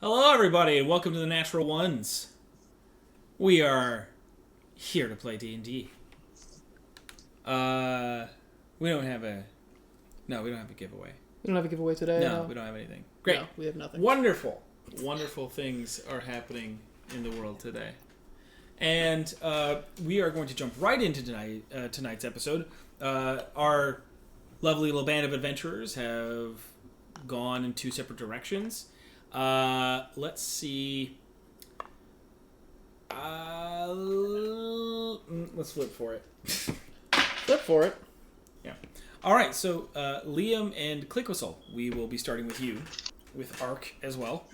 Hello, everybody, and welcome to the Natural Ones. We are here to play D&D. We don't have a... No, we don't have a giveaway. We don't have a giveaway today. No, we don't have anything. Great. No, we have nothing. Wonderful. Wonderful things are happening in the world today. And we are going to jump right into tonight's episode. Our lovely little band of adventurers have gone in two separate directions. Let's see. Let's flip for it. Flip for it. Yeah. All right. So Liam and Clickwhistle, we will be starting with you, with Ark as well.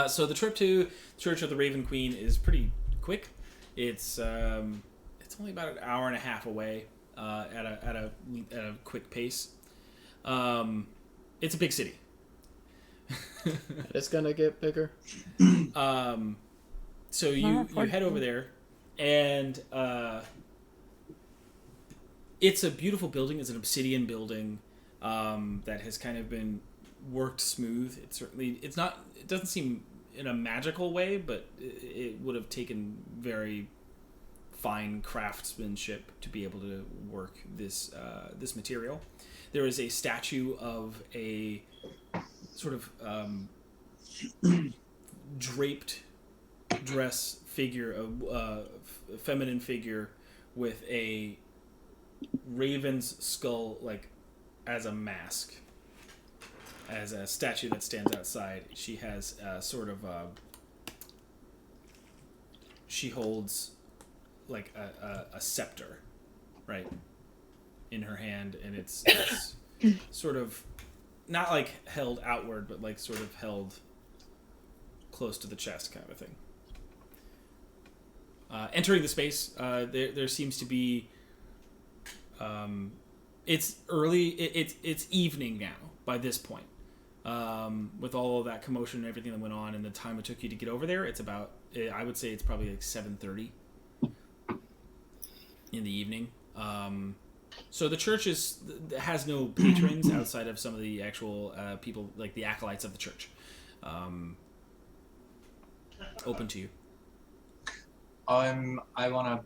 So the trip to Church of the Raven Queen is pretty quick. It's only about an hour and a half away at a quick pace. It's a big city. It's gonna get bigger. So you head over there, and it's a beautiful building. It's an obsidian building that has kind of been worked smooth. It doesn't seem in a magical way, but it would have taken very fine craftsmanship to be able to work this material. There is a statue of a sort of draped dress figure, a feminine figure with a raven's skull, like as a mask, as a statue that stands outside. She has sort of she holds like a scepter, right, in her hand, and it's sort of not like held outward, but like sort of held close to the chest, kind of a thing. Entering the space, there seems to be. It's early. It's evening now by this point. With all of that commotion and everything that went on, and the time it took you to get over there, it's about. I would say it's probably like 7:30 in the evening. So the church has no patrons outside of some of the actual people, like the acolytes of the church. Open to you. I want to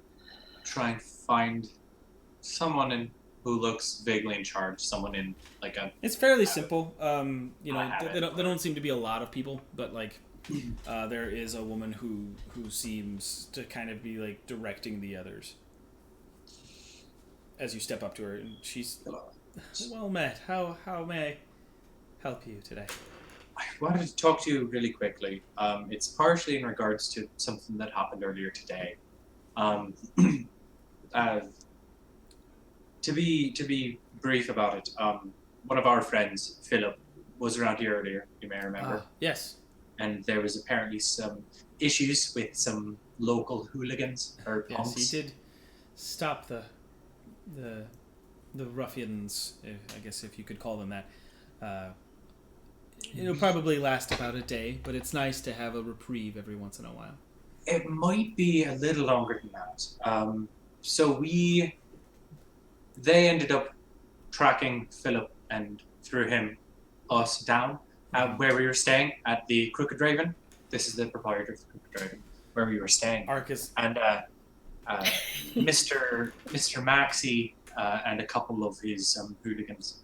try and find someone who looks vaguely in charge. Someone in like a. It's fairly simple. They don't seem to be a lot of people, but like there is a woman who seems to kind of be like directing the others. As you step up to her, and she's well met. How may I help you today? I wanted to talk to you really quickly. It's partially in regards to something that happened earlier today. To be brief about it, one of our friends, Philip, was around here earlier. You may remember. Yes. And there was apparently some issues with some local hooligans or punks. Yes, he did stop the ruffians, I guess if you could call them that. It'll probably last about a day, but it's nice to have a reprieve every once in a while. It might be a little longer than that. They ended up tracking Philip and through him us down where we were staying at the Crooked Raven. This is the proprietor of the Crooked Raven, where we were staying. Arcus. And Mr. Maxey and a couple of his hooligans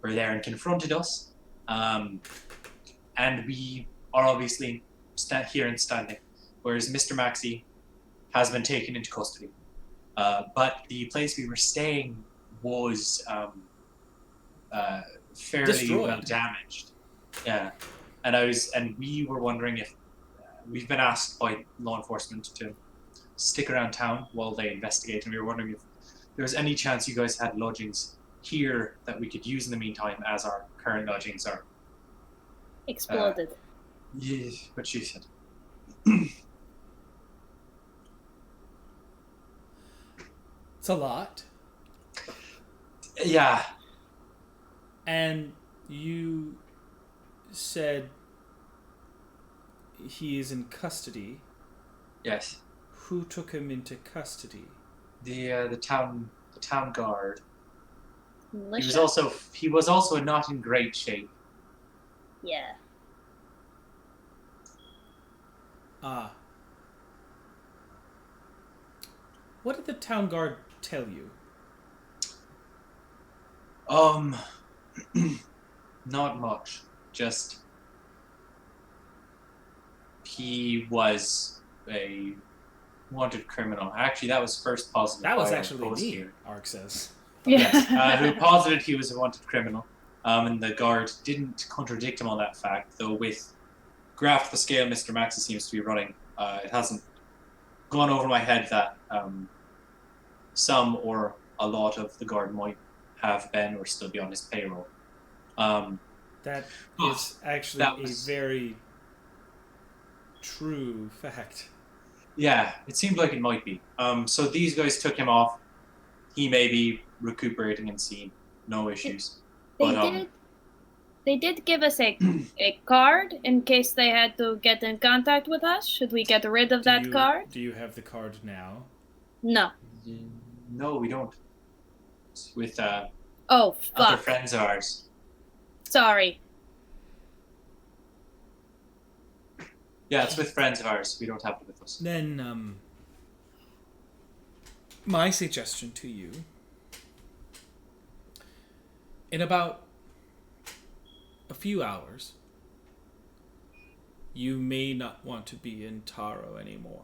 were there and confronted us. And we are obviously here and standing, whereas Mr. Maxey has been taken into custody. But the place we were staying was fairly destroyed. Well damaged. Yeah, and we were wondering if we've been asked by law enforcement to stick around town while they investigate, and we were wondering if there was any chance you guys had lodgings here that we could use in the meantime, as our current lodgings are exploded. Yeah, what she said. It's a lot. Yeah. And you said he is in custody. Yes. Who took him into custody? The town guard. Militia. He was also not in great shape. Yeah. Ah. What did the town guard tell you? Not much. Just he was a wanted criminal. Actually, that was first posited That was by our actually post me, here. Ark says. Yes, who posited he was a wanted criminal. And the guard didn't contradict him on that fact, though with graph the scale Mr. Maxi seems to be running, it hasn't gone over my head that some or a lot of the guard might have been or still be on his payroll. That Oh, is actually that was- a very true fact. Yeah, it seemed like it might be. So these guys took him off. He may be recuperating and seeing no issues. They did give us a card in case they had to get in contact with us. Should we get rid of that card? Do you have the card now? No. No, we don't. It's with Oh, other fuck. friends of ours. Sorry. Yeah, it's with friends of ours. We don't have it with us. Then, my suggestion to you, in about a few hours, you may not want to be in Tarrow anymore.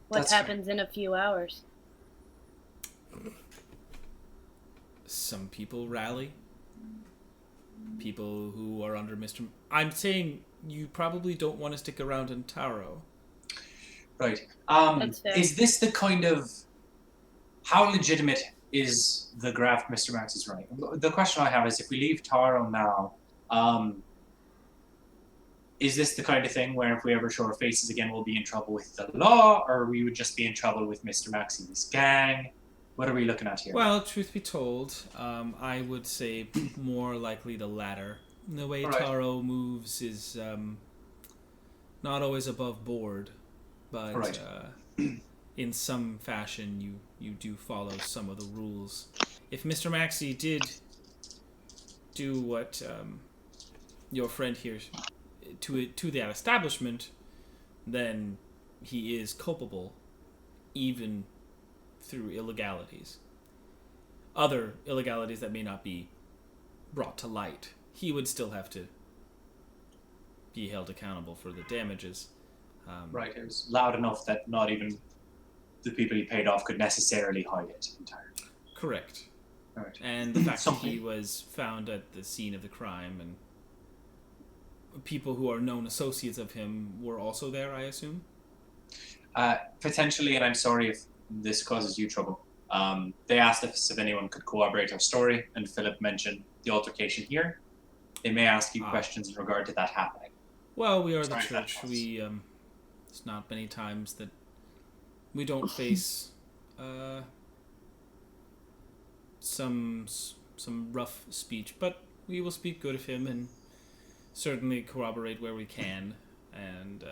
What That's happens in a few hours? Some people rally. People who are under Mr. I'm saying you probably don't want to stick around in Tarrow. Right. That's fair. Is this the kind of... How legitimate is the graft Mr. Max is running? The question I have is, if we leave Tarrow now, is this the kind of thing where if we ever show our faces again, we'll be in trouble with the law, or we would just be in trouble with Mr. Max and his gang? What are we looking at here? Well, truth be told, I would say more likely the latter. The way All right. Tarrow moves is not always above board, but All right. in some fashion you do follow some of the rules. If Mr. Maxey did do what your friend here to that establishment, then he is culpable, even through illegalities. Other illegalities that may not be brought to light. He would still have to be held accountable for the damages. Right, it was loud enough that not even the people he paid off could necessarily hide it entirely. Correct. All right. And the fact that Something. he was found at the scene of the crime and people who are known associates of him were also there, I assume? Potentially, and I'm sorry if this causes you trouble. They asked if anyone could corroborate our story, and Philip mentioned the altercation here. They may ask you questions in regard to that happening. Well, we are the Sorry, church. that We it's not many times that we don't face some rough speech, but we will speak good of him and certainly corroborate where we can. And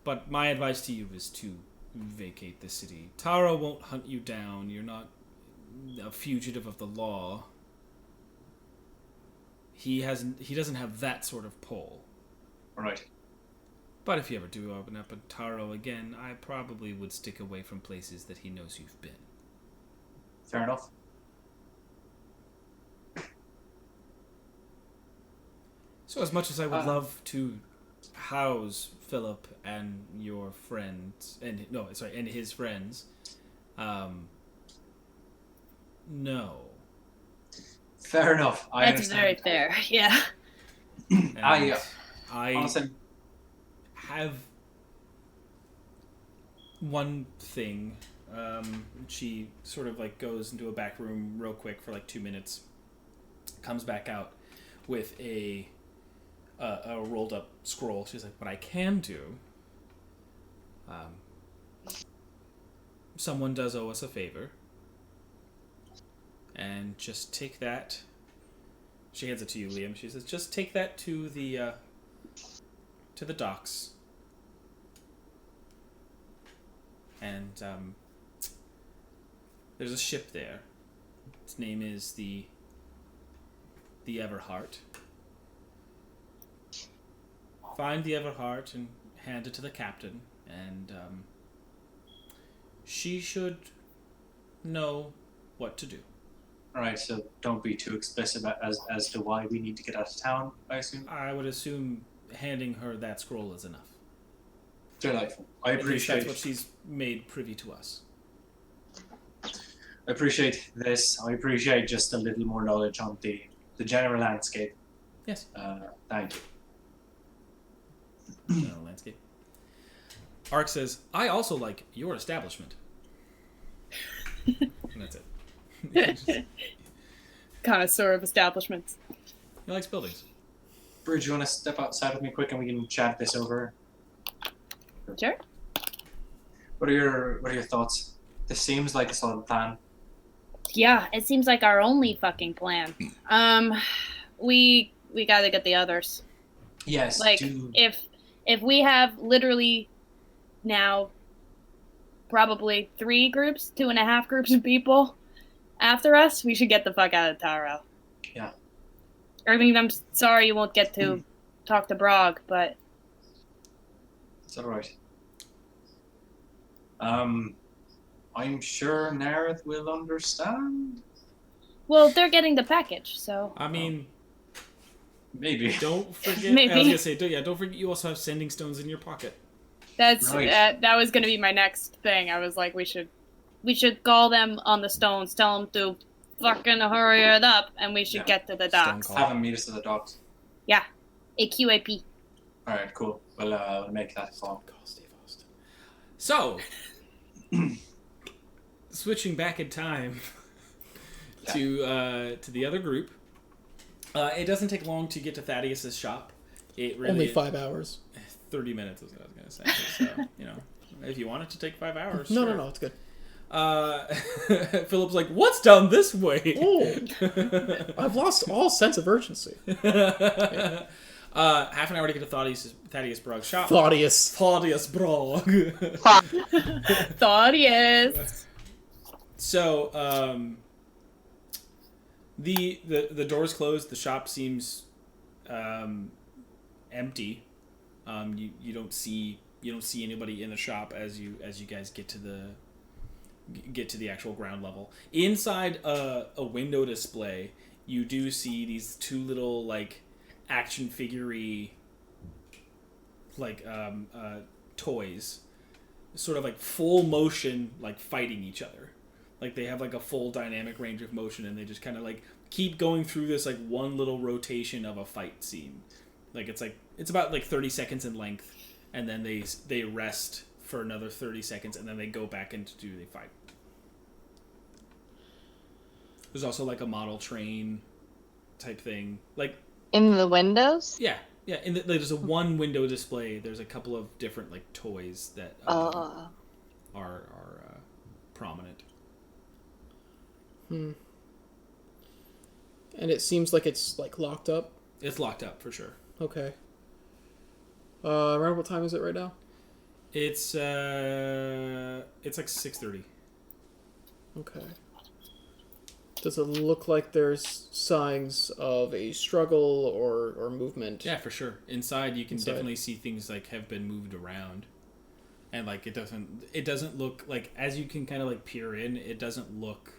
but my advice to you is to vacate the city. Tarrow won't hunt you down. You're not a fugitive of the law. He doesn't have that sort of pull. All right. But if you ever do open up a Tarrow again, I probably would stick away from places that he knows you've been. Fair enough. So as much as I would love to house Philip and your friends, and his friends, no. Fair enough. I That's understand. very fair. Yeah. And I I have one thing. She sort of like goes into a back room real quick for like 2 minutes, comes back out with a rolled up scroll. She's like, what I can do, someone does owe us a favor, and just take that. She hands it to you, Liam. She says, just take that to the docks. And there's a ship there. Its name is the Everheart. Find the Everheart and hand it to the captain, and she should know what to do. All right, so don't be too explicit as to why we need to get out of town, I assume. I would assume handing her that scroll is enough. Delightful. I At least appreciate that's what she's made privy to us. I appreciate this. I appreciate just a little more knowledge on the general landscape. Yes. Thank you. General landscape. Ark says, I also like your establishment. And that's it. Connoisseur of establishments. He likes buildings. Bridge, you want to step outside with me quick and we can chat this over? Sure. What are your thoughts? This seems like a solid plan. Yeah, it seems like our only fucking plan. We gotta get the others. Yes. Like, if we have literally now probably 3 groups, 2.5 groups of people after us, we should get the fuck out of Tarrow. Yeah. I mean, I'm sorry you won't get to talk to Brog, but It's all right. I'm sure Nareth will understand. well, they're getting the package, so I mean, Maybe. don't forget. Maybe. I was gonna say, don't forget. You also have sending stones in your pocket. That's Right. that was gonna be my next thing. I was like, we should call them on the stones, tell them to fucking hurry it up, and we should Yeah. get to the Stone docks. call. Have him meet us at the docks. AQAP. All right, cool. We'll make that call. Call Steve Austin. So, switching back in time to the other group. It doesn't take long to get to Thaddeus's shop. It really Only 5 hours. 30 minutes is what I was going to say. So, if you want it to take 5 hours. No, sure. no, it's good. Philip's like, what's down this way? Oh, I've lost all sense of urgency. Half an hour to get to Thaddeus Brog's shop. Claudius. Thaddeus Brog. Thaddeus. So, the door's closed. The shop seems empty. You don't see anybody in the shop as you guys get to the actual ground level. Inside a window display, you do see these 2 little action figure-y toys, sort of full motion, fighting each other. They have a full dynamic range of motion, and they just kind of keep going through this one little rotation of a fight scene. It's about 30 seconds in length, and then they rest for another 30 seconds, and then they go back into the fight. There's also a model train type thing, In the windows? yeah. There's a one window display. There's a couple of different toys that are prominent. And it seems like it's locked up. It's locked up for sure. Okay. Around what time is it right now? It's 6:30. Okay. Does it look like there's signs of a struggle or movement? Yeah, for sure. Inside, you can Inside. definitely see things have been moved around, and it doesn't look as you can kind of peer in. It doesn't look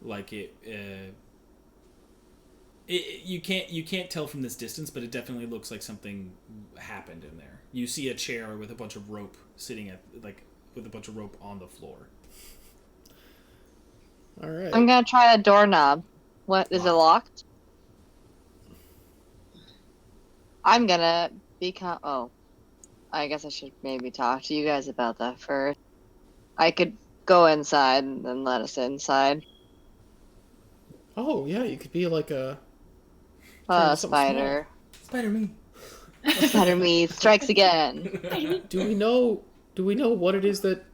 like it. You can't tell from this distance, but it definitely looks like something happened in there. You see a chair with a bunch of rope sitting with a bunch of rope on the floor. All right. I'm gonna try the doorknob. What is it locked? I'm gonna become. Oh, I guess I should maybe talk to you guys about that first. I could go inside and then let us inside. Oh yeah, you could be like a. Trying something Spider. Spider-Man. Spider me strikes again. Do we know what it is that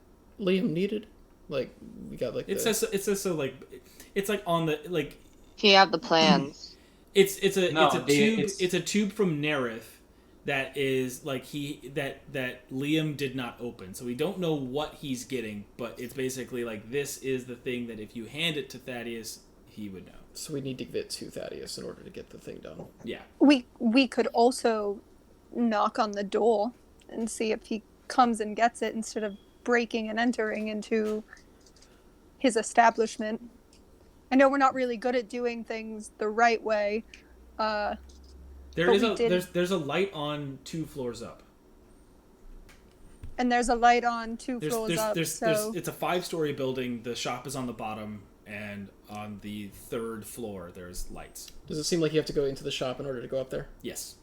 Liam needed? We got It's just on the If you have the plans. it's a tube. it's- It's a tube from Nerith that is that Liam did not open, so we don't know what he's getting. But it's basically this is the thing that if you hand it to Thaddeus, he would know. So we need to give it to Thaddeus in order to get the thing done. Yeah. We could also knock on the door. and see if he comes and gets it instead of breaking and entering into his establishment. I know we're not really good at doing things the right way. There's a light on 2 floors up. And there's a light on 2 floors up. It's a 5-story building. The shop is on the bottom, and on the 3rd floor there's lights. Does it seem like you have to go into the shop in order to go up there? Yes.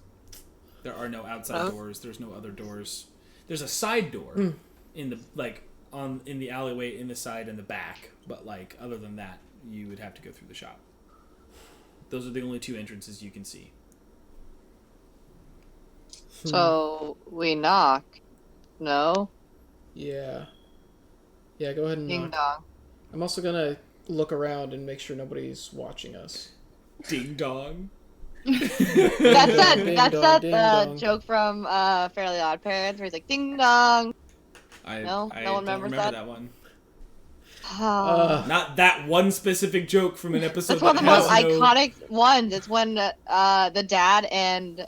There are no outside doors. There's no other doors. There's a side door in the alleyway in the side and the back, but other than that, you would have to go through the shop. Those are the only 2 entrances you can see. So we knock. No? Yeah. Yeah, go ahead and Ding knock. dong. I'm also gonna look around and make sure nobody's watching us. Ding dong. That's Ding that dong. joke from Fairly Odd Parents where he's like, ding dong. I No one don't remembers remember that? one. Oh. Not that one specific joke from an episode. That's one of the that most has no... iconic ones. It's when the dad and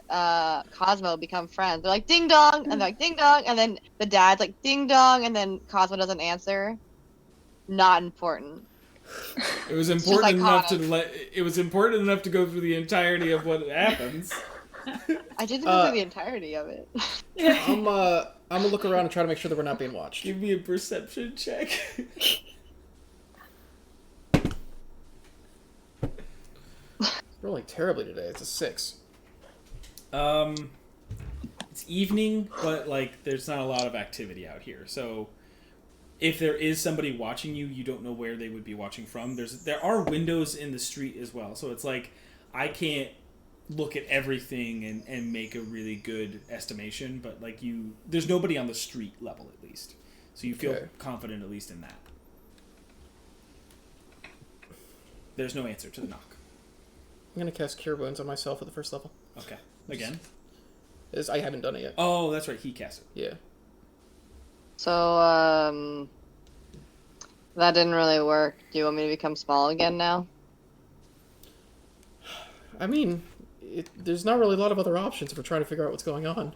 Cosmo become friends. They're like, ding dong, and they're like, ding dong, and then the dad's like, ding dong, and then Cosmo doesn't answer. Not important. It was just important enough iconic. It was important enough to go through the entirety of what happens. I didn't go through the entirety of it. I'm gonna look around and try to make sure that we're not being watched. Give me a perception check. Rolling terribly today. It's a 6. It's evening, but there's not a lot of activity out here. So if there is somebody watching you, you don't know where they would be watching from. There are windows in the street as well. So it's I can't look at everything and make a really good estimation, but there's nobody on the street level at least. So you feel confident at least in that. There's no answer to the knock. I'm gonna cast Cure Wounds on myself at the first level. Okay. Again? I haven't done it yet. Oh, that's right. He cast it. Yeah. So, that didn't really work. Do you want me to become small again now? I mean, there's not really a lot of other options if we're trying to figure out what's going on.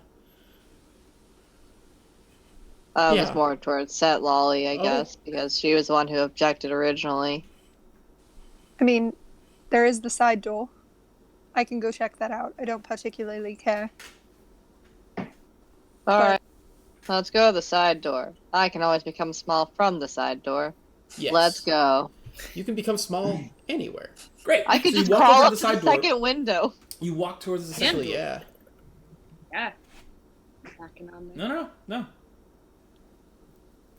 It was more towards Set Lolly, I guess, because she was the one who objected originally. I mean, there is the side door. I can go check that out. I don't particularly care. Alright. Let's go to the side door. I can always become small from the side door. Yes. Let's go. You can become small anywhere. Great. I could So you just walk crawl over up to to the the side door. second window. You walk towards the second Actually, door. yeah. Yeah. Knocking on there. No.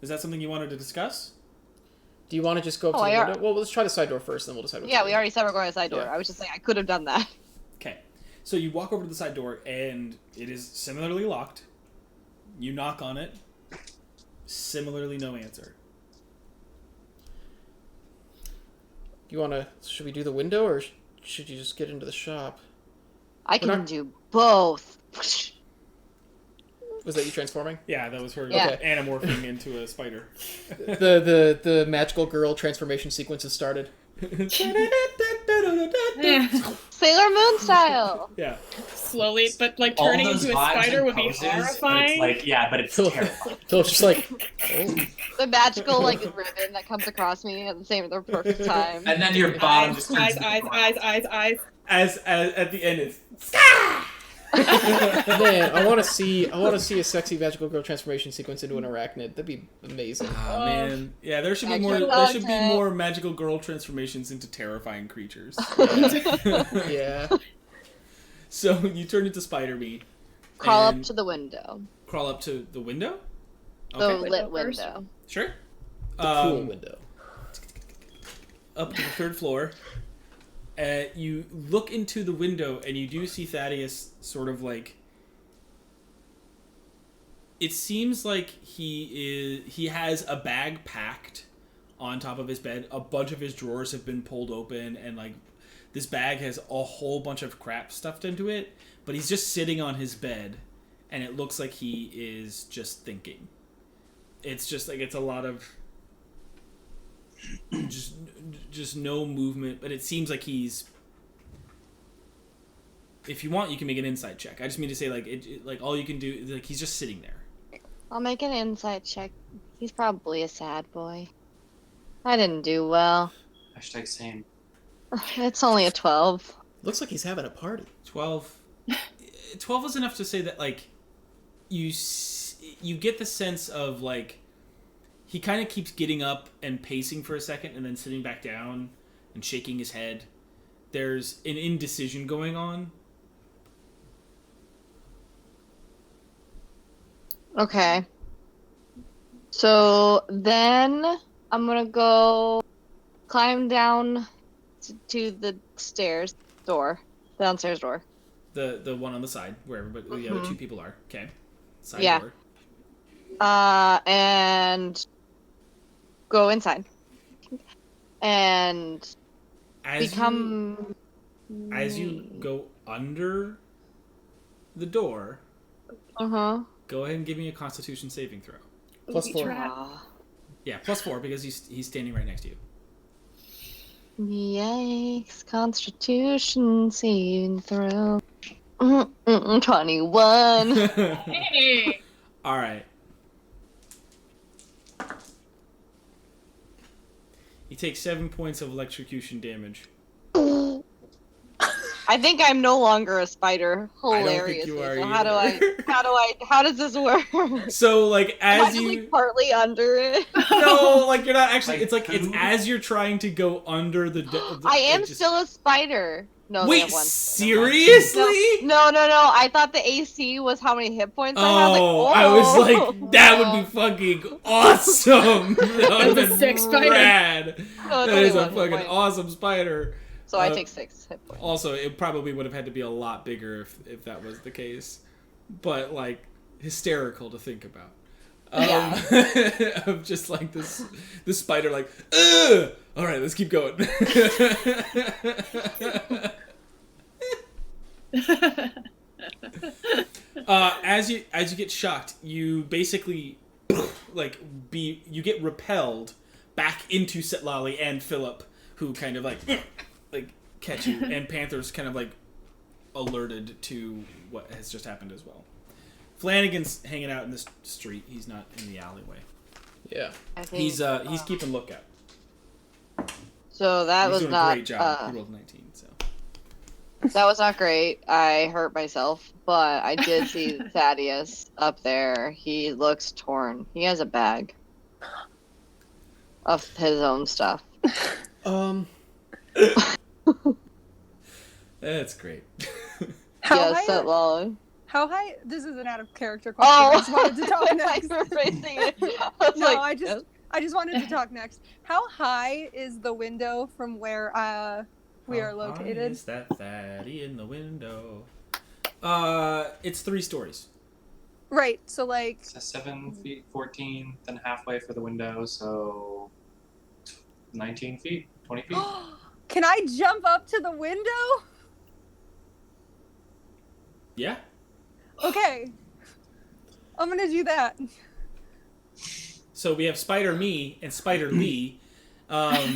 Is that something you wanted to discuss? Do you want to just go up to the window? Well, let's try the side door first, then we'll decide what Yeah, to we do. already said we're going to the side door. Yeah. I was just saying I could have done that. Okay. So you walk over to the side door, and it is similarly locked. You knock on it. Similarly, no answer. Should we do the window, or should you just get into the shop? I can do both. Was that you transforming? Yeah, that was her Yeah. anamorphing into a spider. The magical girl transformation sequence has started. Sailor Moon style. Yeah. Slowly, but All turning those into a vibes spider and would be poses, but horrifying. but it's terrifying. So it's just oh. The magical ribbon that comes across me at the perfect time. And then your bottom just turns eyes. As at the end, it's Man, I want to see a sexy magical girl transformation sequence into an arachnid. That'd be amazing. oh man, yeah. There should be more. There should be more magical girl transformations into terrifying creatures. Yeah. So you turn into Spider Meat. Crawl up to the window. Crawl up to the window. The Okay. lit window. Sure. The cool window. Up to the 3rd floor. You look into the window and you do see Thaddeus sort of it seems like he has a bag packed on top of his bed. A bunch of his drawers have been pulled open, and this bag has a whole bunch of crap stuffed into it, but he's just sitting on his bed, and it looks like he is just thinking. It's just it's a lot of just no movement, but it seems like he's if you want, you can make an insight check. I just mean to say, like, like all you can do, like, he's just sitting there. I'll make an insight check. He's probably a sad boy. I didn't do well. Hashtag same. It's only a 12. Looks like he's having a party. 12. 12 is enough to say that, like, you get the sense of, like, he kind of keeps getting up and pacing for a second and then sitting back down and shaking his head. There's an indecision going on. Okay. So then I'm gonna go climb down to the downstairs door. The one on the side where everybody, the other two people are. Okay. Side Yeah. door. And go inside. And As you go under the door, go ahead and give me a Constitution saving throw. +4. Yeah, +4 because he's standing right next to you. Yikes! Constitution saving throw. 21. Hey. All right. You take 7 points of electrocution damage. I think I'm no longer a spider. I don't think Hilarious. you are So either. how does this work? So, like, Am as I, you... like, partly under it? No, like, you're not actually... Like It's like, it's poo? as you're trying to go under the... I am still a spider. No, they Wait, have one. seriously? No. I thought the AC was how many hit points I had. Like, I was like, that would be fucking awesome. That would That's a be 6 spider. rad. No, it's That only is a one hit fucking point. awesome spider. So I take 6 hit points. Also, it probably would have had to be a lot bigger if that was the case. But, like, hysterical to think about. Of just like this spider, like, ugh! All right, let's keep going. As you get shocked, you basically you get repelled back into Setlali and Philip, who kind of like catch you, and Panther's kind of like alerted to what has just happened as well. Flanagan's hanging out in the street. He's not in the alleyway. Yeah. I think, He's keeping lookout. So that He's was doing not a great job. He rolled 19, so. that was not great. I hurt myself, but I did see Thaddeus up there. He looks torn. He has a bag of his own stuff. That's great. Yes, that Lolly. How high? This is an out of character question. I just wanted to talk next. I was phrasing it. I was No, like, I just wanted to talk next. How high is the window from where we are located? Is that fatty in the window? It's 3 stories. Right. So like. So 7 feet, 14, then halfway for the window, so 19 feet, 20 feet. Can I jump up to the window? Yeah. Okay. I'm gonna do that. So we have Spider Me and Spider Lee. As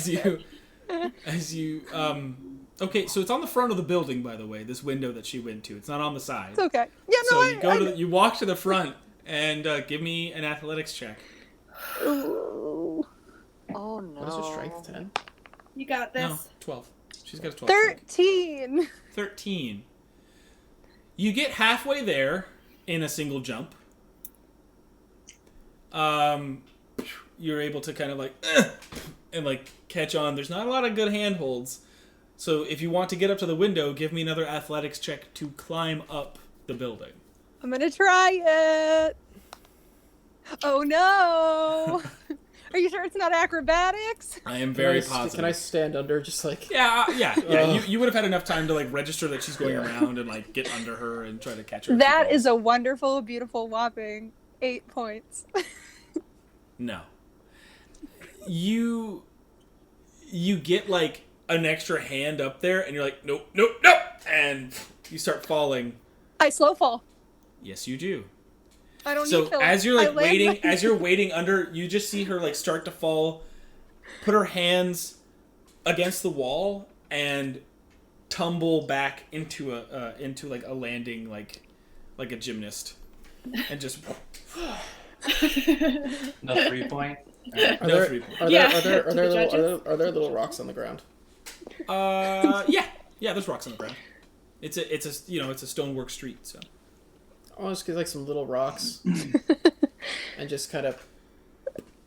you okay, so it's on the front of the building, by the way, this window that she went to. It's not on the side. It's okay. Yeah, no, So you walk to the front and give me an athletics check. Ooh. oh no. What is her strength? 10? You got this. No, 12. She's got a 12. 13. 13. You get halfway there in a single jump. You're able to kind of like and like catch on. There's not a lot of good handholds. So if you want to get up to the window, give me another athletics check to climb up the building. I'm gonna try it. Oh no. Are you sure it's not acrobatics? I am very positive. Can I stand under just like... Yeah. You would have had enough time to like register that she's going around and like get under her and try to catch her. That is a wonderful, beautiful, whopping 8 points. No. You get like an extra hand up there and you're like, nope, and you start falling. I slow fall. Yes, you do. I don't So need to. as you're like waiting, my- as you're waiting under, you just see her like start to fall, put her hands against the wall, and tumble back into a landing like a gymnast, and just No 3-point. Are no there 3 point. are Yeah, there to the judges. are there little rocks on the ground? Yeah, there's rocks on the ground. It's a stonework street, so. I'll just get like some little rocks and just kind of.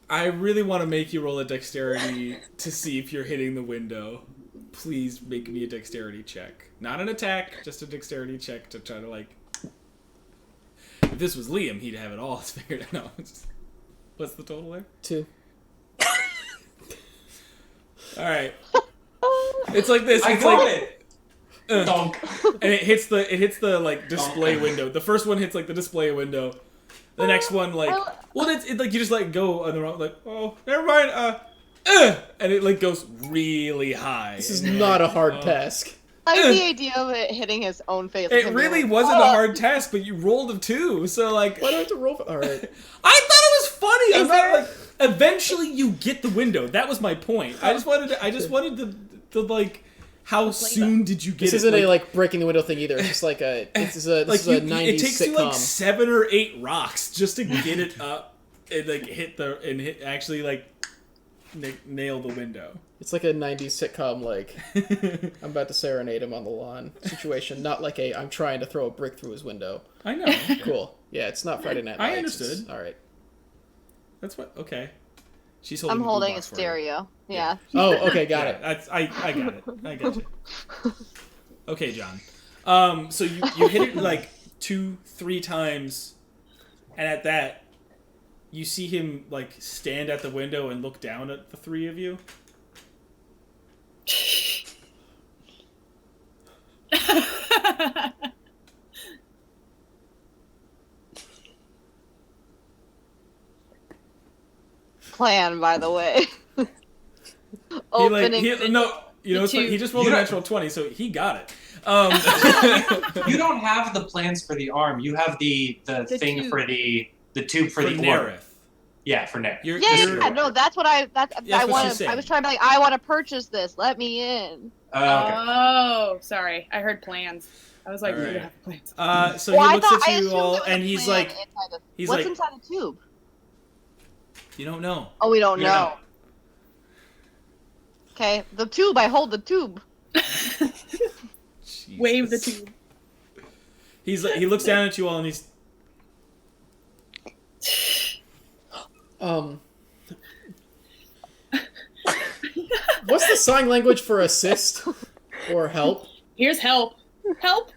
I really want to make you roll a dexterity to see if you're hitting the window. Please make me a dexterity check. Not an attack, just a dexterity check to try to like. If this was Liam, he'd have it all figured out. No, what's the total there? 2. All right. It's like this. I It's got like it. Donk. and it hits the like display window. The first one hits like the display window. The next one like it's like you just like go on the wrong like oh never mind and it like goes really high. This is And you're not like, a hard oh. task. I like the idea of it hitting his own face. like It him being really like, wasn't a "Oh!" hard task, but you rolled a 2, so like Why do I have to roll? All right. I thought it was funny. I'm Is not there- like eventually you get the window. That was my point. I just wanted to like how soon did you get This it? isn't a like breaking the window thing either. It's just like a this is a 90s it takes sitcom. you like 7 or 8 rocks just to get it up and like actually like nail the window. It's like a 90s sitcom like I'm about to serenade him on the lawn situation, not like a I'm trying to throw a brick through his window. I know. Cool. Yeah, it's not Friday Night Lights. I understood. All right. That's what. Okay. She's holding. I'm the holding a boombox for you. stereo. Yeah. Oh, okay, got it. That's, I got it. I got you. Okay, John. So you hit it like 2-3 times, and at that, you see him like stand at the window and look down at the 3 of you. Plan, by the way. You know, it's like, he just rolled a natural 20, so he got it. You don't have the plans for the arm. You have the thing tube. for the tube for the orb. Nerith. Yeah, for Nerith. Yeah, no, that's what I That's I what want. she's saying. I was trying to be like, I want to purchase this. Let me in. Okay. Oh, sorry. I heard plans. I was like, All we right. have plans. So Well, he I looks thought I at you assumed all, it was and a he's plan like, inside the- he's what's like, inside the tube? you don't know. Oh, we don't You know. don't. Okay, the tube. I hold the tube. Wave the Jesus. tube. He's like, he looks down at you all, and he's What's the sign language for assist or help? Here's help. Help.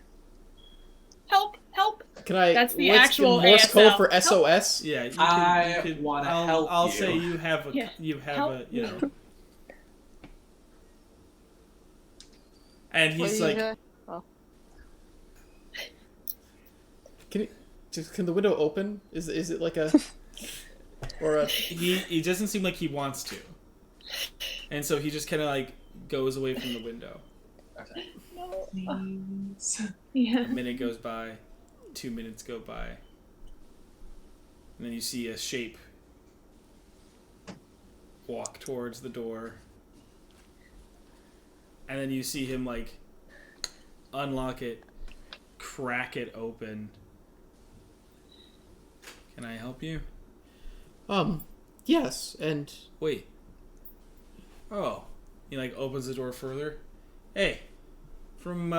Help. Help. Can I? That's the what's actual Morse code ASL. for SOS? yeah. You I could, wanna I'll- help I'll you. say you have a Yeah. Help a you know. me. And What he's do you like, do? Can the window open? Is it like a or a? he doesn't seem like he wants to, and so he just kind of like goes away from the window. Please. Yeah. A minute goes by, 2 minutes go by, and then you see a shape walk towards the door, and then you see him like unlock it, crack it open. Can I help you? Yes, and Wait. Oh. He like opens the door further. Hey. From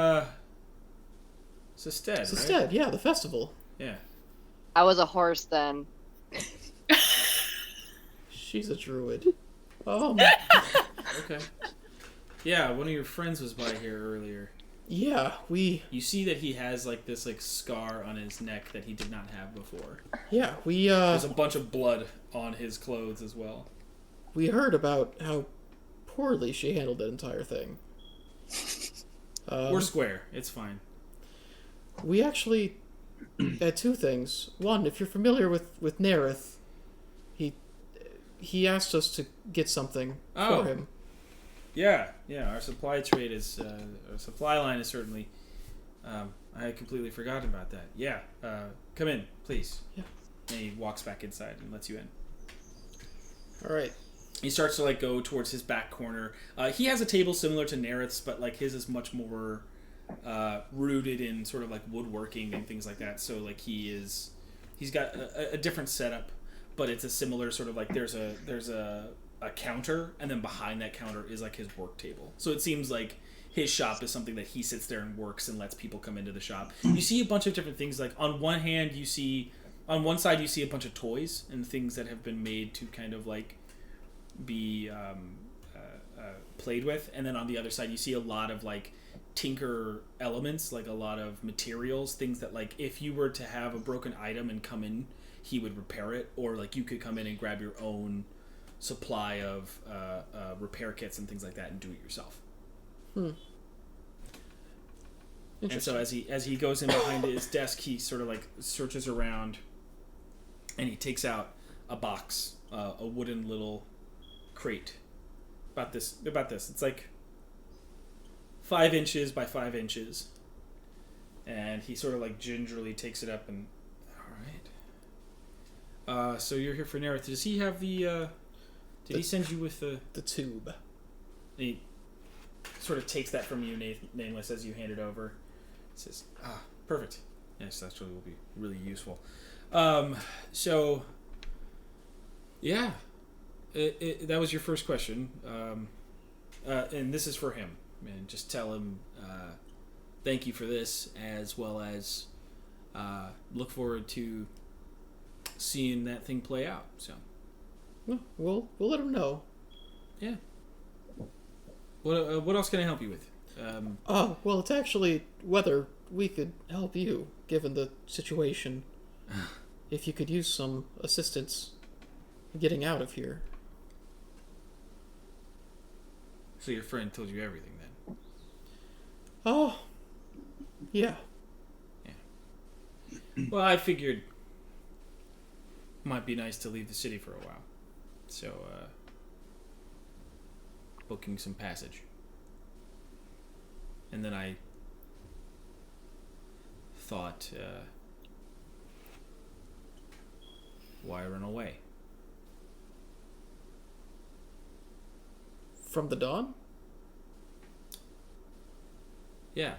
Sested, it's right? instead, yeah, the festival. Yeah. I was a horse then. She's a druid. Okay. Yeah, one of your friends was by here earlier. Yeah, we You see that he has like this like scar on his neck that he did not have before. There's a bunch of blood on his clothes as well. we heard about how poorly she handled the entire thing. We're square. It's fine. We actually had 2 things. One, if you're familiar with Nerith, he asked us to get something Oh. for him. Yeah. Our supply trade is our supply line is certainly. I had completely forgotten about that. Yeah. Come in, please. Yeah. And he walks back inside and lets you in. All right. he starts to like go towards his back corner. He has a table similar to Nerith's, but like his is much more rooted in sort of like woodworking and things like that. So like he's got a different setup, but it's a similar sort of like there's a counter, and then behind that counter is like his work table. So it seems like his shop is something that he sits there and works and lets people come into the shop. You see a bunch of different things. Like on one hand, on one side you see a bunch of toys and things that have been made to kind of like be played with, and then on the other side you see a lot of like tinker elements, like a lot of materials, things that like if you were to have a broken item and come in, he would repair it, or like you could come in and grab your own supply of repair kits and things like that and do it yourself. And so as he goes in behind his desk, he sort of like searches around, and he takes out a box, a wooden little crate, about this. It's like 5 inches by 5 inches, and he sort of like gingerly takes it up and, all right. So you're here for Nerith. Does he have the? Did he send you with the tube? He sort of takes that from you, Nameless, as you hand it over. Says, perfect. Yes, that will be really useful. So, yeah, that was your first question, and this is for him. And just tell him, thank you for this, as well as look forward to seeing that thing play out. So, we'll let him know. Yeah. What else can I help you with? Well, it's actually whether we could help you, given the situation. If you could use some assistance getting out of here. So your friend told you everything then? Oh, yeah. Well, I figured it might be nice to leave the city for a while. So, booking some passage. And then I thought, why run away? From the dawn? Yeah.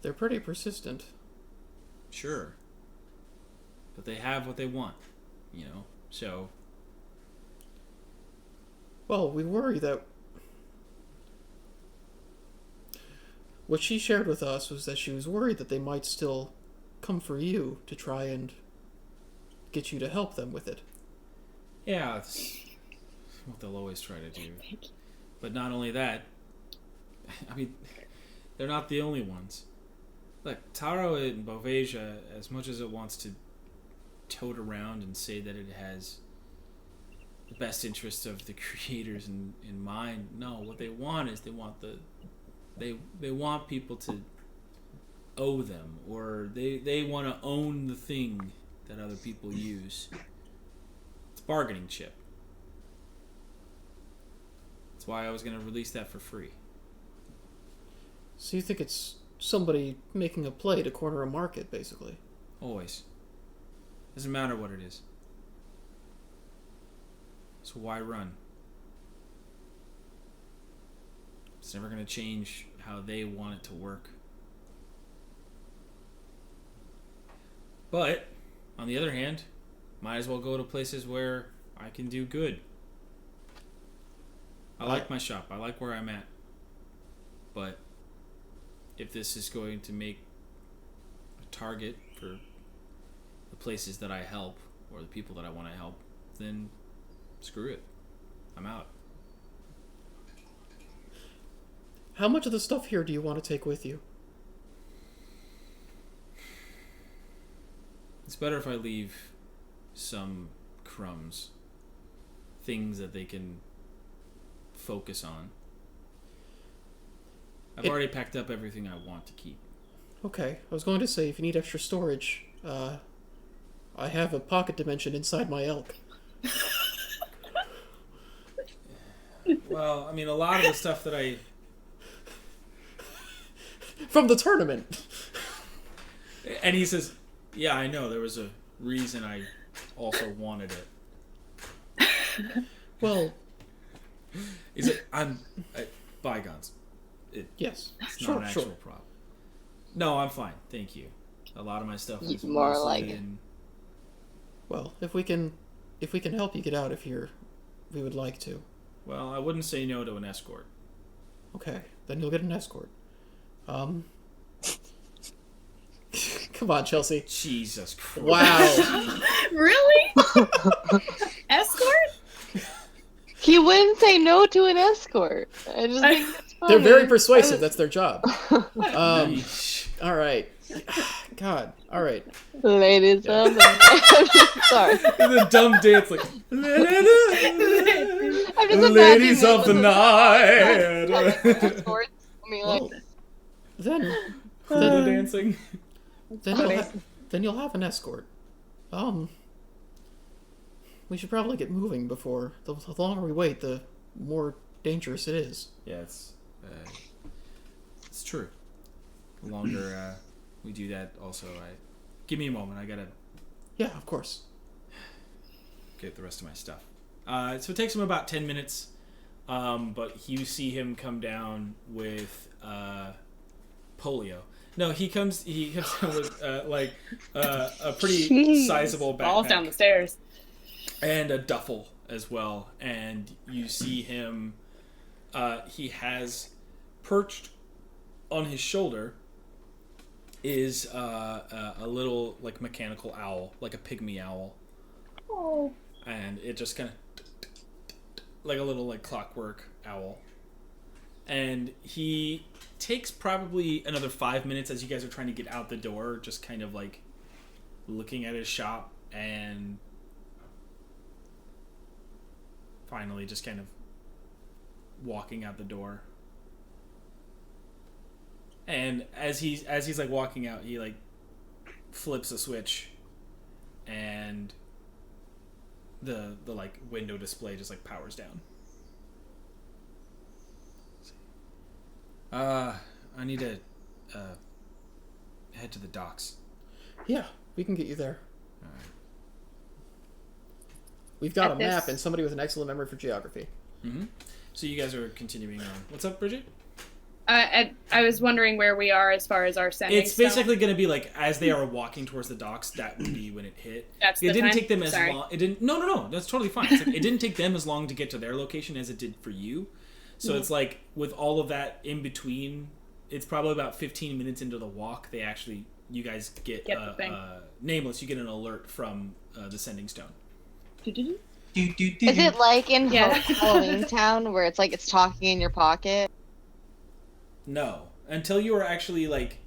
They're pretty persistent. Sure. But they have what they want, so... Well, we worry that... What she shared with us was that she was worried that they might still come for you to try and get you to help them with it. Yeah, that's what they'll always try to do. But not only that, I mean, they're not the only ones. Look, Tarrow and Bovasia, as much as it wants to tote around and say that it has the best interests of the creators in mind, no, what they want is they want people to owe them, or they want to own the thing that other people use. It's a bargaining chip. That's why I was going to release that for free. So you think it's somebody making a play to corner a market, basically? Always. Doesn't matter what it is. So why run? It's never going to change how they want it to work. But, on the other hand, might as well go to places where I can do good. I like my shop. I like where I'm at. But if this is going to make a target for the places that I help, or the people that I want to help, then screw it. I'm out. How much of the stuff here do you want to take with you? It's better if I leave some crumbs. Things that they can focus on. I've already packed up everything I want to keep. Okay, I was going to say, if you need extra storage, I have a pocket dimension inside my elk. Well, I mean, a lot of the stuff that I... From the tournament! And he says, yeah, I know, there was a reason I also wanted it. Well, Is it? Bygones. yes. It's Sure, not an actual sure. problem. No, I'm fine. Thank you. A lot of my stuff is More mostly like- in. Well, if we can help you get out of here, we would like to. Well, I wouldn't say no to an escort. Okay, then you'll get an escort. Come on, Chelsea. Jesus Christ. Wow. Really? Escort? He wouldn't say no to an escort. I just think that's funny. They're very persuasive. That's their job. Yeesh. All right. God. All right. Ladies of the Sorry. The dumb dance like. I'm just Ladies imagining of the them night. with escorts. I mean, like, Well, then Hula dancing. then you'll have an escort. We should probably get moving before the longer we wait, the more dangerous it is. Yeah, it's true. The longer we do that, also, give me a moment. I gotta Yeah, of course. get the rest of my stuff. So it takes him about 10 minutes, but you see him come down with polio. No, he comes down with a pretty Jeez. sizable Falls backpack down the stairs. and a duffel as well. And you see him. He has perched on his shoulder is a little like mechanical owl, like a pygmy owl. Oh. And it just kind of like a little like clockwork owl. And he takes probably another 5 minutes as you guys are trying to get out the door, just kind of like looking at his shop, and finally just kind of walking out the door. And as he's like walking out, he like flips a switch, and the like window display just like powers down. I need to head to the docks. Yeah, we can get you there. Alright. We've got At a map this- and somebody with an excellent memory for geography. Mm-hmm. So you guys are continuing on. What's up, Bridget? I was wondering where we are as far as our sending. It's basically going to be like as they are walking towards the docks. That would be when it hit. That's It the didn't time? take them as Sorry. long. It didn't. No. That's totally fine. It's like, it didn't take them as long to get to their location as it did for you. So it's like with all of that in between, it's probably about 15 minutes into the walk. You guys get the thing. nameless. You get an alert from the sending stone. is it like in Yeah. Halloween Town where it's like it's talking in your pocket? No, until you are actually like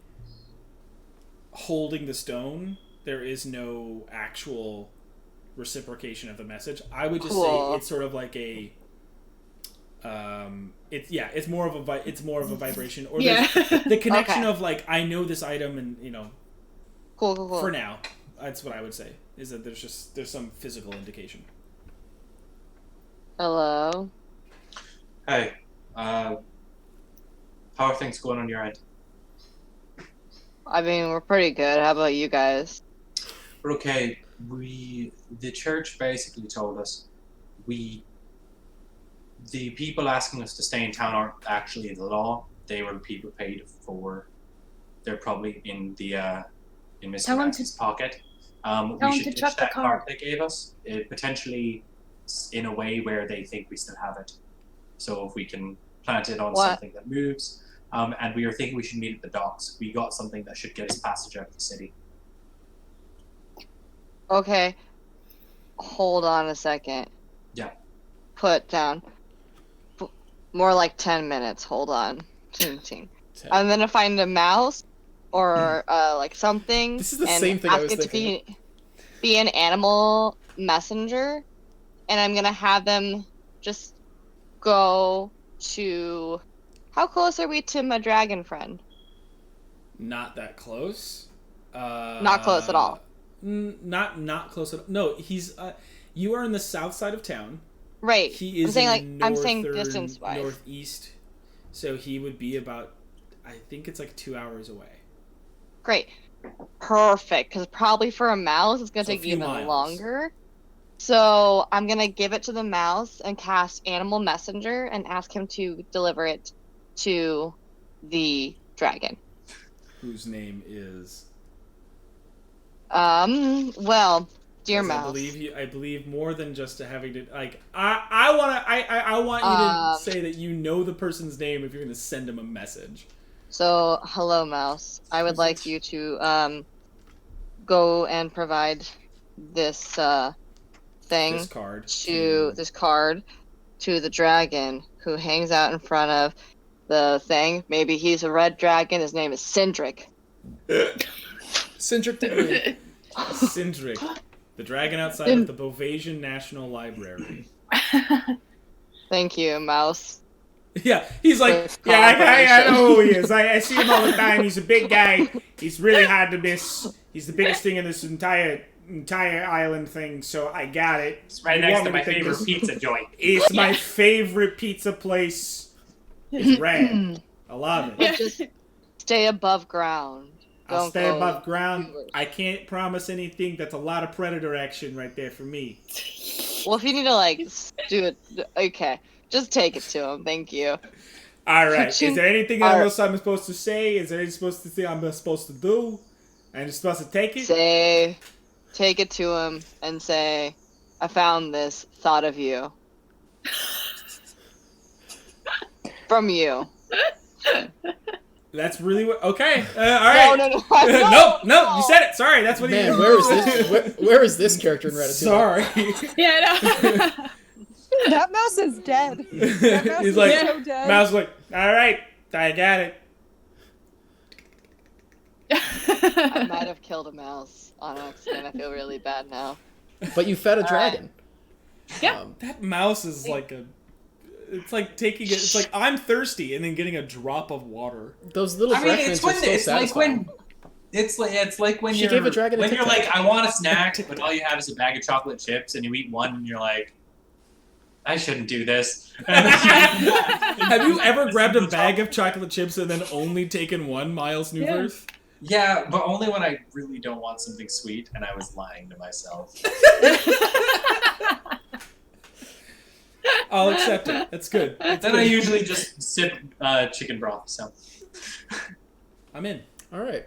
holding the stone, there is no actual reciprocation of the message. I would just Cool. say it's sort of like a it's more of a vibration, or Yeah. there's the connection Okay. of like I know this item, and Cool. for now that's what I would say, is that there's some physical indication. Hello. Hey, how are things going on your end? I mean, we're pretty good. How about you guys? We're okay. The church basically told us the people asking us to stay in town aren't actually in the law. They were the people paid for. They're probably in Mr. Tell 'em Nancy's pocket. Tell We 'em should to ditch chuck the that card. card they gave us, potentially in a way where they think we still have it. So if we can plant it on What? something that moves, and we were thinking we should meet at the docks. We got something that should get us passage out of the city. Okay. Hold on a second. Yeah. Put down. More like 10 minutes. Hold on. Ting, ting. I'm gonna find a mouse or like something. This is the and same thing I ask was it to thinking be an animal messenger, and I'm gonna have them just go to. How close are we to my dragon friend? Not that close. Not close at all. Not close at all. No, he's. You are in the south side of town. Right. He is I'm saying in like I'm saying northern- distance wise. northeast, so he would be about. I think it's like 2 hours away. Great. Perfect. Because probably for a mouse, it's gonna So a take few even miles. longer. So I'm gonna give it to the mouse and cast Animal Messenger and ask him to deliver it to the dragon. Whose name is? Well, dear 'Cause mouse. I believe more than just having to like. I want you to say that you know the person's name if you're gonna send him a message. So hello, mouse. I would like you to go and provide this thing This card this card to the dragon who hangs out in front of the thing. Maybe he's a red dragon. His name is Cindric. Cindric the Cindric, the dragon outside of the Bovasian National Library. Thank you, mouse. Yeah, he's like, I know who he is. I see him all the time. He's a big guy. He's really hard to miss. He's the biggest thing in this entire island thing, so I got it. It's right next to my favorite pizza joint. It's my favorite pizza place. It's rad. I love it. But just stay above ground. I'll Don't stay go above ground. inward. I can't promise anything. That's a lot of predator action right there for me. Well, if you need to like do it, okay, just take it to him. Thank you. All right. Is there anything else I'm supposed to say? Is there anything I'm supposed to do? I'm just supposed to take it? Take it to him and say, I found this, thought of you. From you. That's really what. Okay. All right. No. You said it. Sorry. That's what he. Man, where is this? Where is this character in Ratatouille? Sorry. Yeah, no. That mouse is dead. That mouse He's is like, so dead. Mouse is like, all right, I got it. I might have killed a mouse on accident. I feel really bad now. But you fed a dragon. Yeah. That mouse is like a. It's like taking it. It's like I'm thirsty and then getting a drop of water. Those little I mean, breath it's mints are when so it's like satisfying. when it's like when She you're gave a dragon a when Tic you're Tac. like, I want a snack, but all you have is a bag of chocolate chips, and you eat one, and you're like, I shouldn't do this. Have you ever grabbed a bag of chocolate chips and then only taken one, Miles Newworth? Yeah, but only when I really don't want something sweet, and I was lying to myself. I'll accept it. That's good. That's Then good. I usually just sip chicken broth. So I'm in. All right.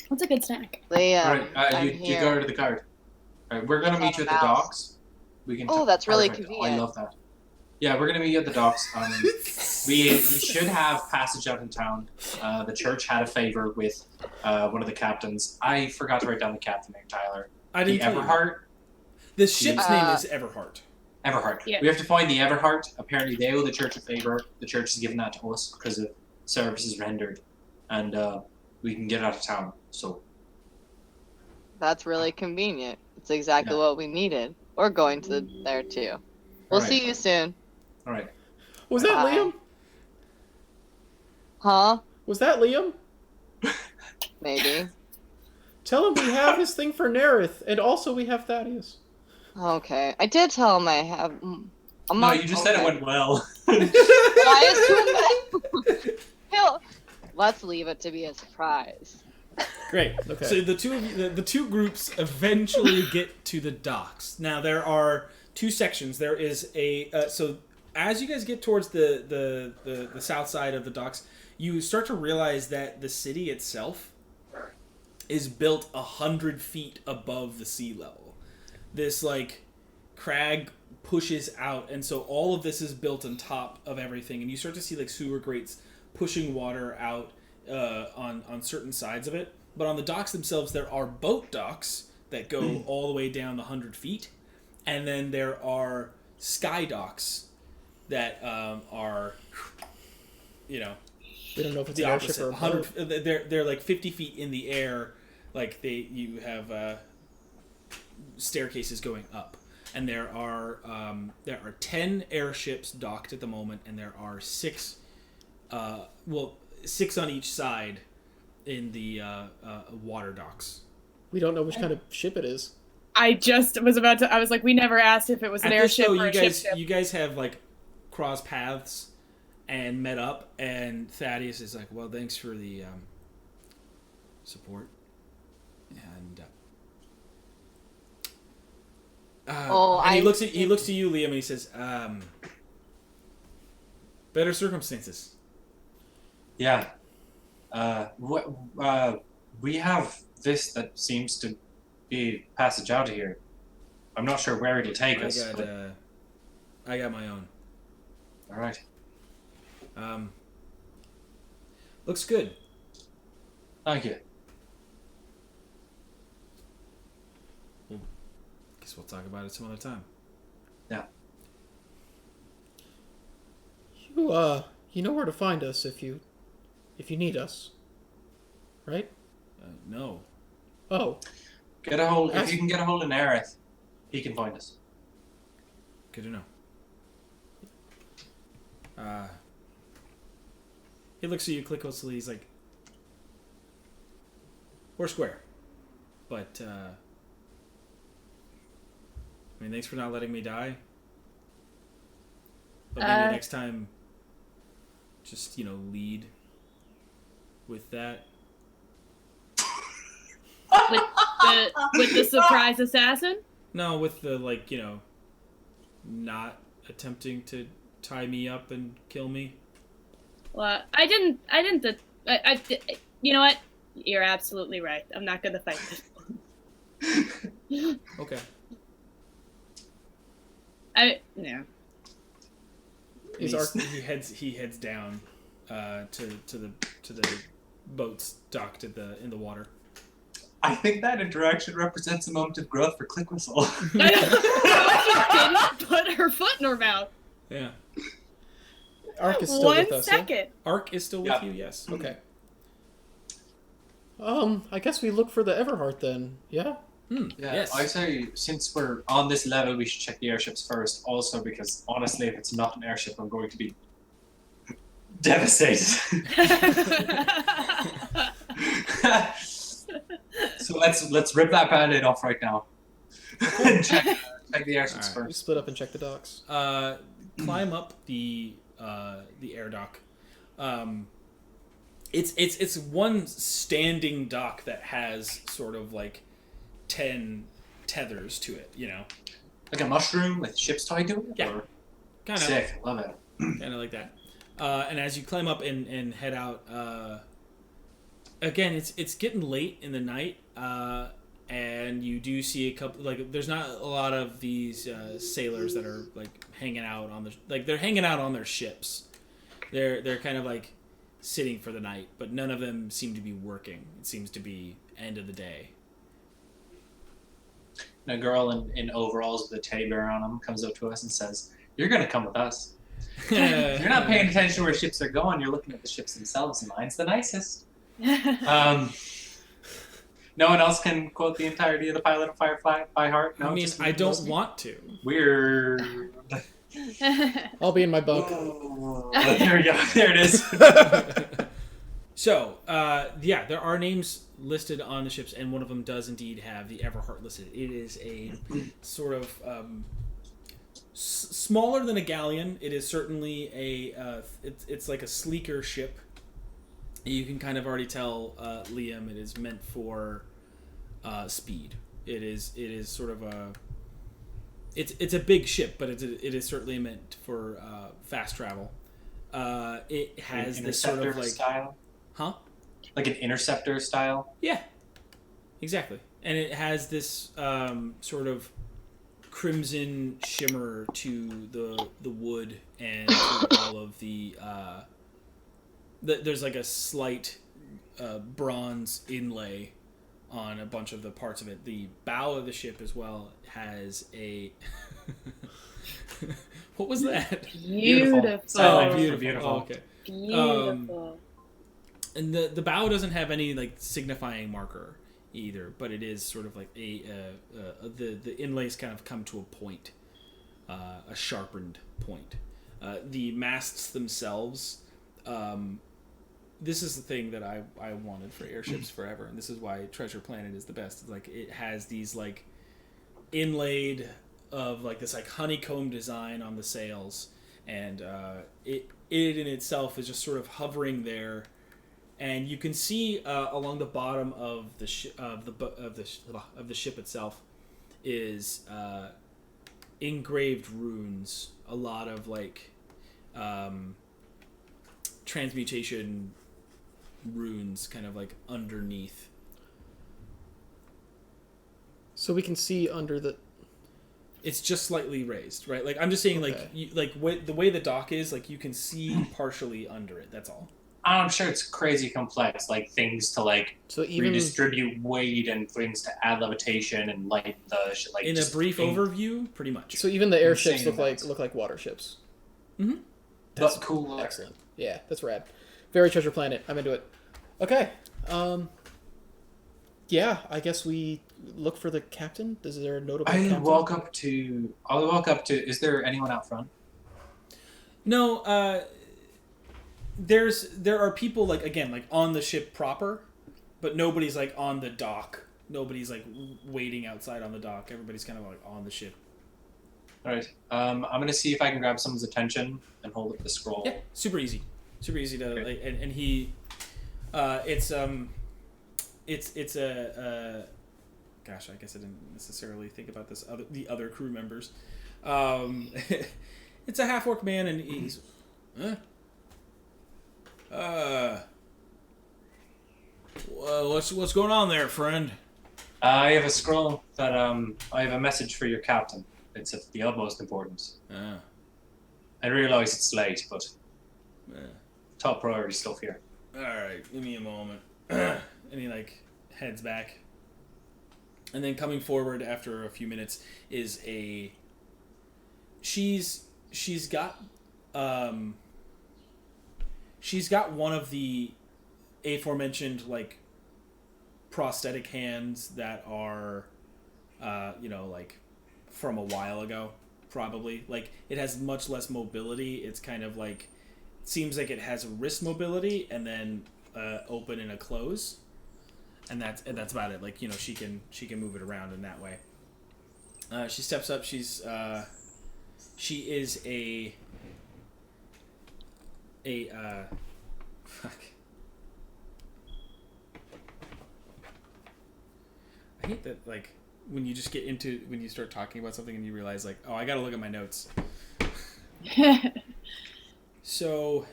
What's a good snack? Liam, all right, I'm you here. go to the card. All right, we're gonna meet you at the Mouse. docks. We can. Oh, that's really Perfect. convenient. I love that. Yeah, we're gonna meet you at the docks. We should have passage out in town. The church had a favor with one of the captains. I forgot to write down the captain name, Tyler. I didn't The tell you. Everhart. The ship's name is Everhart. Everhart. Yeah. We have to find the Everhart. Apparently, they owe the church a favor. The church has given that to us because of services rendered, and we can get out of town. So That's really convenient. It's exactly Yeah. what we needed. We're going to there too. We'll Alright. see you soon. all right. Was that Bye. Liam? Huh? Was that Liam? Maybe. Tell him we have his thing for Nerith, and also we have Thaddeus. Okay. I did tell him I have. I'm No, not, you just said it went well. I assume that. Let's leave it to be a surprise. Great. Okay. So the two groups eventually get to the docks. Now there are two sections. There is a so as you guys get towards the south side of the docks, you start to realize that the city itself is built 100 feet above the sea level. This like crag pushes out, and so all of this is built on top of everything, and you start to see like sewer grates pushing water out on certain sides of it. But on the docks themselves, there are boat docks that go all the way down the 100 feet, and then there are sky docks that are, you know, We don't know if it's the an airship opposite. or a boat. 100. They're like 50 feet in the air. Like you have staircases going up, and there are 10 airships docked at the moment, and there are 6 on each side in the water docks. We don't know which kind of ship it is. I just was about to. I was like, we never asked if it was an At this, airship though, or a ship. you guys have like crossed paths and met up, and Thaddeus is like, "Well, thanks for the support." And And he looks to you, Liam, and he says, better circumstances. Yeah. We have this that seems to be passage out of here. I'm not sure where it'll take us. I got my own. All right. Looks good. Thank you. Guess we'll talk about it some other time. Yeah. You know where to find us if you need us, right? No. Oh. If you can get a hold of Nereth, he can find us. Good to know. He looks at you closely. He's like, we're square. But, I mean, thanks for not letting me die. But maybe next time, just, lead with that. With the surprise assassin? No, with the, not attempting to tie me up and kill me. Well, I didn't. You know what? You're absolutely right. I'm not gonna fight this one. Okay. Yeah. He heads down to the boats docked in the water. I think that interaction represents a moment of growth for Click Whistle. I didn't put her foot in her mouth. Yeah. Ark is still with us. 1 second. Yeah? Ark is still with you, yes. Okay. I guess we look for the Everheart then. Yeah. Yeah, yes. I say since we're on this level, we should check the airships first. Also, because honestly, if it's not an airship, I'm going to be devastated. So let's rip that band-aid off right now. check the airships All right. We first. split up and check the docks. Climb up the air dock. It's one standing dock that has sort of 10 tethers to it, Like a mushroom with ships tied to it? Yeah. Or... Kind of Sick, love it. kind of like that. And as you climb up and head out, again, it's getting late in the night, and you do see a couple. There's not a lot of these sailors that are hanging out on they're hanging out on their ships. They're kind of sitting for the night, but none of them seem to be working. It seems to be end of the day. And a girl in overalls with a teddy bear on them comes up to us and says, "You're gonna come with us. You're not paying attention to where ships are going. You're looking at the ships themselves, and mine's the nicest." No one else can quote the entirety of the Pilot of Firefly by heart. No, I mean, just I don't want to. Weird. I'll be in my bunk. There you go. There it is. So, there are names listed on the ships, and one of them does indeed have the Everheart listed. It is a sort of smaller than a galleon. It is certainly it's like a sleeker ship. You can kind of already tell, Liam, it is meant for speed. It is sort of a... It's a big ship, but it is certainly meant for fast travel. It has this sort of style? Huh? Like an interceptor style? Yeah, exactly. And it has this sort of crimson shimmer to the wood and to all of there's a slight bronze inlay on a bunch of the parts of it. The bow of the ship as well has a... What was that? Beautiful. Oh, beautiful. Oh, okay. Beautiful. And the bow doesn't have any signifying marker either, but it is sort of the inlays kind of come to a point, a sharpened point. The masts themselves, this is the thing that I wanted for airships forever, and this is why Treasure Planet is the best. It has these inlaid of this honeycomb design on the sails, and it in itself is just sort of hovering there. And you can see along the bottom of the ship itself is engraved runes, a lot of like transmutation runes kind of like underneath. So we can see under the... It's just slightly raised, right? Like I'm just saying, Okay. the way the dock is, like you can see partially under it. That's all. I'm sure it's crazy complex, like things to like So even... redistribute weight and things to add levitation and light the shit. Like In a just brief thing- overview, pretty much. So even the airships Insane amounts. look like water ships. Mm-hmm. but cool. Excellent. Yeah, that's rad. Very Treasure Planet. I'm into it. Okay. Yeah, I guess we look for the captain. Is there a notable captain? I'll walk up to. Is there anyone out front? No, there are people like again like on the ship proper, but nobody's like on the dock. Nobody's like waiting outside on the dock. Everybody's kind of like on the ship. All right. I'm gonna see if I can grab someone's attention and hold up the scroll. Yeah, super easy to Okay. like, and he, it's a gosh, I guess I didn't necessarily think about the other crew members. It's a half orc man, and he's, what's going on there, friend? I have a scroll that I have a message for your captain. It's of the utmost importance. I realize it's late, but top priority stuff here. All right, give me a moment. And he like heads back, and then coming forward after a few minutes is a. She's got one of the aforementioned like prosthetic hands that are like from a while ago, probably. Like it has much less mobility. It's kind of like seems like it has wrist mobility and then open and a close, and that's about it. Like she can move it around in that way. She steps up. She is a fuck. I hate that, like, when you just when you start talking about something and you realize, like, oh, I gotta look at my notes. So,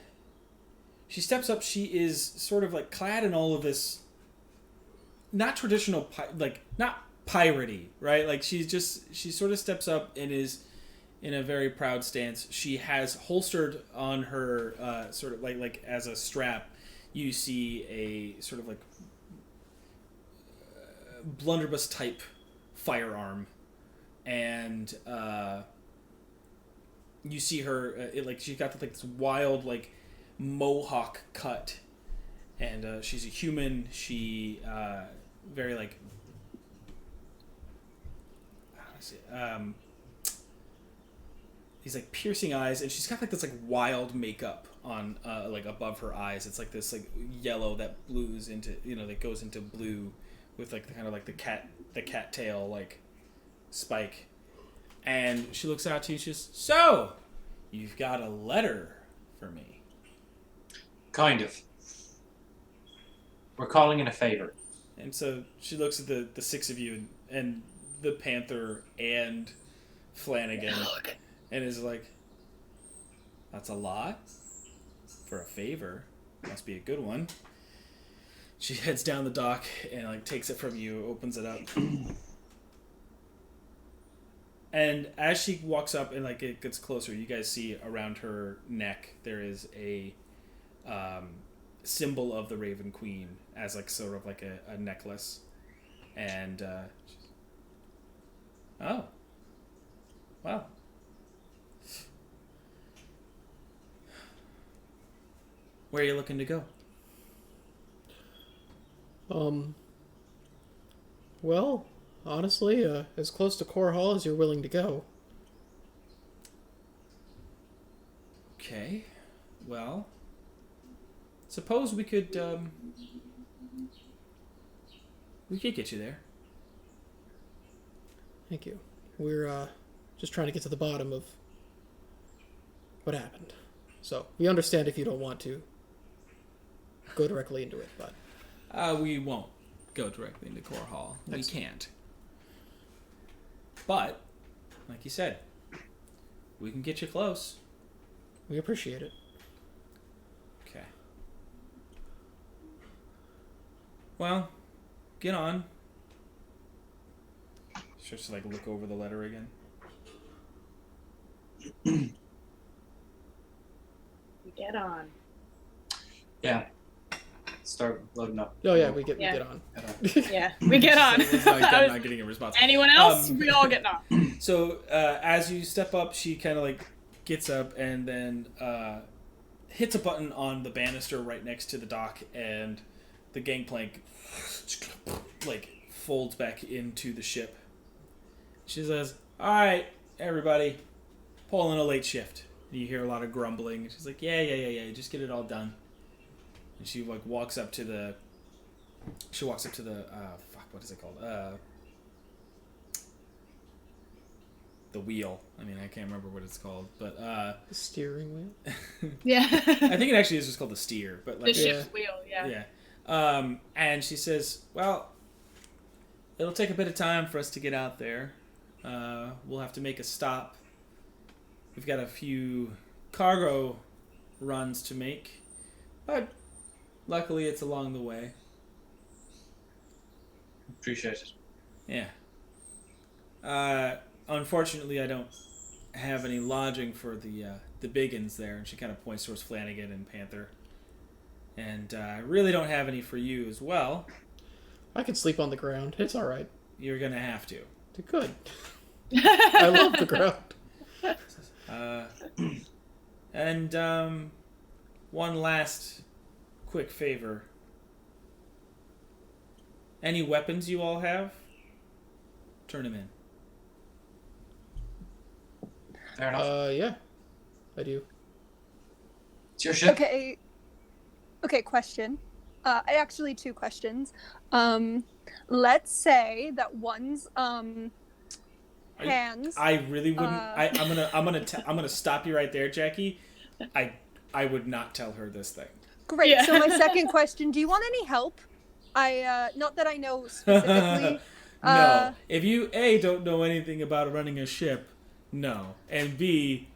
she steps up. She is sort of, like, clad in all of this, not traditional, not piratey, right? Like, she sort of steps up and is in a very proud stance. She has holstered on her, sort of, like as a strap, you see a sort of, like, blunderbuss type firearm, and you see her she's got like this wild like mohawk cut, and she's a human. She very like these like piercing eyes, and she's got like this like wild makeup on like above her eyes. It's like this like yellow that blues into that goes into blue with like the kind of like the cat tail like spike, and she looks out to you. She's so you've got a letter for me. Kind of. We're calling in a favor. And so she looks at the six of you and the Panther and Flanagan and is like, that's a lot for a favor. Must be a good one. She heads down the dock and like takes it from you, opens it up. And as she walks up and like it gets closer, you guys see around her neck there is a symbol of the Raven Queen as like sort of like a necklace. And oh. Wow. Where are you looking to go? Well, honestly, as close to Core Hall as you're willing to go. Okay. Well, suppose we could get you there. Thank you. We're just trying to get to the bottom of what happened. So, we understand if you don't want to go directly into it, but... We won't go directly into Core Hall. Excellent. We can't. But, like you said, we can get you close. We appreciate it. Okay. Well, get on. Starts to like look over the letter again. Get on. Yeah. Start loading up. Oh yeah, we get on. Yeah, we get on. It's like I'm not getting a response. Anyone else? We all get on. So as you step up, she kind of like gets up and then hits a button on the banister right next to the dock, and the gangplank like folds back into the ship. She says, "All right, everybody, pull in a late shift." And you hear a lot of grumbling. She's like, "Yeah. Just get it all done." And she like walks up to the. She walks up to the. What is it called? The wheel. I mean, I can't remember what it's called, but The steering wheel. Yeah. I think it actually is just called the steer. But like The ship's wheel, yeah. Yeah. And she says, "Well, it'll take a bit of time for us to get out there. We'll have to make a stop. We've got a few cargo runs to make, but luckily it's along the way." Appreciate it. Yeah. Unfortunately, I don't have any lodging for the biggins there, and she kind of points towards Flanagan and Panther. And I really don't have any for you as well. I can sleep on the ground. It's all right. You're gonna have to. Good. I love the ground. And one last quick favor. Any weapons you all have, turn them in. Fair enough. Yeah. I do. It's your ship. Okay. Okay, question. Actually, two questions. Let's say that one's hands. I really wouldn't. I'm gonna stop you right there, Jackie. I would not tell her this thing. Great. Yeah. So my second question: do you want any help? Not that I know specifically. No. If you A, don't know anything about running a ship, no. And B,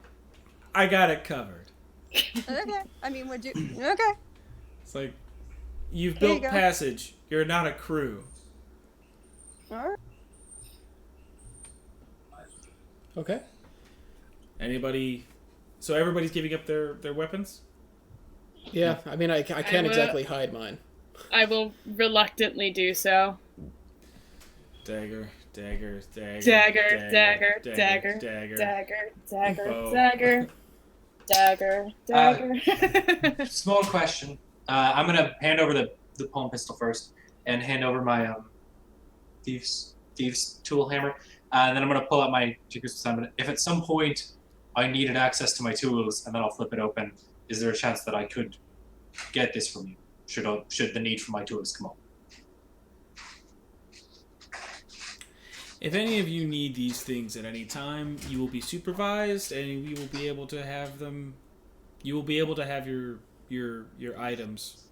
I got it covered. Okay. I mean, would you? Okay. It's like, you've There you built go. passage. You're not a crew. All right. Okay. Anybody? So everybody's giving up their weapons? Yeah. I mean, I can't will- exactly hide mine. I will reluctantly do so. Dagger. Dagger, dagger, dagger, Bow. dagger. Small question. I'm gonna hand over the palm pistol first, and hand over my thieves tool hammer, and then I'm gonna pull out my Jikus. If at some point I needed access to my tools, and then I'll flip it open, is there a chance that I could get this from you? Should the need for my tools come up? If any of you need these things at any time, you will be supervised, and we will be able to have them. You will be able to have your items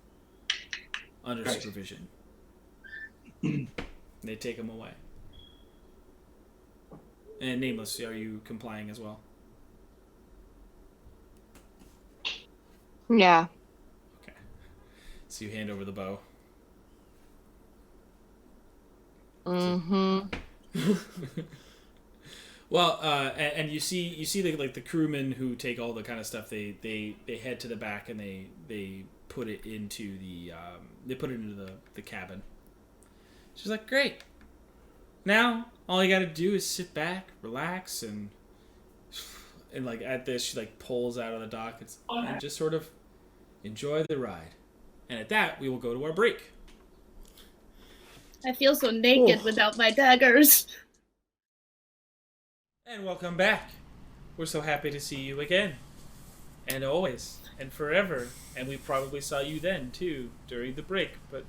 under Right. supervision. They take them away. And Nameless, are you complying as well? Yeah. Okay. So you hand over the bow. Mm-hmm. Well, and you see the crewmen who take all the kind of stuff. They head to the back and they put it into the cabin. She's like, "Great. Now all you got to do is sit back, relax, and like at this she like pulls out of the dock and just sort of enjoy the ride. And at that we will go to our break." I feel so naked Oof. without my daggers. And welcome back. We're so happy to see you again. And always. And forever. And we probably saw you then, too, during the break. But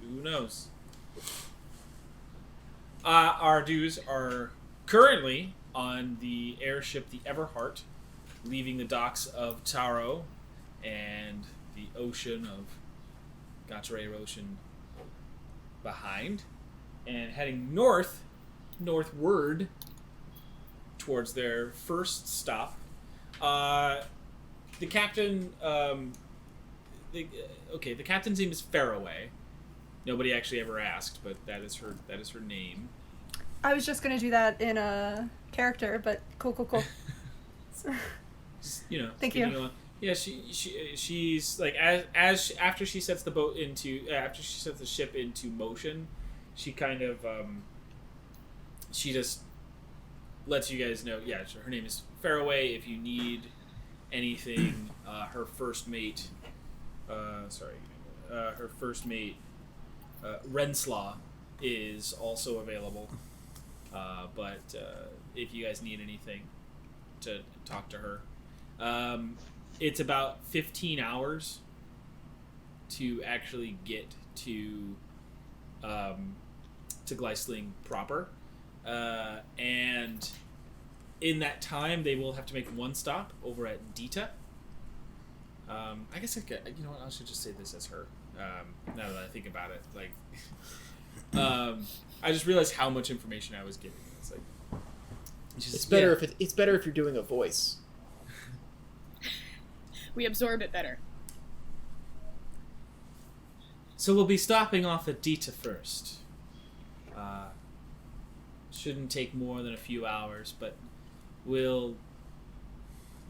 who knows? Our dudes are currently on the airship, the Everhart, leaving the docks of Tarrow and the ocean of Gautreaux Ocean behind. And heading northward, towards their first stop. The captain. The captain's name is Faraway. Nobody actually ever asked, but that is her name. I was just gonna do that in a character, but cool. Just, Thank you. along. Yeah, she's like after she sets the ship into motion, she kind of she just lets you guys know. Yeah, her name is Faraway. If you need anything, her first mate, Renslaw is also available. But if you guys need anything, to talk to her. It's about 15 hours to actually get to Gleisling proper. And in that time, they will have to make one stop over at Dita. I guess I should just say this as her. Now that I think about it, like, I just realized how much information I was giving. It's like, it's better if it's better if you're doing a voice. We absorb it better. So we'll be stopping off at Dita first. Shouldn't take more than a few hours, but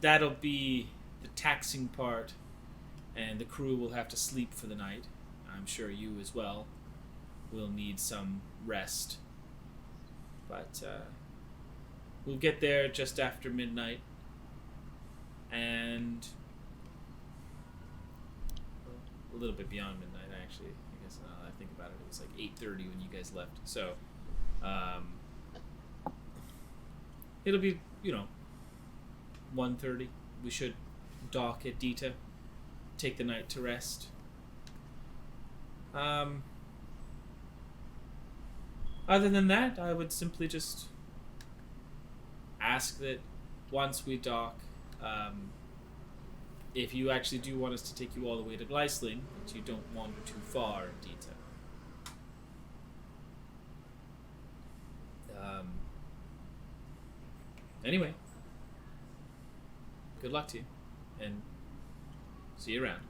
that'll be the taxing part, and the crew will have to sleep for the night. I'm sure you as well will need some rest. But we'll get there just after midnight, and a little bit beyond midnight, actually. I guess now that I think about it, it was like 8:30 when you guys left. So it'll be 1:30. We should dock at Dita, take the night to rest. Other than that, I would simply just ask that once we dock, if you actually do want us to take you all the way to Gleisling, that you don't wander too far in Dita. Anyway, good luck to you, and see you around.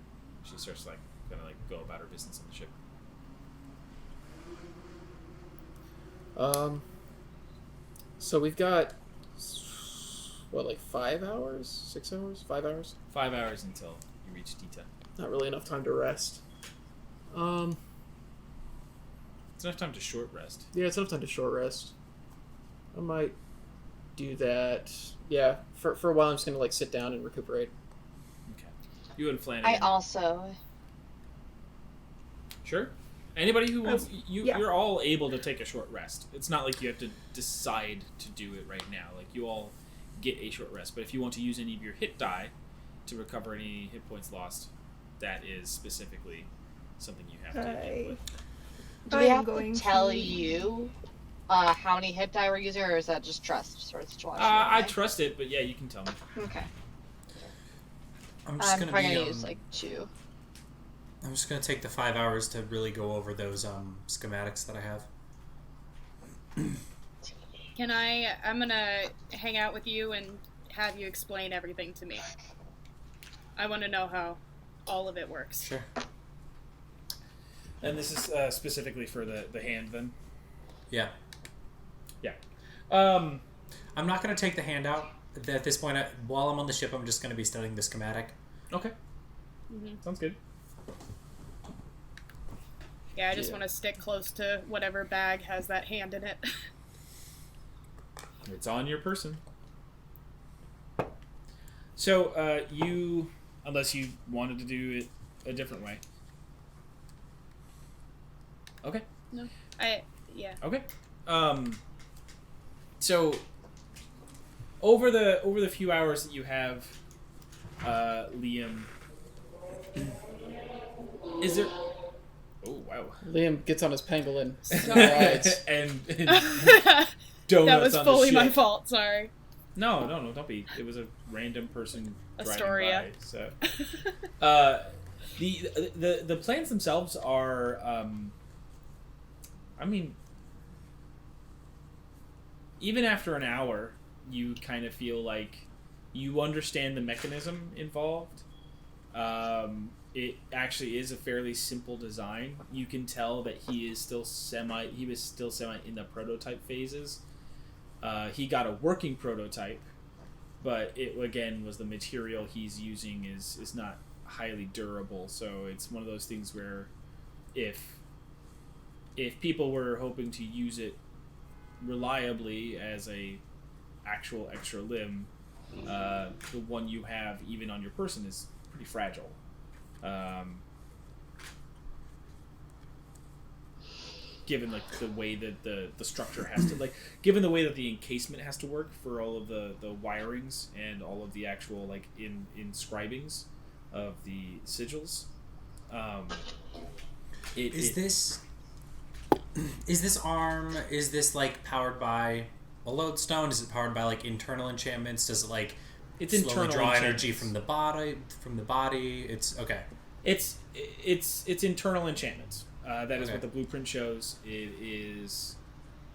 She starts gonna go about her business on the ship. So we've got what, 5 hours, 6 hours, 5 hours? 5 hours until you reach Dita. Not really enough time to rest. It's enough time to short rest. Yeah, it's enough time to short rest. I might do that. Yeah, for a while I'm just gonna sit down and recuperate. Okay. You and Flanagan. I also. Sure. Anybody who wants yeah. you're all able to take a short rest. It's not like you have to decide to do it right now. Like, you all get a short rest. But if you want to use any of your hit die to recover any hit points lost, that is specifically something you have to deal with. Do we have to tell you how many hit die we're using, or is that just trust sort of situation? I trust it, but yeah, you can tell me. Okay. I'm probably gonna use 2. I'm just gonna take the 5 hours to really go over those schematics that I have. I'm gonna hang out with you and have you explain everything to me. I want to know how all of it works. Sure. And this is specifically for the hand, then? Yeah. Yeah. I'm not going to take the hand out. At this point, while I'm on the ship, I'm just going to be studying the schematic. Okay. Mm-hmm. Sounds good. Yeah, I just want to stick close to whatever bag has that hand in it. It's on your person. So, you... Unless you wanted to do it a different way. Okay. No. Yeah. Okay. So over the few hours that you have, Liam, is there? Oh wow! Liam gets on his pangolin and that donuts was on fully the my ship. fault. Sorry. No, don't be. It was a random person driving Astoria. by. So, the plans themselves are, I mean, even after an hour, you kind of feel like you understand the mechanism involved. It actually is a fairly simple design. You can tell that he was still semi in the prototype phases. He got a working prototype, but it again was the material he's using is not highly durable. So it's one of those things where if people were hoping to use it reliably as a actual extra limb, the one you have even on your person is pretty fragile. Given like the way that the structure has to given the way that the encasement has to work for all of the wirings and all of the actual like inscribings of the sigils. Is this arm, is this like powered by a lodestone? Is it powered by like internal enchantments? Does it like it's slowly internal draw enchantments. energy from the body? It's okay. It's internal enchantments. That is Okay. what the blueprint shows. It is,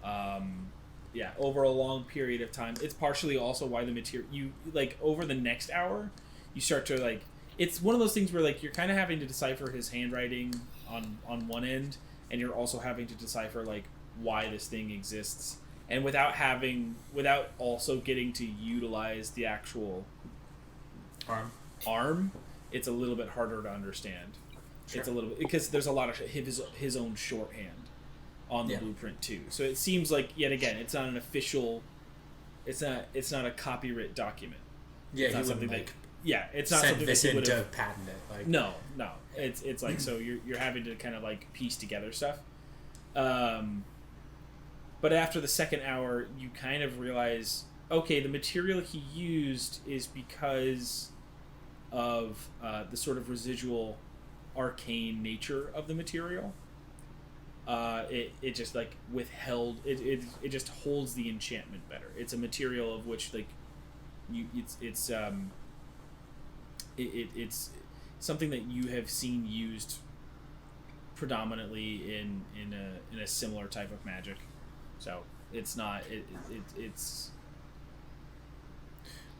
over a long period of time. It's partially also why the material you like over the next hour, you start to like. It's one of those things where like you're kind of having to decipher his handwriting on one end, and you're also having to decipher like why this thing exists, and without also getting to utilize the actual arm, it's a little bit harder to understand. Sure. It's a little bit because there's a lot of his own shorthand on the blueprint too. So it seems like yet again it's not an official. It's not a copyright document. Yeah, it's not he something wouldn't that. like Yeah, it's not send something this that he in would to have. patent it. Like No. It's like so you're having to kind of like piece together stuff. But after the second hour, you kind of realize, okay, the material he used is because of the sort of residual arcane nature of the material. It just like withheld it just holds the enchantment better. It's a material of which like it's something that you have seen used predominantly in a similar type of magic. So it's not it's.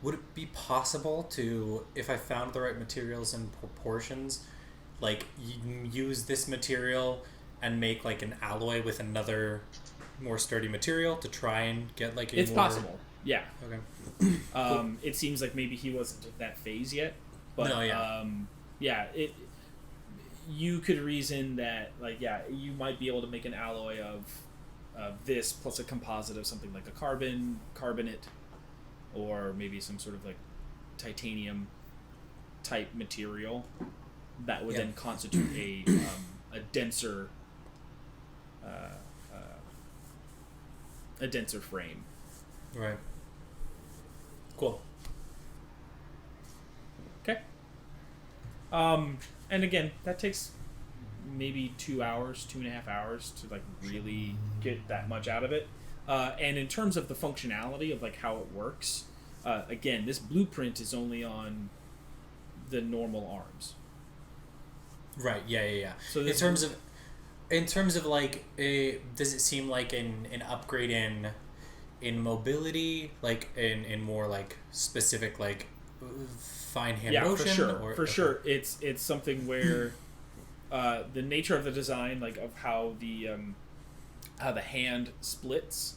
Would it be possible to, if I found the right materials and proportions, like use this material and make like an alloy with another more sturdy material to try and get like a It's more... possible. Yeah. Okay. Cool. It seems like maybe he wasn't at that phase yet, but No, yeah. You could reason that you might be able to make an alloy of this plus a composite of something like a carbonate, or maybe some sort of like titanium type material that would then constitute a denser frame. Right. Cool. Okay. And again, that takes maybe 2.5 hours to like really get that much out of it. And in terms of the functionality of like how it works, again, this blueprint is only on the normal arms. Right. Yeah. So in terms of like does it seem like an upgrade in mobility, like in more like specific like fine hand motion? For sure. It's something where the nature of the design, like of how the hand splits,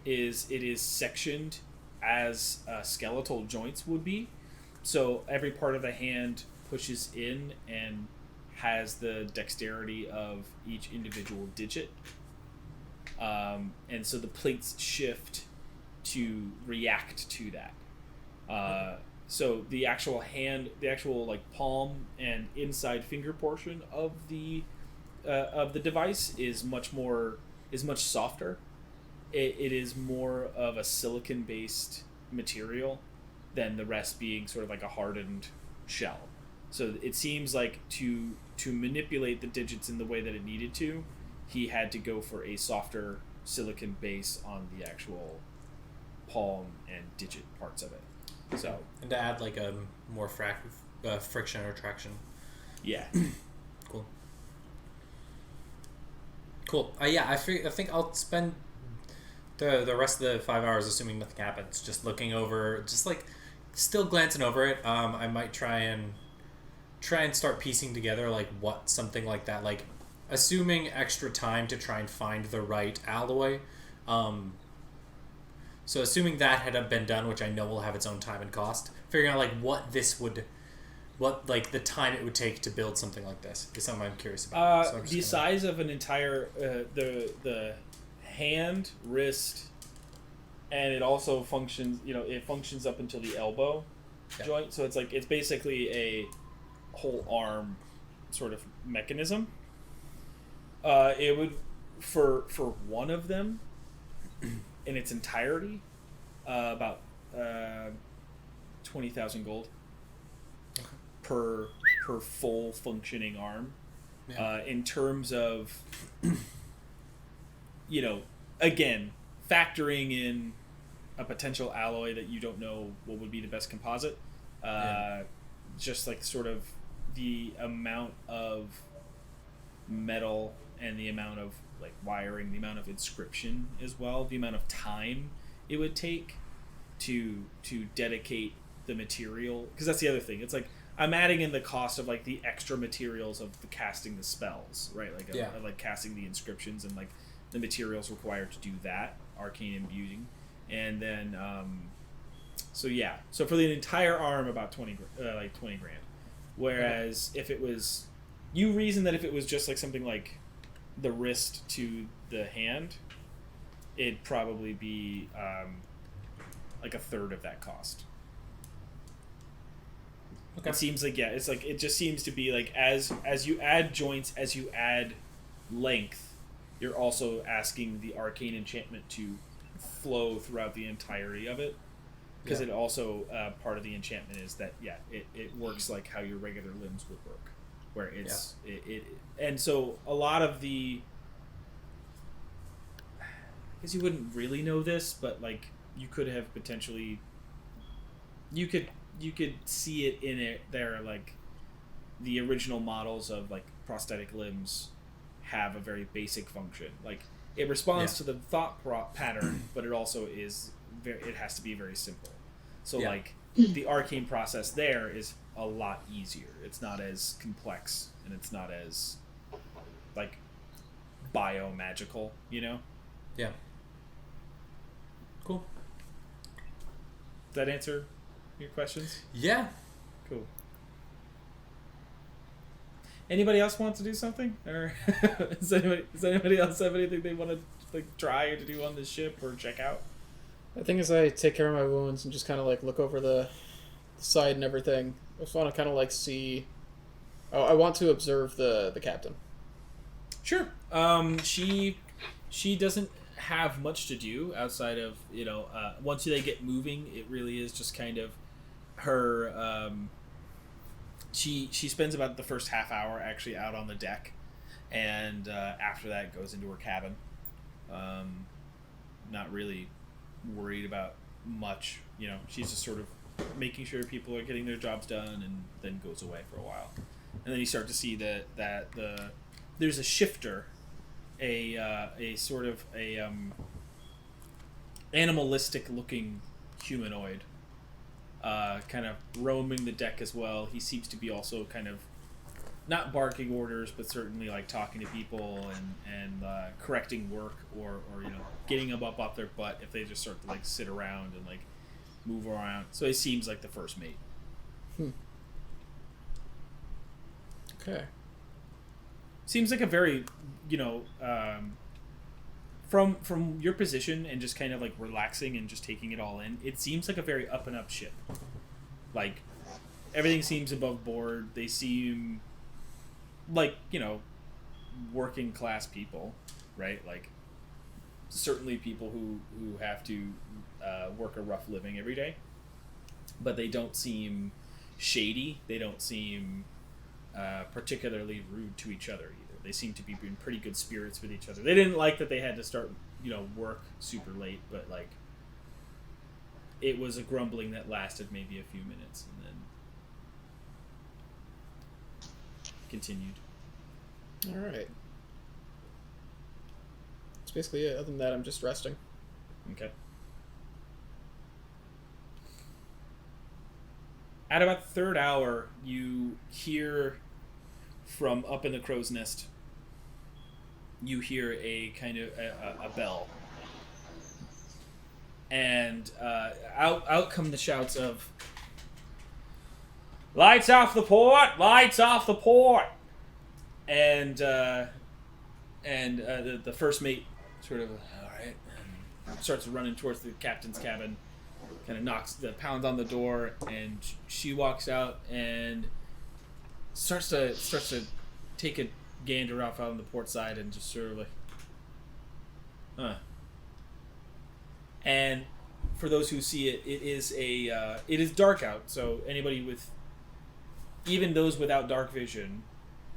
is it is sectioned as skeletal joints would be. So every part of the hand pushes in and has the dexterity of each individual digit. And so the plates shift to react to that. So the actual hand, the actual like palm and inside finger portion of the device is much softer. It is more of a silicon based material than the rest being sort of like a hardened shell. So it seems like to manipulate the digits in the way that it needed to, he had to go for a softer silicon base on the actual palm and digit parts of it. So and to add like a more friction or traction. Yeah. Cool. I think I'll spend the rest of the 5 hours, assuming nothing happens, just looking over, just like still glancing over it. I might try and start piecing together like what something like that, like assuming extra time to try and find the right alloy. So assuming that had been done, which I know will have its own time and cost, figuring out like what the time it would take to build something like this is something I'm curious about. So The size of an entire the hand, wrist, and it also functions. It functions up until the elbow joint. So it's basically a whole arm sort of mechanism. It would for one of them in its entirety about 20,000 gold per full functioning arm. In terms of again, factoring in a potential alloy that you don't know what would be the best composite, just like sort of the amount of metal and the amount of like wiring, the amount of inscription as well, the amount of time it would take to dedicate the material, because that's the other thing. It's like I'm adding in the cost of like the extra materials of the casting the spells, right? Like like casting the inscriptions and like the materials required to do that, arcane imbuing, and then so for the entire arm about 20 grand. Whereas if it was, you reason that if it was just like something like the wrist to the hand, it'd probably be like a third of that cost. Okay. It seems like it's like it just seems to be like as you add joints, as you add length, you're also asking the arcane enchantment to flow throughout the entirety of it, because it also part of the enchantment is that it works like how your regular limbs would work, where it's it and so a lot of the, I guess you wouldn't really know this, but like you could have potentially you could see it in it there, like the original models of like prosthetic limbs have a very basic function, like it responds to the thought pattern, but it also is it has to be very simple. So like the arcane process there is a lot easier. It's not as complex and it's not as like bio-magical, Yeah. Cool. Does that answer your questions? Yeah. Cool. Anybody else want to do something? Or does anybody else have anything they want to like try or to do on this ship or check out? I think as I take care of my wounds and just kind of like look over the side and everything, I just want to kind of like see. Oh, I want to observe the captain. Sure. She doesn't have much to do outside of once they get moving, it really is just kind of her. She spends about the first half hour actually out on the deck, and after that goes into her cabin. Not really worried about much. She's just sort of making sure people are getting their jobs done, and then goes away for a while. And then you start to see that there's a shifter, a sort of a animalistic looking humanoid, kind of roaming the deck as well. He seems to be also kind of not barking orders, but certainly like talking to people and correcting work or getting them up off their butt if they just start to like sit around and like move around. So he seems like the first mate. Okay. Seems like a very, from your position and just kind of like relaxing and just taking it all in, it seems like a very up and up ship. Like everything seems above board. They seem like, working class people, right? Like certainly people who have to work a rough living every day, but they don't seem shady. They don't seem particularly rude to each other either. They seem to be in pretty good spirits with each other. They didn't like that they had to start, work super late, but like it was a grumbling that lasted maybe a few minutes and then continued. All right. That's basically it. Other than that, I'm just resting. Okay. At about the third hour, you hear from up in the crow's nest. You hear a kind of a bell, and out come the shouts of "Lights off the port! Lights off the port!" And the first mate sort of all right, and starts running towards the captain's cabin. Kind of pounds on the door, and she walks out and starts to take a gander off out on the port side and just sort of like, huh. And for those who see it, it is dark out. So anybody with, even those without dark vision,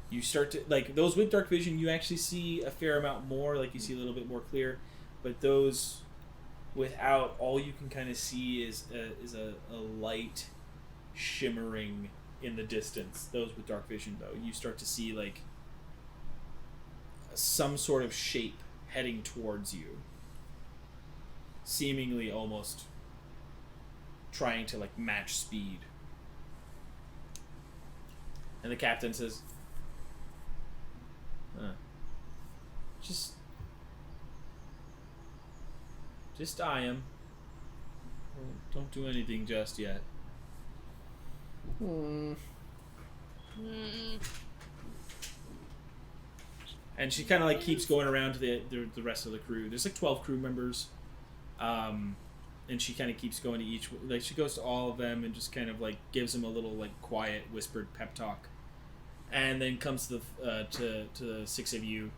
you start to like those with dark vision. You actually see a fair amount more. Like you see a little bit more clear, but those without, all you can kind of see is a light shimmering in the distance. Those with dark vision, though, you start to see like some sort of shape heading towards you, seemingly almost trying to like match speed. And the captain says, Just eye him. Don't do anything just yet. Hmm. And she kind of like keeps going around to the rest of the crew. There's like 12 crew members, and she kind of keeps going to each. Like she goes to all of them and just kind of like gives them a little like quiet whispered pep talk, and then comes to the six of you,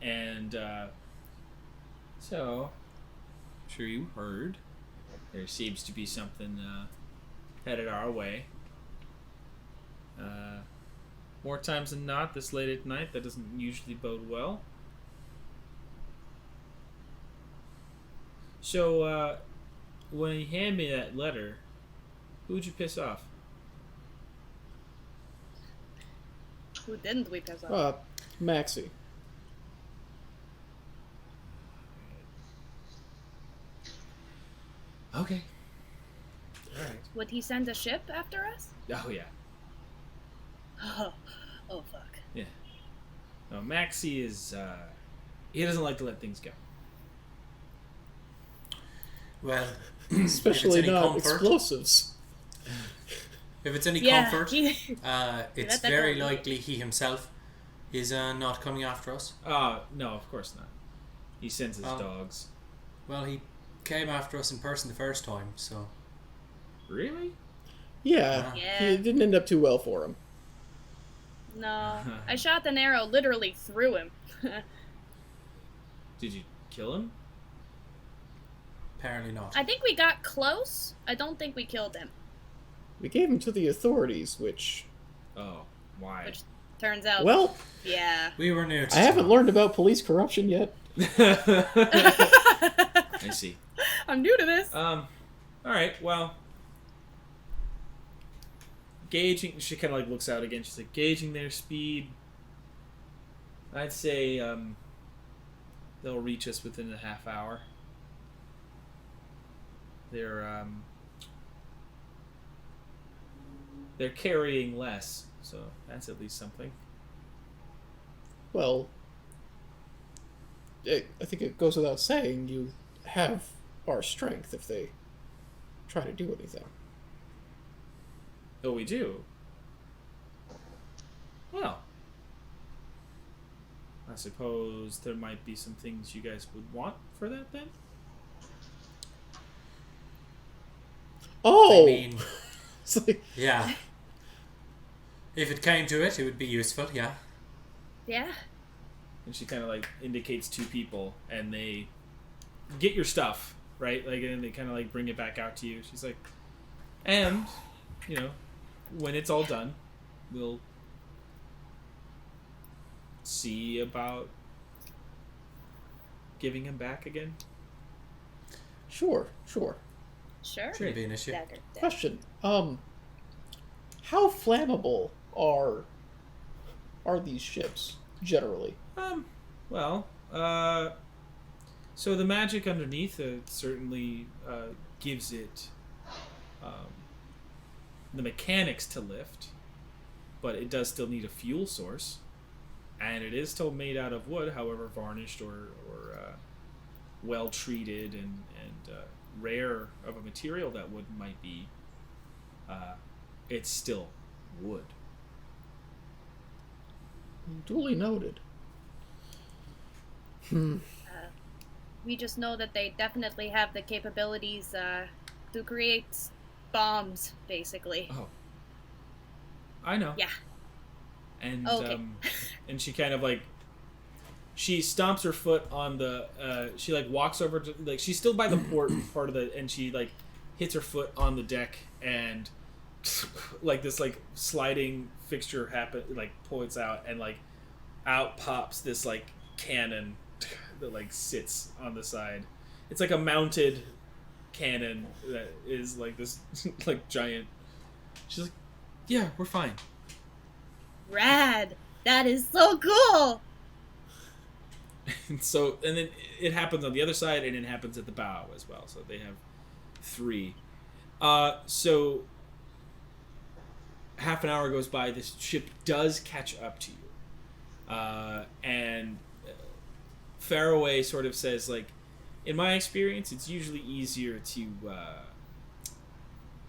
and so. Sure you heard. There seems to be something headed our way. More times than not, this late at night, that doesn't usually bode well. So, when you hand me that letter, who'd you piss off? Who didn't we piss off? Maxie. Okay. Alright. Would he send a ship after us? Oh, yeah. Oh fuck. Yeah. No, Maxie is, he doesn't like to let things go. Well, Especially any not comfort, explosives. if it's any Yeah, comfort, he- it's that very go. likely he himself is not coming after us. No, of course not. He sends his dogs. Well, he came after us in person the first time, so... Really? Yeah, Yeah. it didn't end up too well for him. No. I shot an arrow literally through him. Did you kill him? Apparently not. I think we got close. I don't think we killed him. We gave him to the authorities, which... Oh, why? Which turns out, Well, yeah. We were near to I haven't stop. learned about police corruption yet. I see. I'm new to this. Alright, well. Gauging, she kind of like looks out again. She's like, gauging their speed. I'd say, they'll reach us within a half hour. They're carrying less, so that's at least something. Well, I think it goes without saying you have our strength if they try to do anything. Oh, we do? Well, I suppose there might be some things you guys would want for that then? Oh! I mean, It's like, yeah. If it came to it, it would be useful, yeah. Yeah. And she kind of like indicates two people, and they get your stuff, right? Like, and they kind of like bring it back out to you. She's like, and, you know, when it's all done, we'll see about giving him back again. sure. Sure. Shouldn't be an issue. Dagger. Question. How flammable are these ships generally? Well, So the magic underneath certainly gives it the mechanics to lift, but it does still need a fuel source, and it is still made out of wood, however varnished or well treated and rare of a material that wood might be. It's still wood. Duly noted. We just know that they definitely have the capabilities to create bombs, basically. Oh, I know. Yeah. And Okay. and she kind of like she stomps her foot on the she like walks over to like she's still by the port part of the and she like hits her foot on the deck and like this like sliding fixture points out and like out pops this like cannon that like sits on the side. It's like a mounted cannon that is like this like giant. She's like, yeah, we're fine. Rad! That is so cool! And then it happens on the other side and it happens at the bow as well. So they have 3. So half an hour goes by, this ship does catch up to you. And Faraway sort of says, like, in my experience, it's usually easier to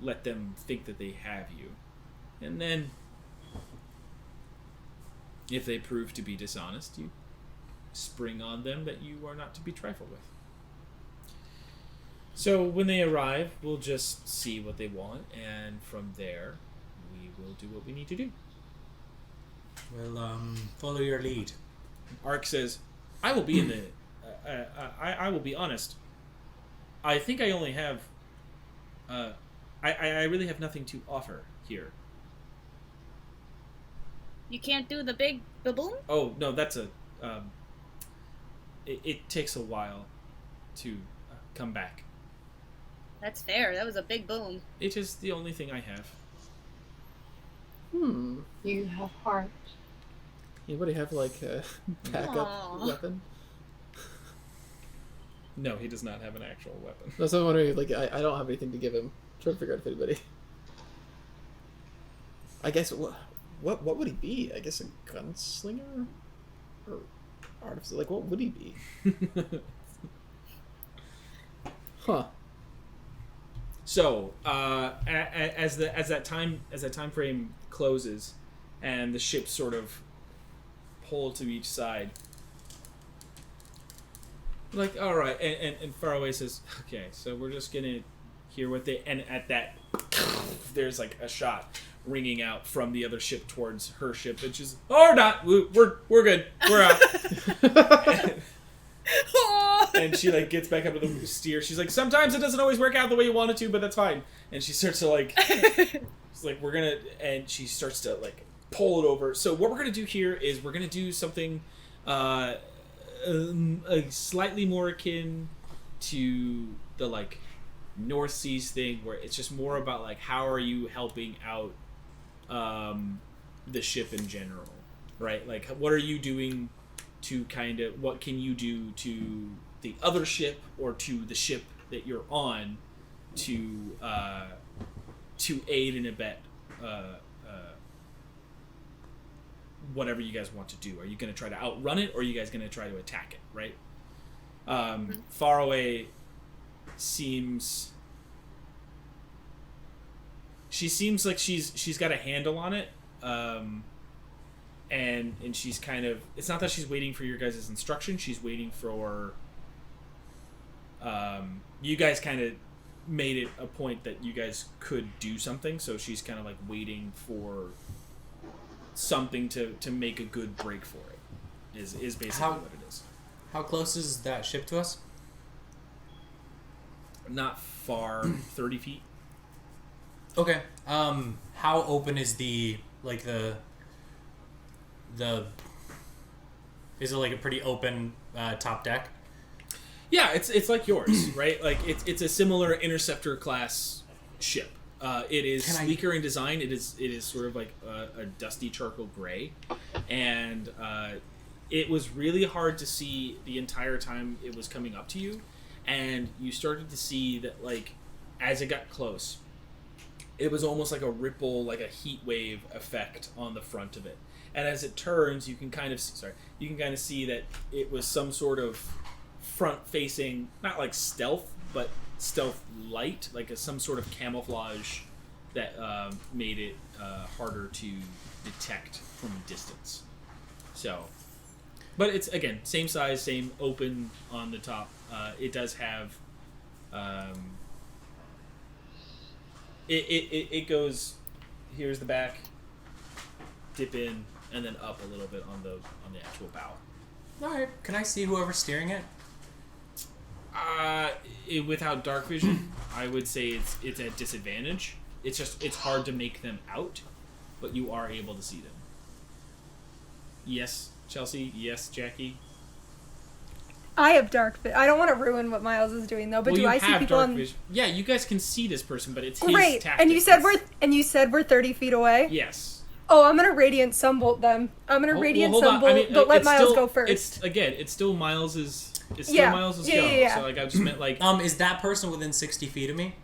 let them think that they have you. And then, if they prove to be dishonest, you spring on them that you are not to be trifled with. So when they arrive, we'll just see what they want, and from there, we will do what we need to do. We'll follow your lead. Ark says, I will be in the... I will be honest. I think I only have... I really have nothing to offer here. You can't do the big baboon? Oh, no, that's a... It takes a while to come back. That's fair. That was a big boom. It is the only thing I have. You have heart. Anybody have like a backup Aw. weapon? No, he does not have an actual weapon. That's what I'm wondering. Like, I don't have anything to give him. I'm trying to figure out if anybody. I guess what would he be? I guess a gunslinger or artificer. Like, what would he be? Huh. So, as that time frame closes, and the ships sort of pull to each side, like, all right, and Faraway says, okay, so we're just gonna hear what they, and at that, there's like a shot ringing out from the other ship towards her ship, and she's, oh, not, we're good, we're out. And she like gets back up to the steer. She's like, sometimes it doesn't always work out the way you want it to, but that's fine. And she starts to like, it's like, we're gonna, and she starts to like pull it over. So what we're gonna do here is we're gonna do something slightly more akin to the like North Seas thing, where it's just more about like how are you helping out the ship in general, right? Like, what are you doing to kind of, what can you do to the other ship or to the ship that you're on to aid and abet whatever you guys want to do. Are you going to try to outrun it, or are you guys going to try to attack it, right? Faraway seems... She seems like she's got a handle on it, and she's kind of... It's not that she's waiting for your guys' instruction, she's waiting for... you guys kind of made it a point that you guys could do something, so she's kind of like waiting for something to make a good break for it, is basically what it is. How close is that ship to us? Not far, 30 feet. Okay. How open is the is it like a pretty open top deck? Yeah, it's like yours, right? Like it's a similar interceptor class ship. It is sleeker in design. It is sort of like a dusty charcoal gray, and it was really hard to see the entire time it was coming up to you, and you started to see that, like, as it got close, it was almost like a ripple, like a heat wave effect on the front of it. And as it turns, you can kind of see that it was some sort of front-facing, not like stealth, but stealth light, like some sort of camouflage that made it harder to detect from a distance. So, but it's, again, same size, same open on the top. It does have it goes, here's the back, dip in, and then up a little bit on the actual bow. All right. Can I see whoever's steering it? Without dark vision, I would say it's at disadvantage. It's hard to make them out, but you are able to see them. Yes, Chelsea. Yes, Jackie. I have dark vision. I don't want to ruin what Miles is doing though, but Well, do I see people on? vision. Yeah, you guys can see this person, but it's his Great. tactic. And you said we're 30 feet away. Yes. Oh, I'm gonna radiant sunbolt them. I'm gonna radiant sunbolt, but let Miles go first. It's still Miles's. It's still Miles's go. Yeah. So, like, I just meant, like, Is that person within 60 feet of me?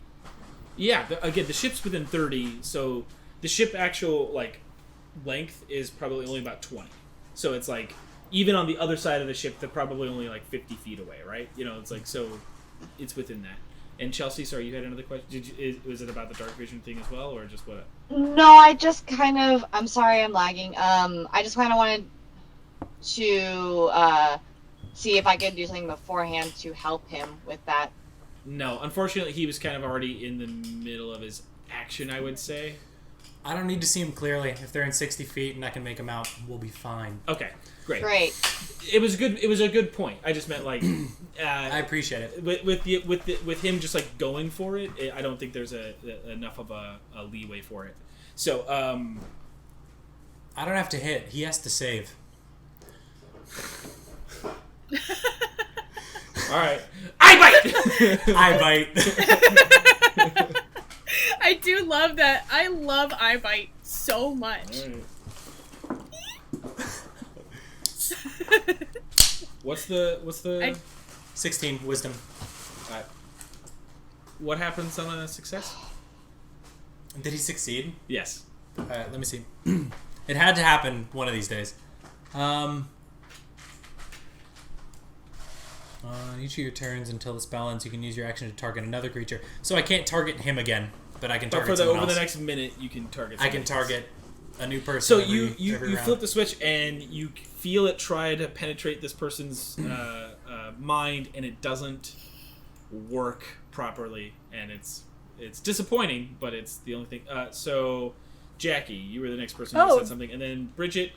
yeah. Again, the ship's within 30, so the ship actual, like, length is probably only about 20. So it's like, even on the other side of the ship, they're probably only like 50 feet away, right? You know, it's like, so it's within that. And Chelsea, sorry, you had another question. Was it about the dark vision thing as well, or just what? No, I just kind of. I'm sorry, I'm lagging. I just kind of wanted to see if I could do something beforehand to help him with that. No, unfortunately, he was kind of already in the middle of his action, I would say. I don't need to see them clearly. If they're in 60 feet and I can make them out, we'll be fine. Okay, great. Great. It was a good point. I just meant, like, I appreciate it. With him just, like, going for it, I don't think there's enough of a leeway for it. So I don't have to hit. He has to save. all right, I bite. I bite. I do love that. I love I bite so much. Right. What's the 16 wisdom. What happens on a success? Did he succeed? Yes. Alright, let me see. It had to happen one of these days. On each of your turns until the spell ends, you can use your action to target another creature. So I can't target him again, but I can target someone over else. the next minute, you can target I somebody can target a new person. So every you round. flip the switch and you feel it try to penetrate this person's mind, and it doesn't work properly, and it's disappointing, but it's the only thing. So Jackie, you were the next person who said something, and then Bridget,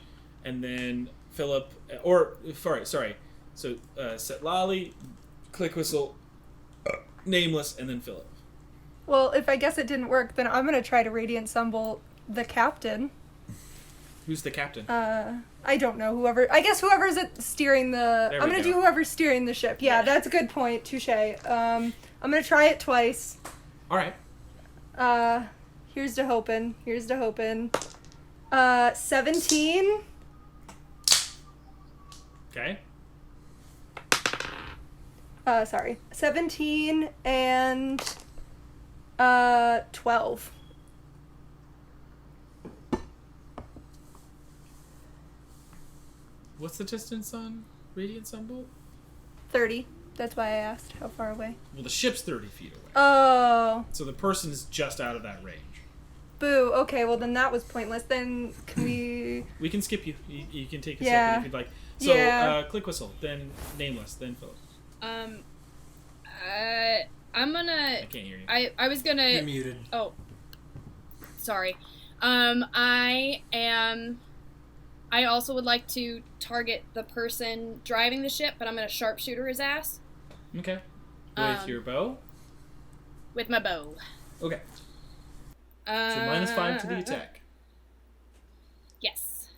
and then Philip, sorry. So Set Lolly, Click Whistle, Nameless, and then Philip. Well, if I guess it didn't work, then I'm gonna try to radiant sunbolt the captain. Who's the captain? I don't know. Whoever's steering the. I'm gonna do whoever's steering the ship. Yeah, that's a good point. Touche. I'm gonna try it twice. All right. Here's to hoping. 17. Okay. 17 and 12. What's the distance on Radiant Sunbolt? 30. That's why I asked how far away. Well, the ship's 30 feet away. Oh. So the person's just out of that range. Boo. Okay, well then that was pointless. Then can we... We can skip you. You can take a second if you'd like. So, Click Whistle, then Nameless, then Philip. I'm gonna... I can't hear you. I was gonna... You're muted. Oh. Sorry. I also would like to target the person driving the ship, but I'm gonna sharpshooter his ass. Okay. With your bow? With my bow. Okay. So -5 to the attack. Yes.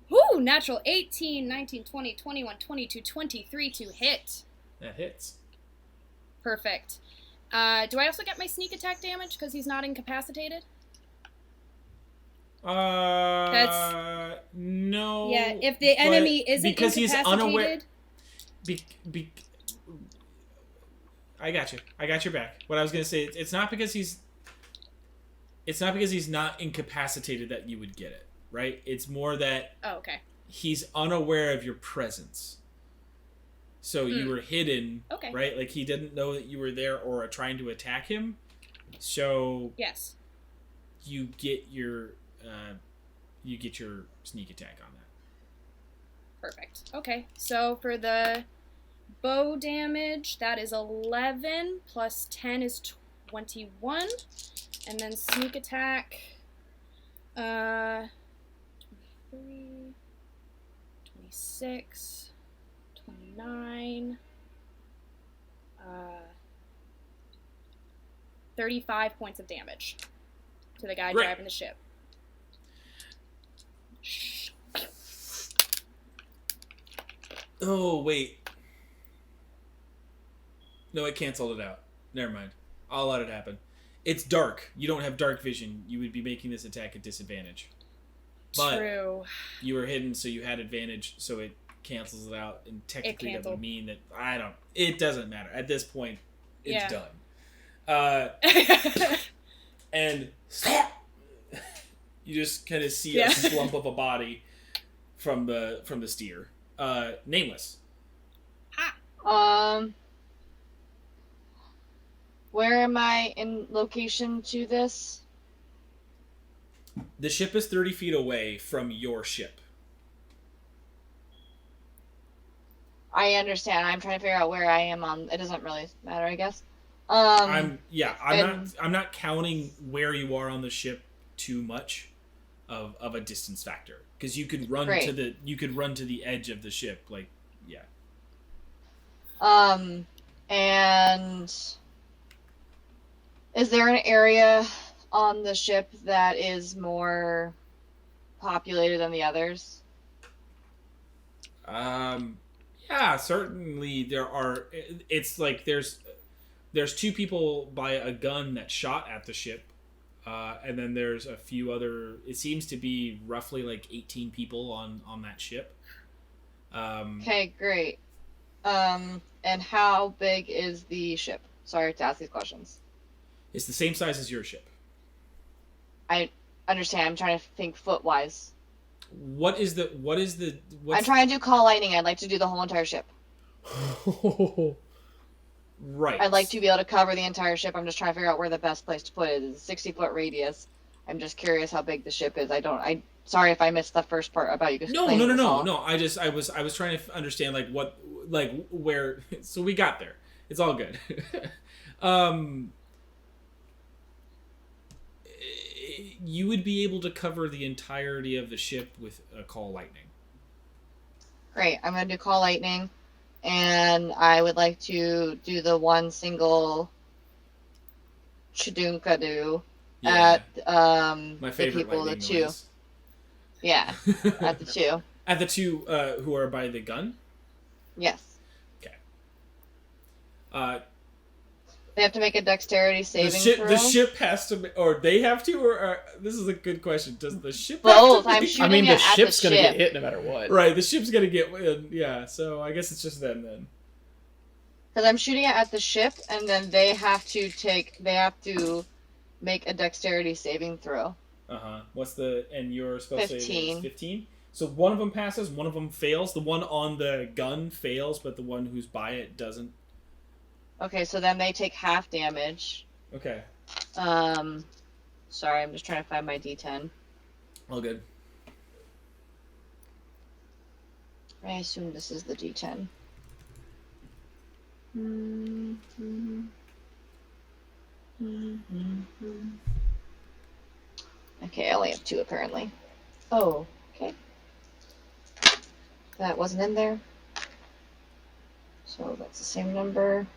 Woo! Natural 18, 19, 20, 21, 22, 23 to hit. That hits. Perfect. Do I also get my sneak attack damage because he's not incapacitated? No. Yeah, if the enemy isn't because he's unaware. incapacitated. I got you. I got your back. What I was gonna say, it's not because he's not incapacitated that you would get it, right? It's more that Oh, okay. he's unaware of your presence. So you were hidden, Okay. right? Like he didn't know that you were there or are trying to attack him. So Yes. you get your sneak attack on that. Perfect. Okay, so for the bow damage, that is 11 plus 10 is 21, and then sneak attack, 23, 26, 29, 35 points of damage to the guy Great. driving the ship. Oh, wait. No, it canceled it out. Never mind. I'll let it happen. It's dark. You don't have dark vision. You would be making this attack at disadvantage. But True. you were hidden, so you had advantage, so it cancels it out. And technically that would mean that... It doesn't matter. At this point, it's done. And you just kind of see a slump of a body from the steer. Nameless. Where am I in location to this? The ship is 30 feet away from your ship. I understand. I'm trying to figure out where I am on. It doesn't really matter, I guess. I'm not counting where you are on the ship too much of a distance factor, because you could run to the edge of the ship, like, yeah. And is there an area on the ship that is more populated than the others? Yeah, certainly there are. It's like there's two people by a gun that shot at the ship, and then there's a few other. It seems to be roughly like 18 people on that ship. Okay, great. And how big is the ship? Sorry to ask these questions. It's the same size as your ship. I understand. I'm trying to think foot-wise. What's I'm trying to do call lightning. I'd like to do the whole entire ship. Right. I'd like to be able to cover the entire ship. I'm just trying to figure out where the best place to put it is. 60-foot radius. I'm just curious how big the ship is. Sorry if I missed the first part about you. No. I was trying to understand where. So we got there. It's all good. You would be able to cover the entirety of the ship with a call lightning. Great. I'm going to do call lightning, and I would like to do the one single Chidunkadu at My the favorite people, the lightning two. noise. Yeah, at the two. At the two who are by the gun? Yes. Okay. They have to make a dexterity saving throw. The ship has to, or they have to, or this is a good question. Does the ship both? Have to I'm shooting the it at ship's the gonna ship. get hit no matter what. Right, the ship's gonna get, yeah. So I guess it's just them then. Because I'm shooting it at the ship, and then they have to make a dexterity saving throw. And you're supposed to say 15. 15? So one of them passes, one of them fails. The one on the gun fails, but the one who's by it doesn't. Okay, so then they take half damage. Okay. Sorry, I'm just trying to find my D10. All good. I assume this is the D10. Okay, I only have 2 apparently. Oh, okay. That wasn't in there. So that's the same number.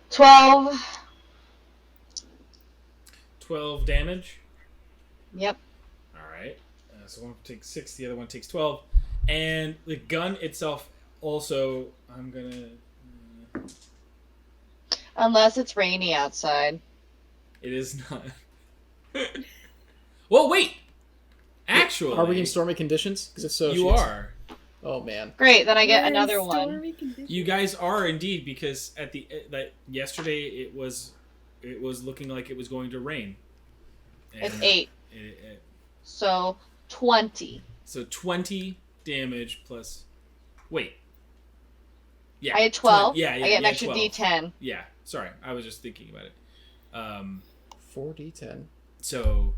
12. 12 damage. Yep. Alright. So one takes 6, the other one takes 12. And the gun itself also, I'm gonna... Unless it's rainy outside. It is not. Well, wait. Actually, Are we in stormy conditions? Because if so, you she's- are. Oh man. Great, then I get We're in another one. stormy conditions. You guys are indeed, because at yesterday it was looking like it was going to rain. It's And 8. So 20. So 20 damage plus. Wait. Yeah. I had 12. Yeah, I get an extra 12. D10. Yeah. Sorry, I was just thinking about it. 4d10. So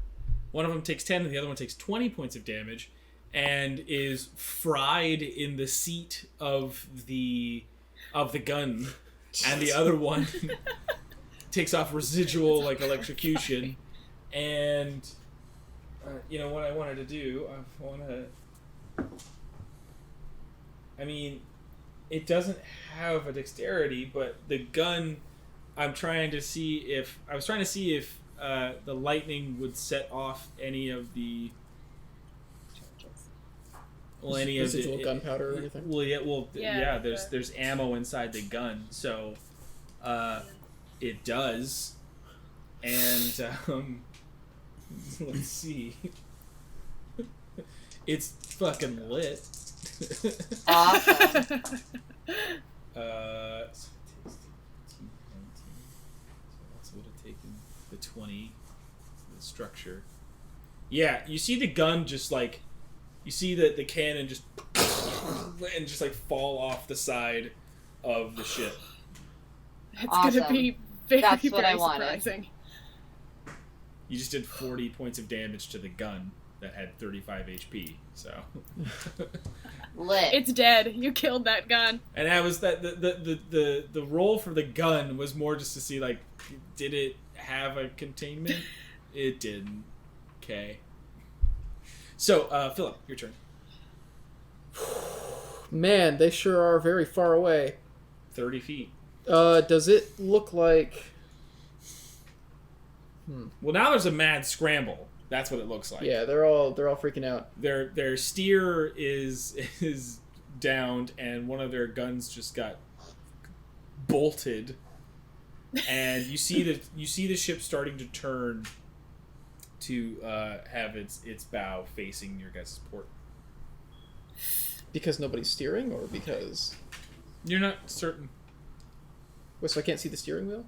one of them takes 10 and the other one takes 20 points of damage and is fried in the seat of the gun, and the other one takes off residual like electrocution. And you know what I wanted to do? I mean, it doesn't have a dexterity, but the gun. I was trying to see if the lightning would set off any of the. Well, any of residual the gunpowder or anything. Well, yeah. Well, Yeah, There's ammo inside the gun, so it does. And let's see. It's fucking lit. Awesome. So it takes 18, 19. So that's would have taken the 20, the structure. Yeah, you see the gun just like, you see the cannon just and just like fall off the side of the ship. That's Awesome. gonna be very, That's what very I wanted. surprising. You just did 40 points of damage to the gun that had 35 HP. So, Lit. It's dead. You killed that gun. and that was that the roll for the gun was more just to see like, did it have a containment? It didn't. Okay. So, Philip, your turn. Man, they sure are very far away. 30 feet. Does it look like... Well, now there's a mad scramble. That's what it looks like. Yeah, they're all freaking out. Their steer is downed, and one of their guns just got bolted. And you see the ship starting to turn to have its bow facing your guys' port. Because nobody's steering, or because... You're not certain. Wait, so I can't see the steering wheel?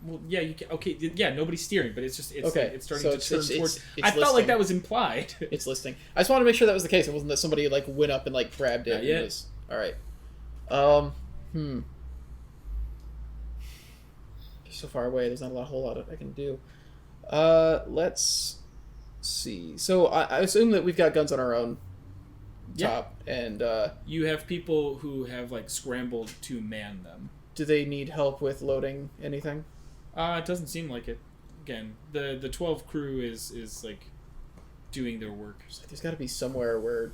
Well, yeah, you can. Okay, yeah, nobody's steering, but it's Okay, it's starting so to turn it's towards. it's I felt like listing. that was implied. It's listing. I just wanted to make sure that was the case. It wasn't that somebody like went up and like grabbed it. Not yet. And was... All right. They're so far away. There's not a whole lot I can do. Let's see. So I assume that we've got guns on our own top, and You have people who have like scrambled to man them. do they need help with loading anything? It doesn't seem like it. Again, the 12 crew is like doing their work. It's like there's got to be somewhere where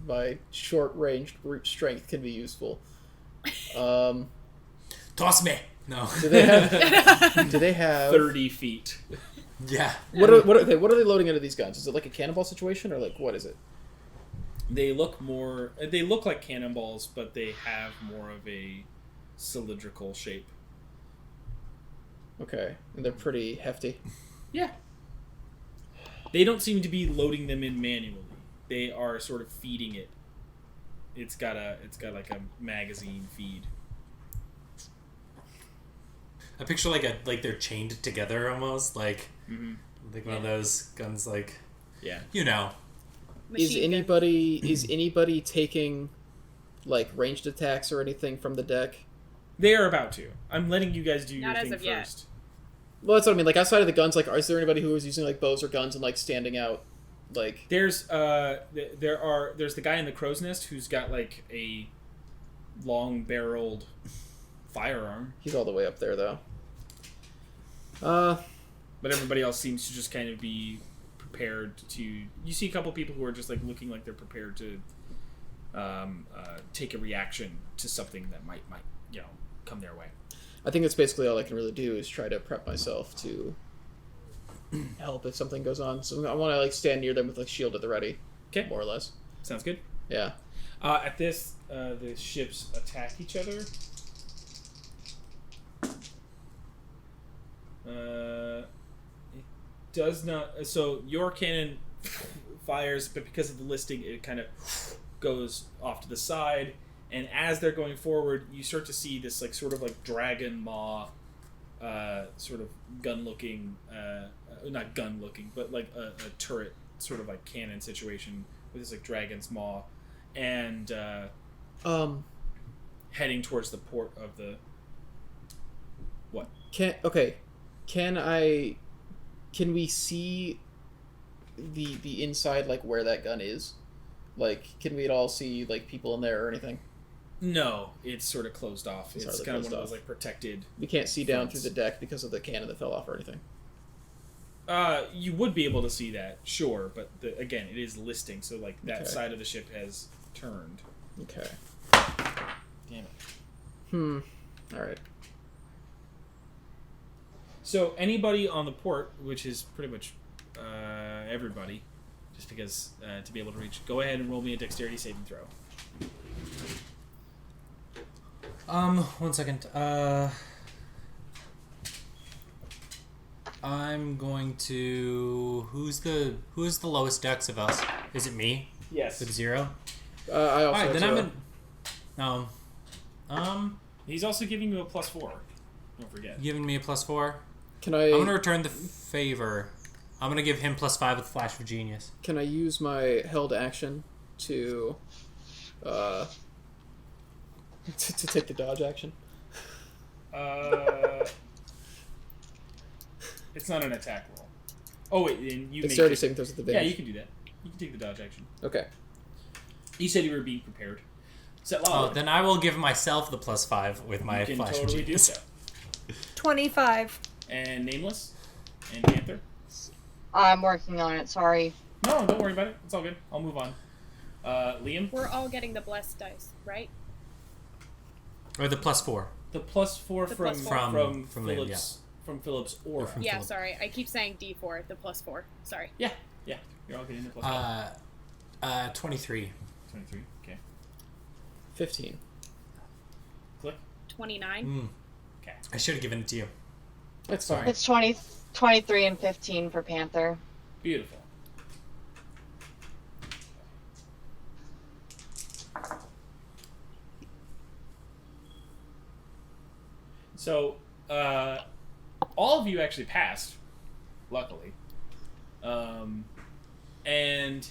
my short range brute strength can be useful. Toss me. No. Do they have? Do they have 30 feet. Yeah. What are they loading into these guns? Is it like a cannonball situation, or like what is it? They look like cannonballs, but they have more of a cylindrical shape. Okay, and they're pretty hefty. Yeah. They don't seem to be loading them in manually. They are sort of feeding it. It's got like a magazine feed. I picture like they're chained together almost, like one of those guns, like Yeah. you know. Is Machine gun. anybody taking like ranged attacks or anything from the deck? They are about to. I'm letting you guys do Not your as thing of yet. first. Well, that's what I mean. Like outside of the guns, like is there anybody who is using like bows or guns and like standing out? Like There's there's the guy in the crow's nest who's got like a long barreled firearm, he's all the way up there though. but everybody else seems to just kind of be prepared to. You see a couple people who are just like looking like they're prepared to take a reaction to something that might come their way. I think that's basically all I can really do is try to prep myself to help if something goes on. So I want to like stand near them with like shield at the ready. Okay. More or less. Sounds good. Yeah. At this, the ships attack each other. does not. So your cannon fires, but because of the listing, it kind of goes off to the side. And as they're going forward, you start to see this like sort of like dragon maw, sort of gun-looking, not gun-looking, but like a turret sort of like cannon situation with this like dragon's maw, and heading towards the port of the. What? Can we see the inside, like where that gun is? Like, can we at all see like people in there or anything? No, it's sort of closed off. It's Hardly kind of one closed of those off. like protected. We can't see down fronts. through the deck because of the cannon that fell off or anything. You would be able to see that, sure, but again, it is listing, so like that Okay. side of the ship has turned. Okay. Damn it. All right. So anybody on the port, which is pretty much everybody, just because to be able to reach, go ahead and roll me a dexterity saving throw. 1 second. I'm going to. Who's the lowest dex of us? Is it me? Yes. With 0. I also. Alright, then have I'm zero. in. He's also giving you a +4. Don't forget. Giving me a +4. Can I? I'm gonna return the favor. I'm gonna give him +5 with Flash of Genius. Can I use my held action to take the dodge action? It's not an attack roll. Oh wait, and you Dexterity make it. saving throws at the Yeah, you can do that. You can take the dodge action. Okay. You said you were being prepared. Set Oh, loud. then I will give myself the +5 with my You can Flash totally of do Genius. so. 25. And Nameless? And Panther? I'm working on it. Sorry. No, don't worry about it. It's all good. I'll move on. Liam? We're all getting the blessed dice, right? Or the +4. The +4 The from, +4. from From Liam, Philip's from Philip's aura. from- Yeah, Philip. sorry. I keep saying D4, the +4. Sorry. Yeah, you're all getting the +4. 23. 23. Okay. 15. Click. 29. Okay. I should have given it to you. That's Sorry. fine. It's 23 and 15 for Panther. Beautiful. So, all of you actually passed, luckily. And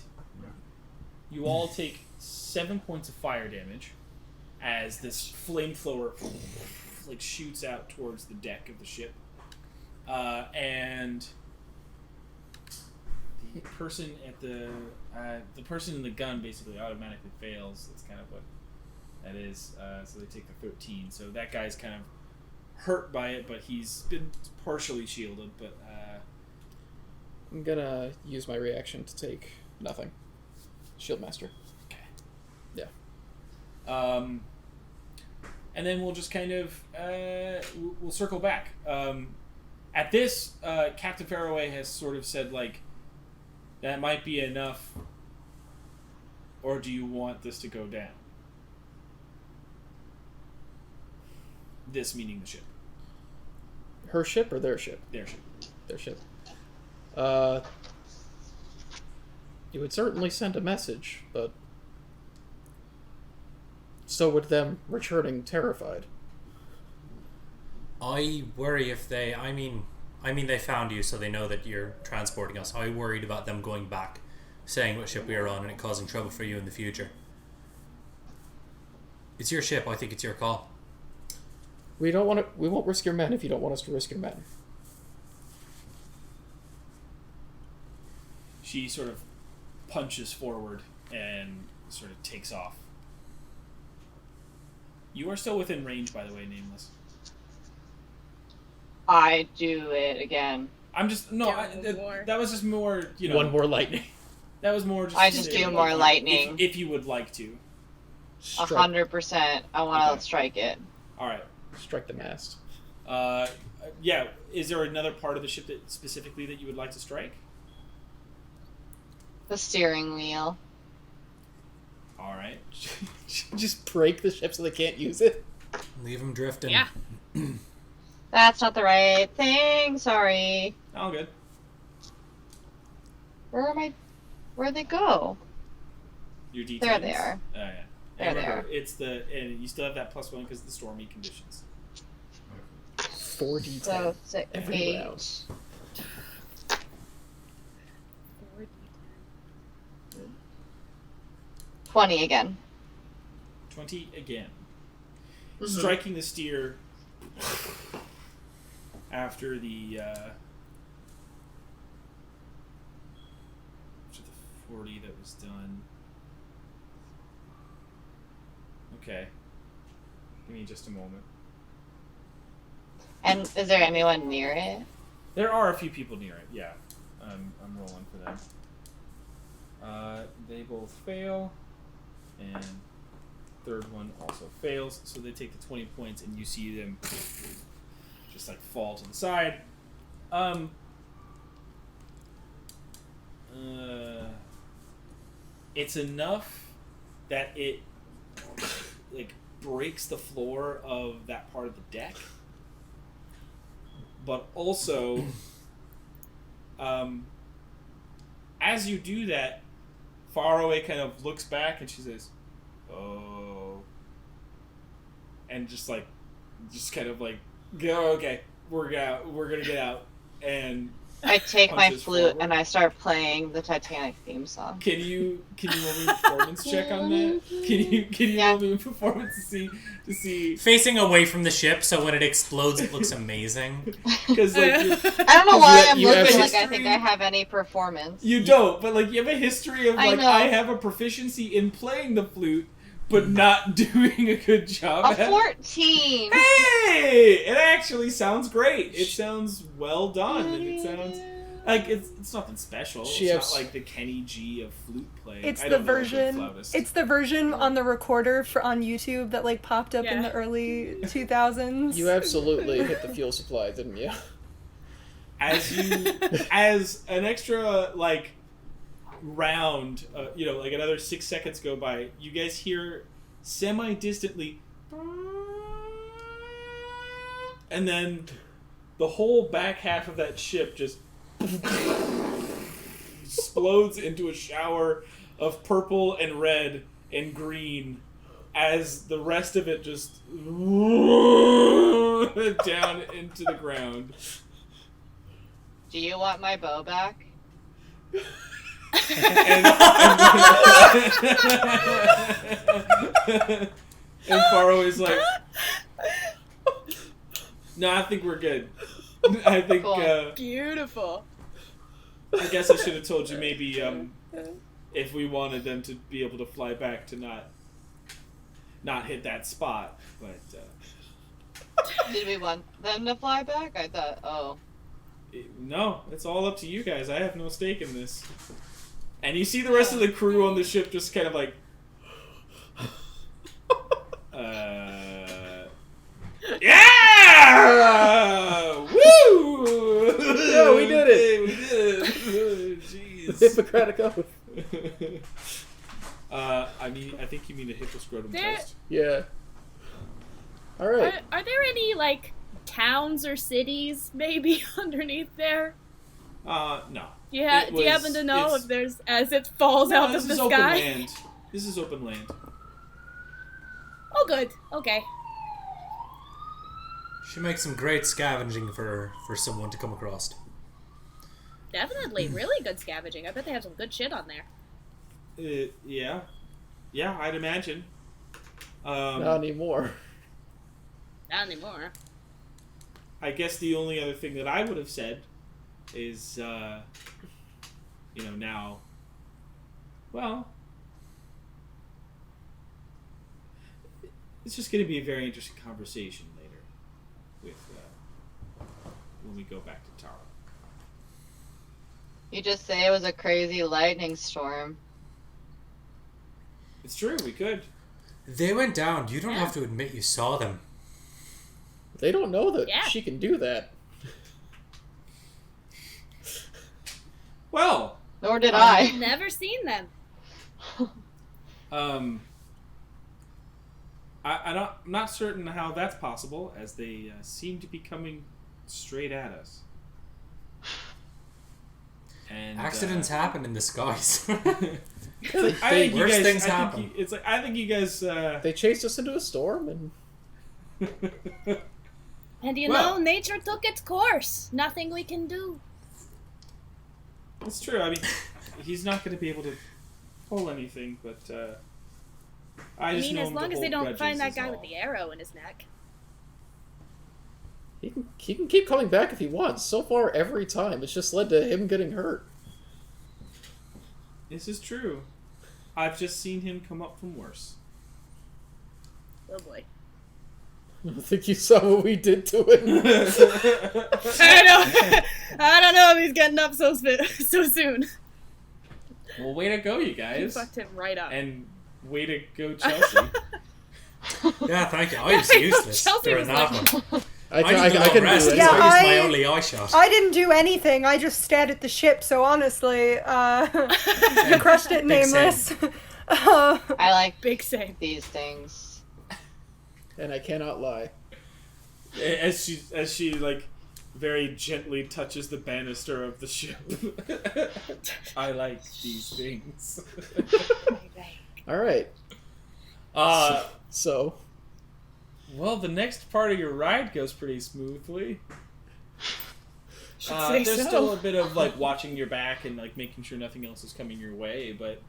you all take 7 points of fire damage as this flamethrower like shoots out towards the deck of the ship. And the person at the person in the gun basically automatically fails. That's kind of what that is. So they take the 13. So that guy's kind of hurt by it, but he's been partially shielded. But I'm gonna use my reaction to take nothing. Shield Master. and then we'll just kind of we'll circle back. At this, Captain Faraway has sort of said like that might be enough, or do you want this to go down? This meaning the ship, Her ship or their ship? their ship. Their ship. You would certainly send a message, but so would them returning terrified. I worry if they. I mean, they found you, so they know that you're transporting us. I worried about them going back, saying what ship we are on, and it causing trouble for you in the future. It's your ship. I think it's your call. We don't want to. We won't risk your men if you don't want us to risk your men. She sort of punches forward and sort of takes off. You are still within range, by the way, Nameless. I do it again. I'm just no. More. That was just more. You know, One more lightning. That was more. Just I just do more lightning. if you would like to. 100%. I want to Okay. strike it. All right. Strike the mast. Yeah. Is there another part of the ship that specifically that you would like to strike? The steering wheel. All right. Just break the ship so they can't use it. Leave them drifting. Yeah. That's not the right thing. Sorry. All good. Where'd they go? Your D10s. There they are. Oh, yeah. There And they remember, are. and you still have that +1 because of the stormy conditions. 4d10 So 6, every 8. round. 20 again. 20 again. Mhm. Striking the steer after the 40 that was done. Okay. Give me just a moment. And is there anyone near it? There are a few people near it, yeah. I'm rolling for them. They both fail, and third one also fails, so they take the 20 points, and you see them just like fall to the side. It's enough that it like breaks the floor of that part of the deck, but also as you do that, Faraway kind of looks back and she says, "Oh," and just kind of like, "Go, okay, we're gonna get out." And I take my punches flute forward. and I start playing the Titanic theme song. Can you roll me a performance check on that? Can you Yeah. roll me a performance to see Facing away from the ship, so when it explodes, it looks amazing. because like I don't know why I'm you have looking like I history- think I have any performance. you don't, but like you have a history of I like know. I have a proficiency in playing the flute, but not doing a good job. A at it. 14! Hey, it actually sounds great. It sounds well done, and it sounds like it's nothing special. She It's has- not like the Kenny G of flute playing. It's I the don't know a good version. flautist. It's the version on the recorder on YouTube that like popped up in Yeah. the early 2000s. You absolutely hit the fuel supply, didn't you? as an extra like round, like another 6 seconds go by. You guys hear semi-distantly, and then the whole back half of that ship just explodes into a shower of purple and red and green as the rest of it just down into the ground. Do you want my bow back? And Faro is like, "No, I think we're good. I think Cool. Beautiful. I guess I should have told you maybe if we wanted them to be able to fly back to not hit that spot, but Did we want them to fly back? I thought, no, it's all up to you guys. I have no stake in this." And you see the rest of the crew on the ship just kind of like, yeah! Woo! Yeah, we did it! We did it! Jeez. Hippocratic oath. I think you mean a hipposcrotum There- test. Yeah. Alright. Are there any like towns or cities maybe underneath there? No. Yeah. It Do you was- happen to know it's- if there's as it falls out this of the is open sky? land. This is open land. Oh, good. Okay. She makes some great scavenging for someone to come across. Definitely, really good scavenging. I bet they have some good shit on there. Yeah, I'd imagine. Not anymore. Not anymore. I guess the only other thing that I would have said is, now, well, it's just going to be a very interesting conversation later with when we go back to Tarrow. you just say it was a crazy lightning storm. It's true, we could. They went down. You don't have to admit you saw them. They don't know that Yeah. she can do that. Well, Nor did I've I. never seen them. I'm not certain how that's possible, as they seem to be coming straight at us. And Accidents happen in the skies. It's like, I think you Worst guys, things I think happen. you- it's like I think you guys. They chased us into a storm, and And you Well- know, nature took its course. Nothing we can do. It's true. I mean, he's not going to be able to pull anything, but I I just mean, know as him to long as they hold don't grudges find that is guy all. with the arrow in his neck. he can keep coming back if he wants. So far, every time, it's just led to him getting hurt. This is true. I've just seen him come up from worse. Oh boy. I think you saw what we did to him. I know. I don't know if he's getting up so soon. Well, way to go, you You guys, fucked him right up. and way to go, Chelsea. Yeah, thank you. I was useless Chelsea during was that like- one. I I can do rest. it. Yeah, I used my I- only eye shot. I didn't do anything. I just stared at the ship. So honestly, you crushed it, Big Nameless. I like Big same. these things. And I cannot lie. As she like very gently touches the banister of the ship. I like these things. All right. So, Well, the next part of your ride goes pretty smoothly. Say There's so. still a bit of like watching your back and like making sure nothing else is coming your way, but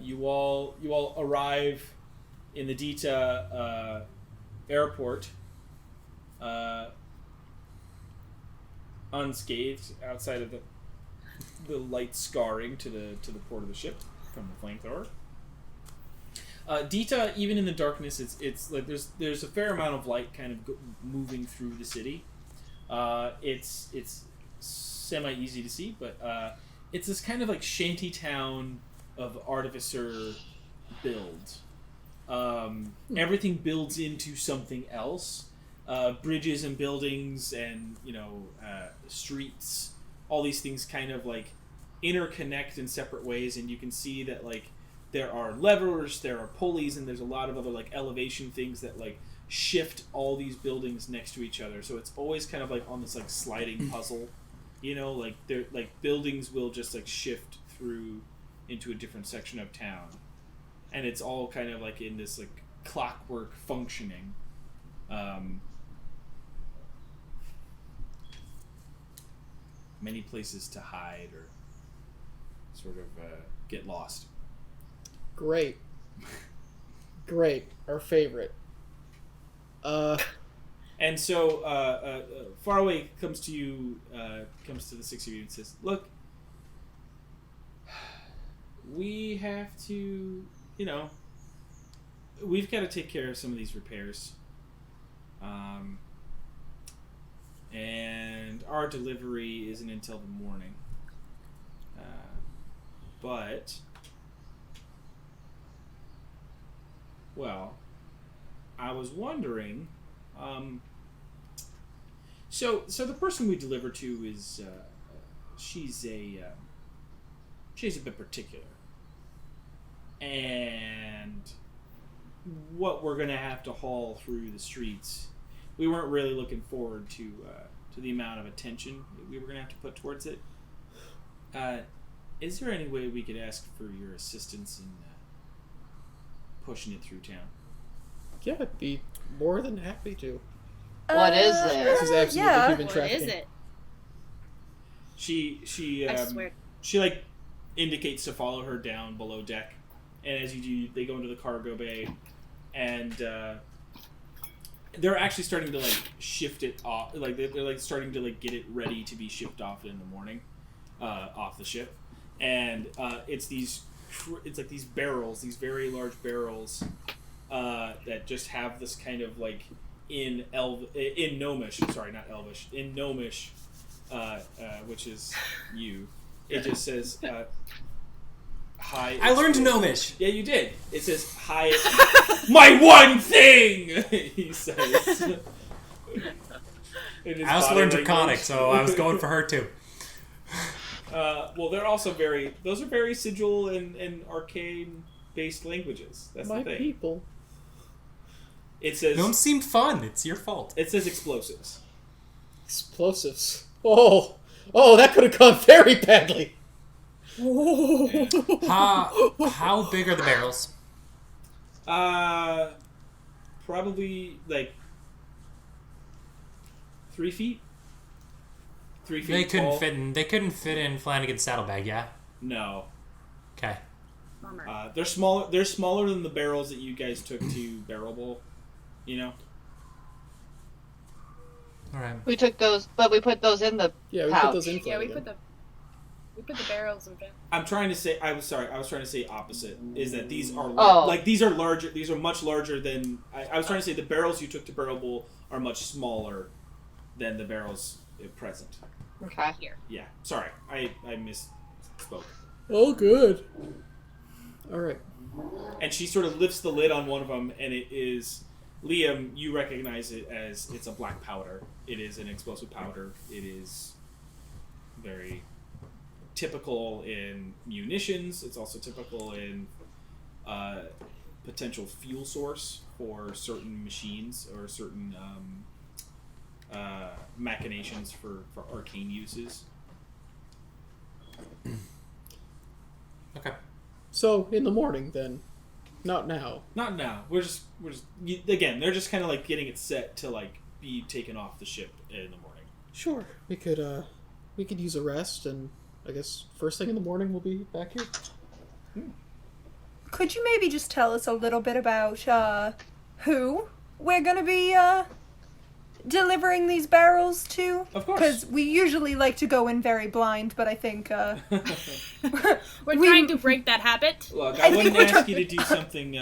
you all arrive in the Dita airport unscathed outside of the light scarring to the port of the ship from the flamethrower. Dita, even in the darkness, it's like there's a fair amount of light kind of moving through the city. It's semi easy to see, but it's this kind of like shanty town of artificer build. Everything builds into something else. Bridges and buildings and streets, all these things kind of like interconnect in separate ways, and you can see that like there are levers, there are pulleys, and there's a lot of other like elevation things that like shift all these buildings next to each other. So it's always kind of like on this like sliding puzzle, like they're like buildings will just like shift through into a different section of town, and it's all kind of like in this like clockwork functioning. Many places to hide or sort of get lost. great. Great. Our favorite. And so Faraway comes to you, comes to the six of you and says, "Look, we have to, we've got to take care of some of these repairs. And our delivery isn't until the morning. But, well, I was wondering, so the person we deliver to is, she's a bit particular. And what we're going to have to haul through the streets, we weren't really looking forward to the amount of attention we were going to have to put towards it. Is there any way we could ask for your assistance in pushing it through town?" Yeah, I'd be more than happy to. What is This it? is absolutely yeah. human What trafficking. is it? She I swear. she like indicates to follow her down below deck, and as you do, they go into the cargo bay, and they're actually starting to like shift it off. Like they're like starting to like get it ready to be shipped off in the morning, off the ship, and it's like these barrels, these very large barrels, that just have this kind of like in Gnomish, sorry, not Elvish, in Gnomish, which is you. It just says, "Hi." I learned Gnomish. Yeah, you did. It says, "Hi, my one thing," he says. In his I also body learned language. Draconic, so I was going for her too. Well, they're also those are very sigil and arcane-based languages. That's My the thing. people. It says, Gnomes seemed fun. It's your fault. it says explosives. Explosives. Oh, Oh, that could have gone very badly. How big are the barrels? Probably like 3 feet. 3 feet. They couldn't fit in Flanagan's saddlebag, yeah? No. Okay. Bummer. They're smaller. They're smaller than the barrels that you guys took to Barrel Bowl. You know. All right. We took those, but we put those in the Yeah, we pouch. put those in. Yeah, we Flanagan. put the barrels in. I'm trying to say. I was sorry. I was trying to say opposite. Is that these are Oh. like these are larger. These are much larger than. I was trying to say the barrels you took to Barrel Bowl are much smaller than the barrels at present. Okay. Yeah. Sorry. I misspoke. Oh, good. All right. And she sort of lifts the lid on one of them, and it is Liam. You recognize it as it's a black powder. It is an explosive powder. It is very typical in munitions. It's also typical in potential fuel source for certain machines or certain machinations for arcane uses. Okay. So in the morning, then, not now. Not now. We're just again. They're just kind of like getting it set to like be taken off the ship in the morning. Sure, we could use a rest, and I guess first thing in the morning we'll be back here. Could you maybe just tell us a little bit about who we're gonna be delivering these barrels to? Of course. Because we usually like to go in very blind, but I think We're trying to break that habit. Look, I I wouldn't think we're ask you to do something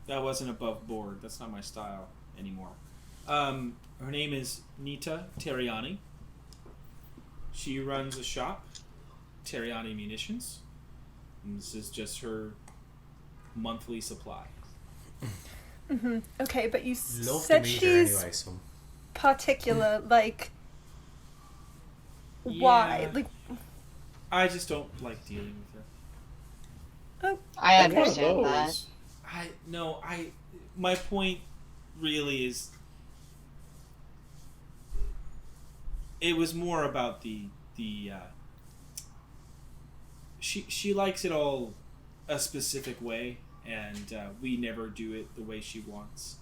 that wasn't above board. That's not my style anymore. Her name is Nita Terriani. She runs a shop, Terriani Munitions. And this is just her monthly supply. Mm-hmm. Okay, but you Love to said meet her she's anyway, so. particular, like why? Yeah. Like I just don't like dealing with her. I That's one of understand that. those. My point really is it was more about the she likes it all a specific way, and we never do it the way she wants,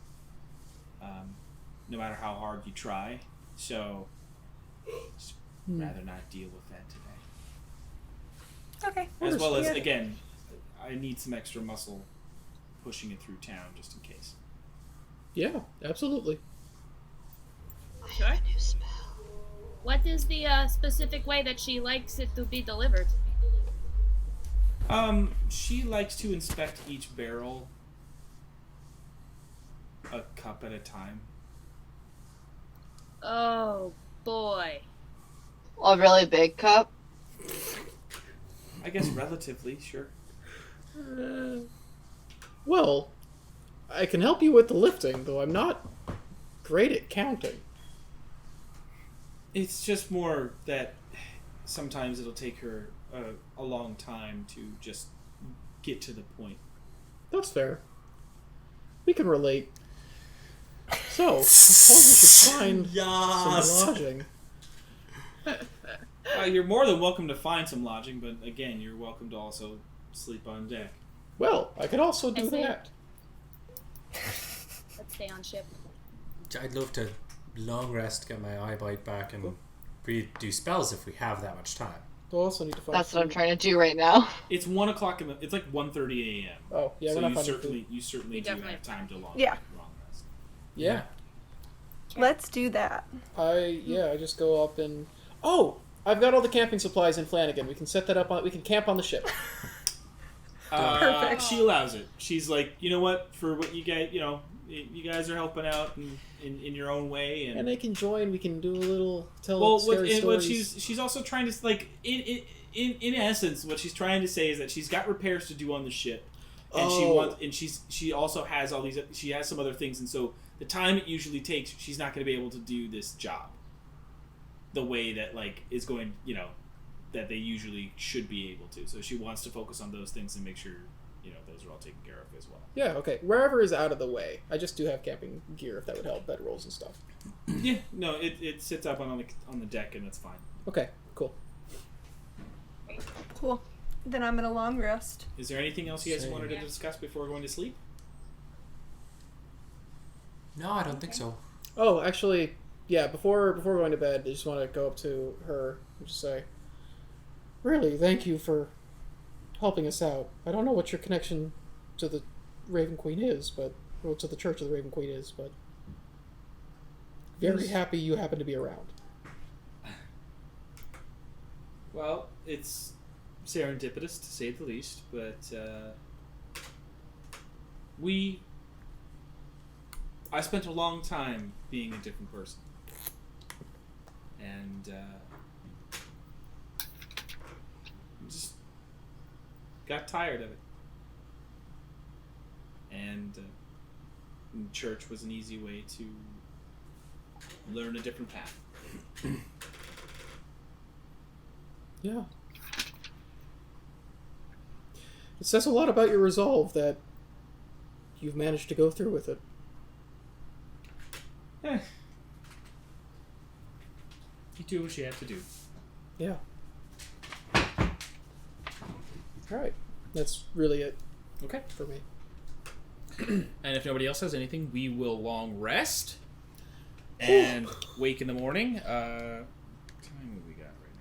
no matter how hard you try. So just rather not deal with that today. okay. As well as, Yeah. again, I need some extra muscle pushing it through town just in case. Yeah, absolutely. Sure. What is the specific way that she likes it to be delivered? She likes to inspect each barrel a cup at a time. Oh boy. A really big cup. I guess relatively, sure. Well, I can help you with the lifting, though I'm not great at counting. It's just more that sometimes it'll take her a long time to just get to the point. That's fair. We can relate. So, I suppose we should find some lodging. You're more than welcome to find some lodging, but again, you're welcome to also sleep on deck. Well, I could also do I see. that. Let's stay on ship. I'd love to long rest, get my eye bite back, and do spells if we have that much time. We'll also need to find That's what I'm food. trying to do right now. It's 1 o'clock it's like 1:30 a.m. Oh, yeah, so we're not you finding certainly food. We do definitely have time to long Yeah. rest. Yeah. Let's do that. I just go up and... Oh! I've got all the camping supplies in Flanagan. We can set that up we can camp on the ship. Perfect. She allows it. She's like, you know what? For what you guys, you guys are helping out in your own way, And they can join. We can do a little... well, scary what stories. she's also trying to like in essence, what she's trying to say is that she's got repairs to do on the ship, and she also has all these. She has some other things, and so the time it usually takes, she's not going to be able to do this job the way that like is going, that they usually should be able to. So she wants to focus on those things and make sure those are all taken care of as well. Yeah, okay. Wherever is out of the way. I just do have camping gear if that would help, bedrolls and stuff. Yeah, no, it sits up on the deck and that's fine. Okay, cool. Cool. Then I'm gonna long rest. Is there anything else you guys Same. wanted to discuss before going to sleep? No, I don't think so. Oh, actually, yeah, before going to bed, I just want to go up to her and just say, really, thank you for helping us out. I don't know what your connection to the Raven Queen is, or to the Church of the Raven Queen is, but very happy you happen to be around. Well, it's serendipitous to say the least, but I spent a long time being a different person, and just got tired of it. And church was an easy way to learn a different path. Yeah. It says a lot about your resolve that you've managed to go through with it. You do what you have to do. Yeah. Alright. That's really it Okay. for me. And if nobody else has anything, we will long rest and wake in the morning. What time have we got right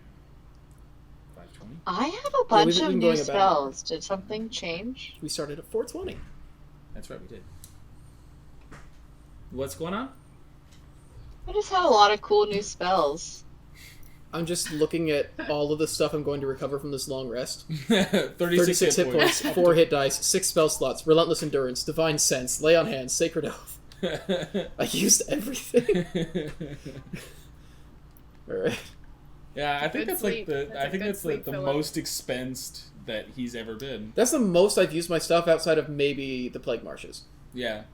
now? 5:20. I have a bunch we've of been new going about- spells. Did something change? We started at 4:20. That's right, we did. What's going on? I just had a lot of cool new spells. I'm just looking at all of the stuff I'm going to recover from this long rest. 36 hit points, 4 hit dice, 6 spell slots, Relentless Endurance, Divine Sense, Lay on Hands, Sacred Oath. I used everything. Alright. Yeah, I think Good that's sleep. like That's a good the sleep filler. most expensed that he's ever been. That's the most I've used my stuff outside of maybe the Plague Marshes. Yeah.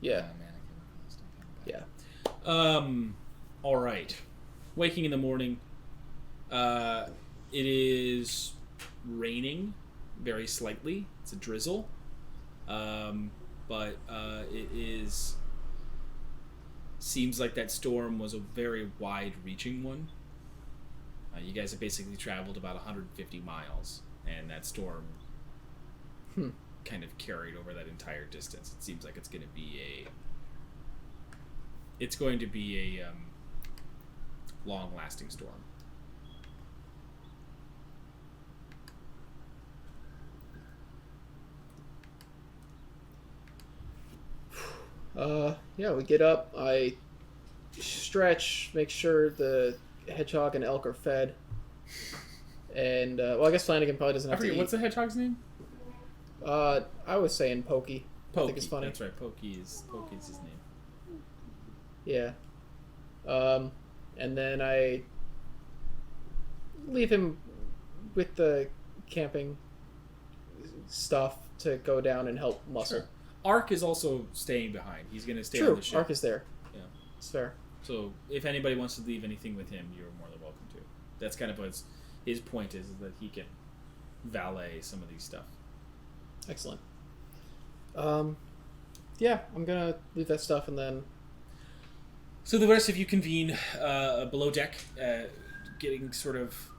Yeah. Oh, man, I can't remember. All right. Waking in the morning. It is raining very slightly. It's a drizzle. But it is... Seems like that storm was a very wide-reaching one. You guys have basically traveled about 150 miles, and that storm kind of carried over that entire distance. It seems like it's going to be a long-lasting storm. Yeah, we get up, I stretch, make sure the hedgehog and elk are fed. And, well, I guess Flanagan probably doesn't I have to forget, eat. what's the hedgehog's name? I was saying Pokey. I think it's funny. That's right, Pokey's his name. Yeah. And then I leave him with the camping stuff to go down and help muscle. Sure. Ark is also staying behind. He's going to stay on True, the ship. Ark is there. Yeah. It's fair. So if anybody wants to leave anything with him, you're more than welcome to. That's kind of what his point is that he can valet some of these stuff. Excellent. Yeah, I'm gonna leave that stuff and then... So the rest of you convene below deck, getting sort of...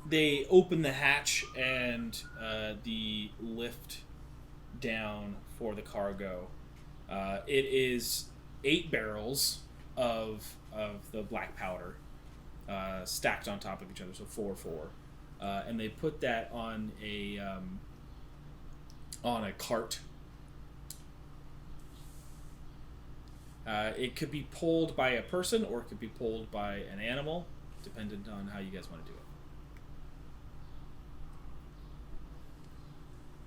They open the hatch and the lift down for the cargo. It is 8 barrels of the black powder stacked on top of each other, so 4. And they put that on a cart. It could be pulled by a person or it could be pulled by an animal, dependent on how you guys want to do it.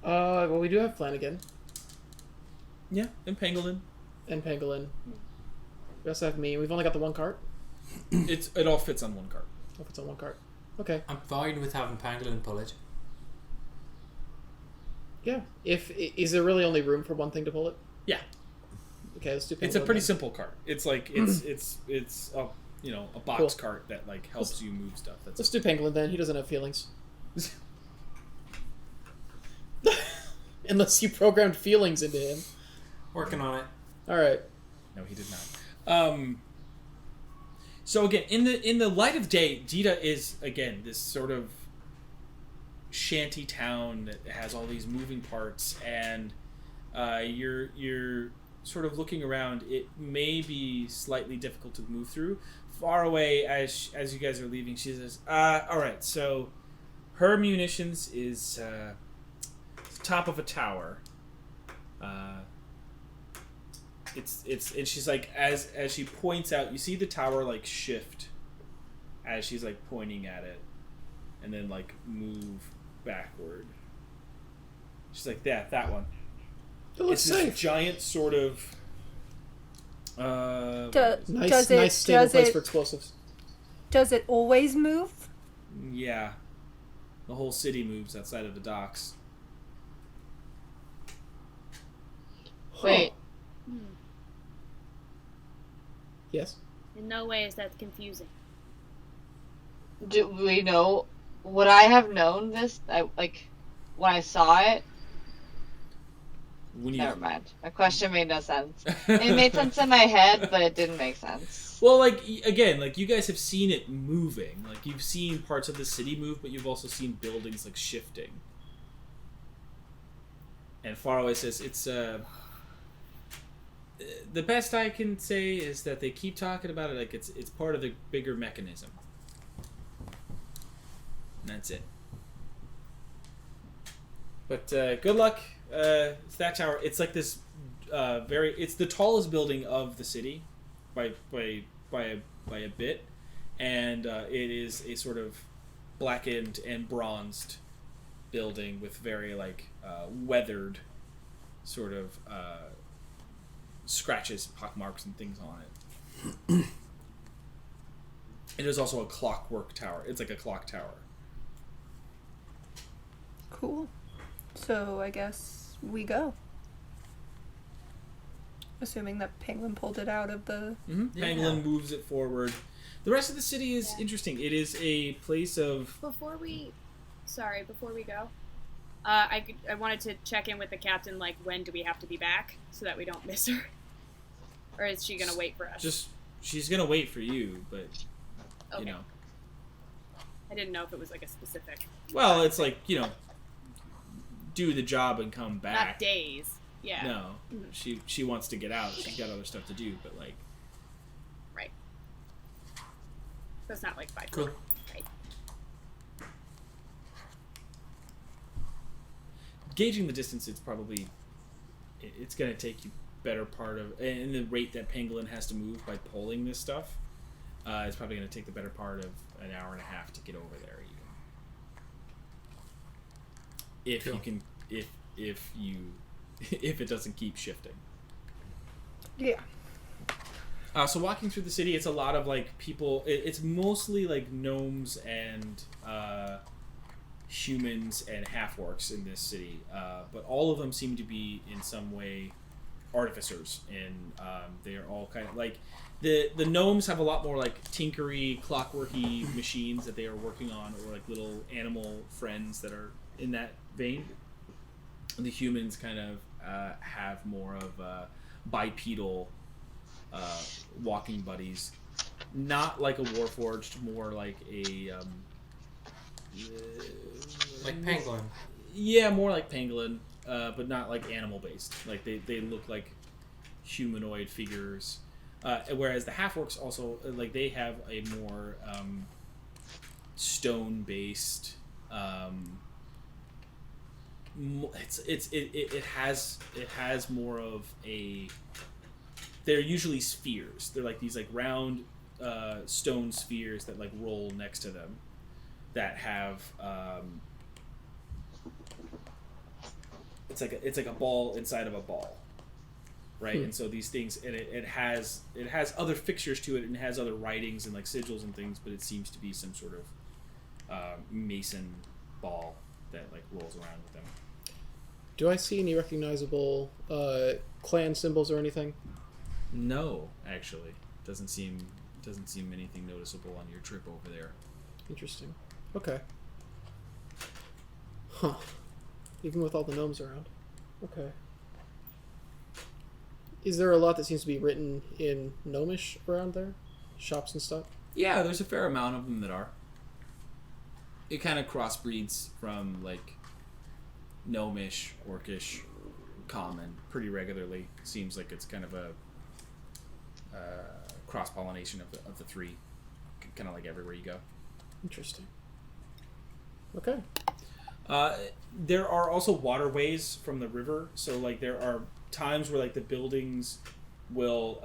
Well, we do have Flanagan Yeah, and Pangolin. and Pangolin. We also have me. We've only got the one cart. It all fits on one cart. If it's on one cart. Okay. I'm fine with having Pangolin pull it. Yeah. Is there really only room for one thing to pull it? Yeah, Okay, let's do Pangolin. it's a pretty then. simple cart. It's like it's a box Cool. cart that like helps you move stuff. That's Let's do Pangolin then. He doesn't have feelings. Unless you programmed feelings into him. Working on it. All right. No, he did not. So again, in the light of day, Dita is again this sort of shanty town that has all these moving parts, and you're sort of looking around. It may be slightly difficult to move through. Far away, as you guys are leaving, she says, "All right, so her munitions is top of a tower. It's and she's like, as she points out, you see the tower like shift as she's like pointing at it, and then like move backward. She's like, that one. It looks It's this safe. giant sort of Nice stable place for explosives. Does it always move? yeah. The whole city moves outside of the docks. Wait. Yes. In no way is that confusing. Do we know? Would I have known this? When I saw it. When you Never mind. My question made no sense. It made sense in my head, but it didn't make sense. Well, like, again, like, you guys have seen it moving. Like, you've seen parts of the city move, but you've also seen buildings, like, shifting. And Faraway says, it's, the best I can say is that they keep talking about it like it's part of the bigger mechanism. And that's it. But, good luck. It's that tower. It's like this, it's the tallest building of the city by a bit, and it is a sort of blackened and bronzed building with very like weathered sort of scratches, pockmarks, and things on it. It is also a clockwork tower. It's like a clock tower. Cool. So I guess we go. Assuming that Penguin pulled it out of the... Mm-hmm. Yeah. Pangolin moves it forward. The rest of the city is interesting. It is a place of... Before we go, I wanted to check in with the captain, like, when do we have to be back so that we don't miss her? Or is she going to wait for us? She's going to wait for you, but, okay. You know. I didn't know if it was, like, a specific... Well, it's like, you know, do the job and come back. Not days. Yeah. No. Mm-hmm. She wants to get out. She's got other stuff to do, but, like... Right. So it's not, like, 5 Cool. Right. Gauging the distance, it's probably... It's going to take you better part of... And the rate that Pangolin has to move by pulling this stuff, it's probably going to take the better part of an hour and a half to get over there, even. If Cool. you can... If it doesn't keep shifting. Yeah. So walking through the city, it's a lot of like people. It's mostly like gnomes and humans and half-orcs in this city, but all of them seem to be in some way artificers, and they are all kind of like the gnomes have a lot more like tinkery, clockworky machines that they are working on, or like little animal friends that are in that vein. The humans kind of have more of bipedal walking buddies, not like a warforged, more like a like pangolin. Yeah, more like pangolin, but not like animal based. Like they look like humanoid figures, whereas the half orcs also like they have a more stone based. It has more of a. They're usually spheres. They're like these like round stone spheres that like roll next to them, that have it's like a ball inside of a ball, right? And so these things, and it has other fixtures to it, and it has other writings and like sigils and things, but it seems to be some sort of mason ball that like rolls around with them. Do I see any recognizable clan symbols or anything? No, actually, doesn't seem anything noticeable on your trip over there. Interesting. Okay. Huh. Even with all the gnomes around. Okay. Is there a lot that seems to be written in Gnomish around there? Shops and stuff? Yeah, there's a fair amount of them that are. It kind of crossbreeds from, like, Gnomish, Orcish, Common pretty regularly. Seems like it's kind of a cross-pollination of the three. Kind of like everywhere you go. Interesting. Okay. There are also waterways from the river, so like there are times where like the buildings will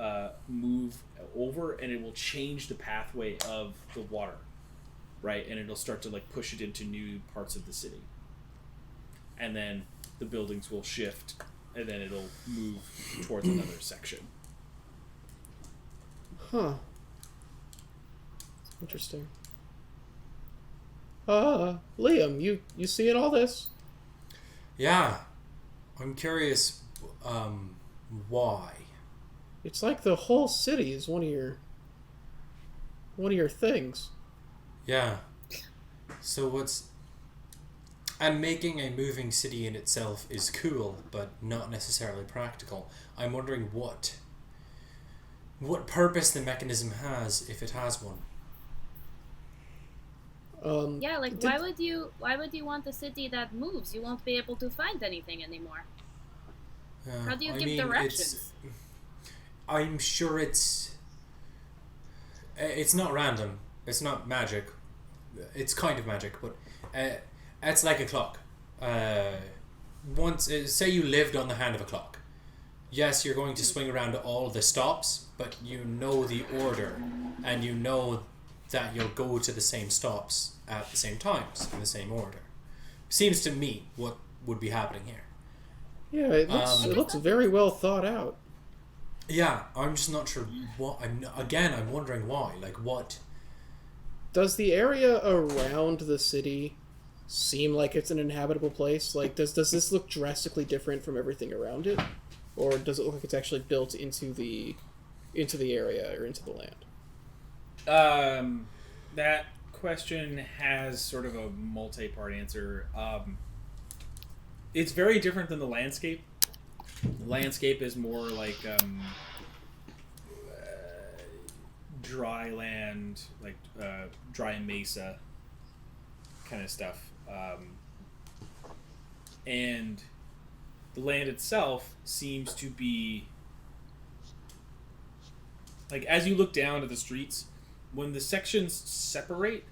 move over and it will change the pathway of the water, right? And it'll start to like push it into new parts of the city. And then the buildings will shift and then it'll move towards another section. Huh. Interesting. Liam, you seeing all this? Yeah. I'm curious, why? It's like the whole city is one of your things. Yeah. So what's... And making a moving city in itself is cool, but not necessarily practical. I'm wondering what purpose the mechanism has, if it has one. Yeah, like why would you want a city that moves? You won't be able to find anything anymore. How do you give directions? I'm sure it's not random. It's not magic. It's kind of magic, but it's like a clock. Once, say you lived on the hand of a clock. Yes, you're going to swing around all the stops, but you know the order, and you know that you'll go to the same stops at the same times in the same order. Seems to me what would be happening here. Yeah, it looks very well thought out. Yeah, I'm just not sure what. I'm wondering why. Like, what? Does the area around the city seem like it's an inhabitable place? Like, does this look drastically different from everything around it, or does it look like it's actually built into the area or into the land? That question has sort of a multi-part answer. It's very different than the landscape. The landscape is more like dry land, like dry mesa kind of stuff. And the land itself seems to be like, as you look down at the streets, when the sections separate,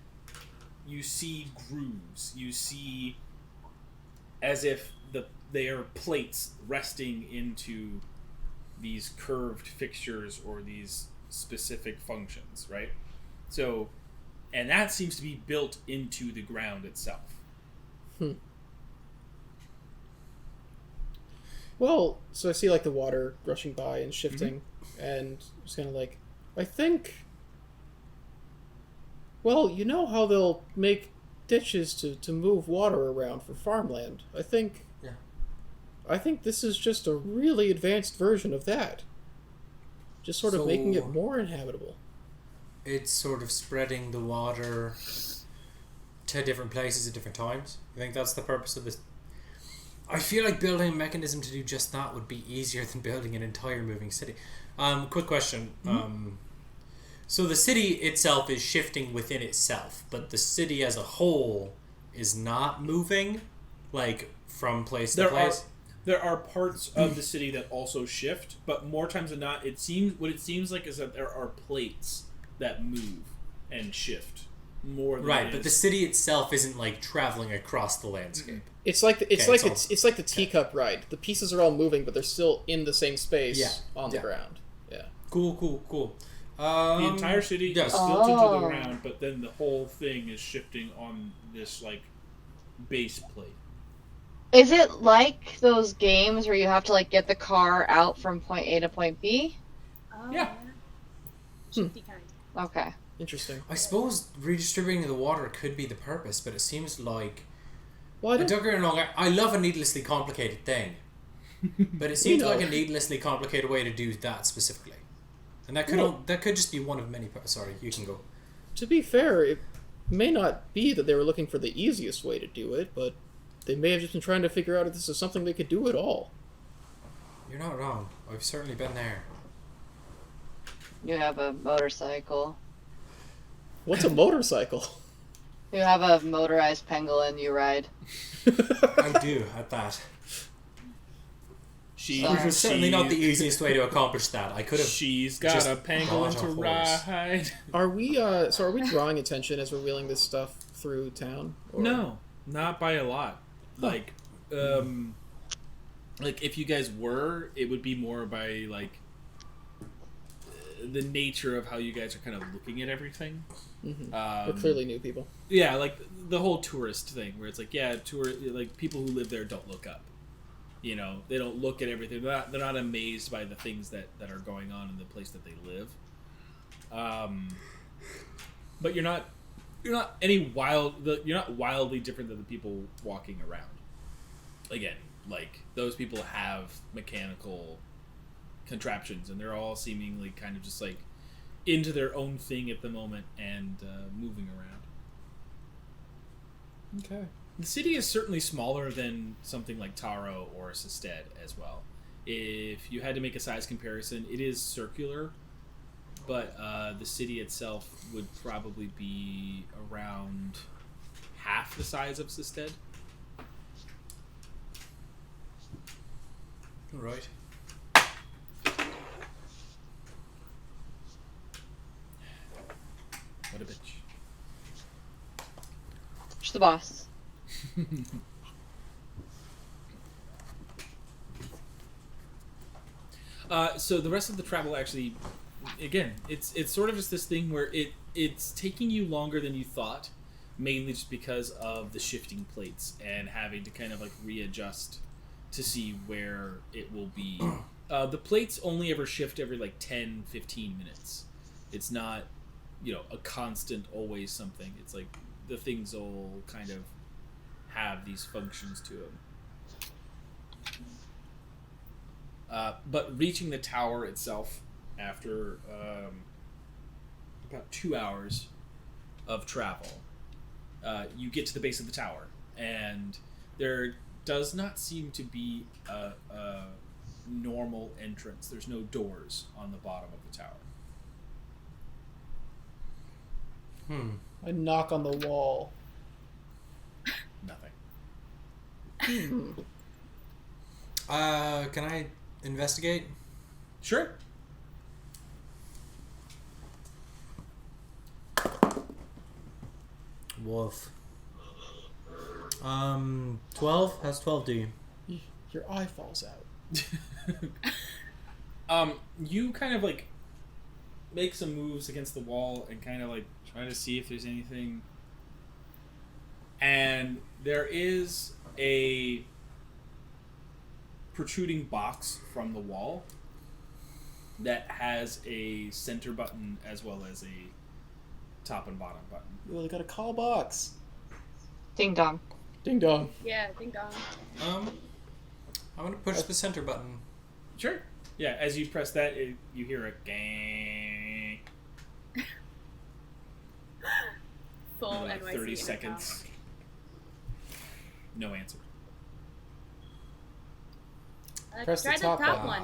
you see grooves. You see as if they are plates resting into these curved fixtures or these specific functions, right? So, and that seems to be built into the ground itself. Well, so I see like the water rushing by and shifting, and it's kind of like, I think. Well, you know how they'll make ditches to move water around for farmland. I think this is just a really advanced version of that. Just sort of making it more inhabitable. It's sort of spreading the water to different places at different times. I think that's the purpose of this. I feel like building a mechanism to do just that would be easier than building an entire moving city. Quick question. So the city itself is shifting within itself, but the city as a whole is not moving, like, from place to place? There are parts of the city that also shift, but more times than not, it seems like is that there are plates that move and shift more than right, but the city itself isn't like traveling across the landscape. It's like the teacup ride. The pieces are all moving, but they're still in the same space on the ground. Yeah. Cool. The entire city is built into the ground, but then the whole thing is shifting on this like base plate. Is it like those games where you have to like get the car out from point A to point B? Oh, yeah. Shifty kind. Okay. Interesting. I suppose redistributing the water could be the purpose, but it seems like... Well, don't get me wrong, I love a needlessly complicated thing, but it seems like a needlessly complicated way to do that specifically. And that could just be one of many... Sorry, you can go. To be fair, it may not be that they were looking for the easiest way to do it, but They may have just been trying to figure out if this is something they could do at all. You're not wrong. I've certainly been there. You have a motorcycle. What's a motorcycle? You have a motorized pangolin you ride. I do, at that. Which was certainly not the easiest way to accomplish that. I could have. She's got just a pangolin bought to horse. ride. Are we drawing attention as we're wheeling this stuff through town? Or... No, not by a lot. Like if you guys were, it would be more by like the nature of how you guys are kind of looking at everything. Mm-hmm. We're clearly new people. Yeah, like the whole tourist thing, where it's like, like people who live there don't look up. You know, they don't look at everything. They're not amazed by the things that are going on in the place that they live. But you're not wildly different than the people walking around. Again, like those people have mechanical contraptions, and they're all seemingly kind of just like into their own thing at the moment and moving around. Okay. The city is certainly smaller than something like Tarrow or Sested as well. If you had to make a size comparison, it is circular, but the city itself would probably be around half the size of Sested. Right. What a bitch. She's the boss. So the rest of the travel actually, again, it's sort of just this thing where it's taking you longer than you thought, mainly just because of the shifting plates and having to kind of like readjust to see where it will be. The plates only ever shift every like 10-15 minutes. It's not, a constant always something. It's like the things will kind of have these functions to them. But reaching the tower itself after about 2 hours of travel, you get to the base of the tower, and there does not seem to be a normal entrance. There's no doors on the bottom of the tower. I knock on the wall. Nothing. Can I investigate? Sure. Woof. 12? How's 12 do? Your eye falls out. You kind of like make some moves against the wall and kind of like try to see if there's anything. And there is a protruding box from the wall that has a center button as well as a top and bottom button. Ooh, they got a call box. Ding dong. Ding dong. Yeah, ding dong. I'm gonna push the center button. Sure. Yeah, as you press that, you hear a gang. Full Like NYC 30 intercom. seconds. No answer. Press the Try top the top button. one.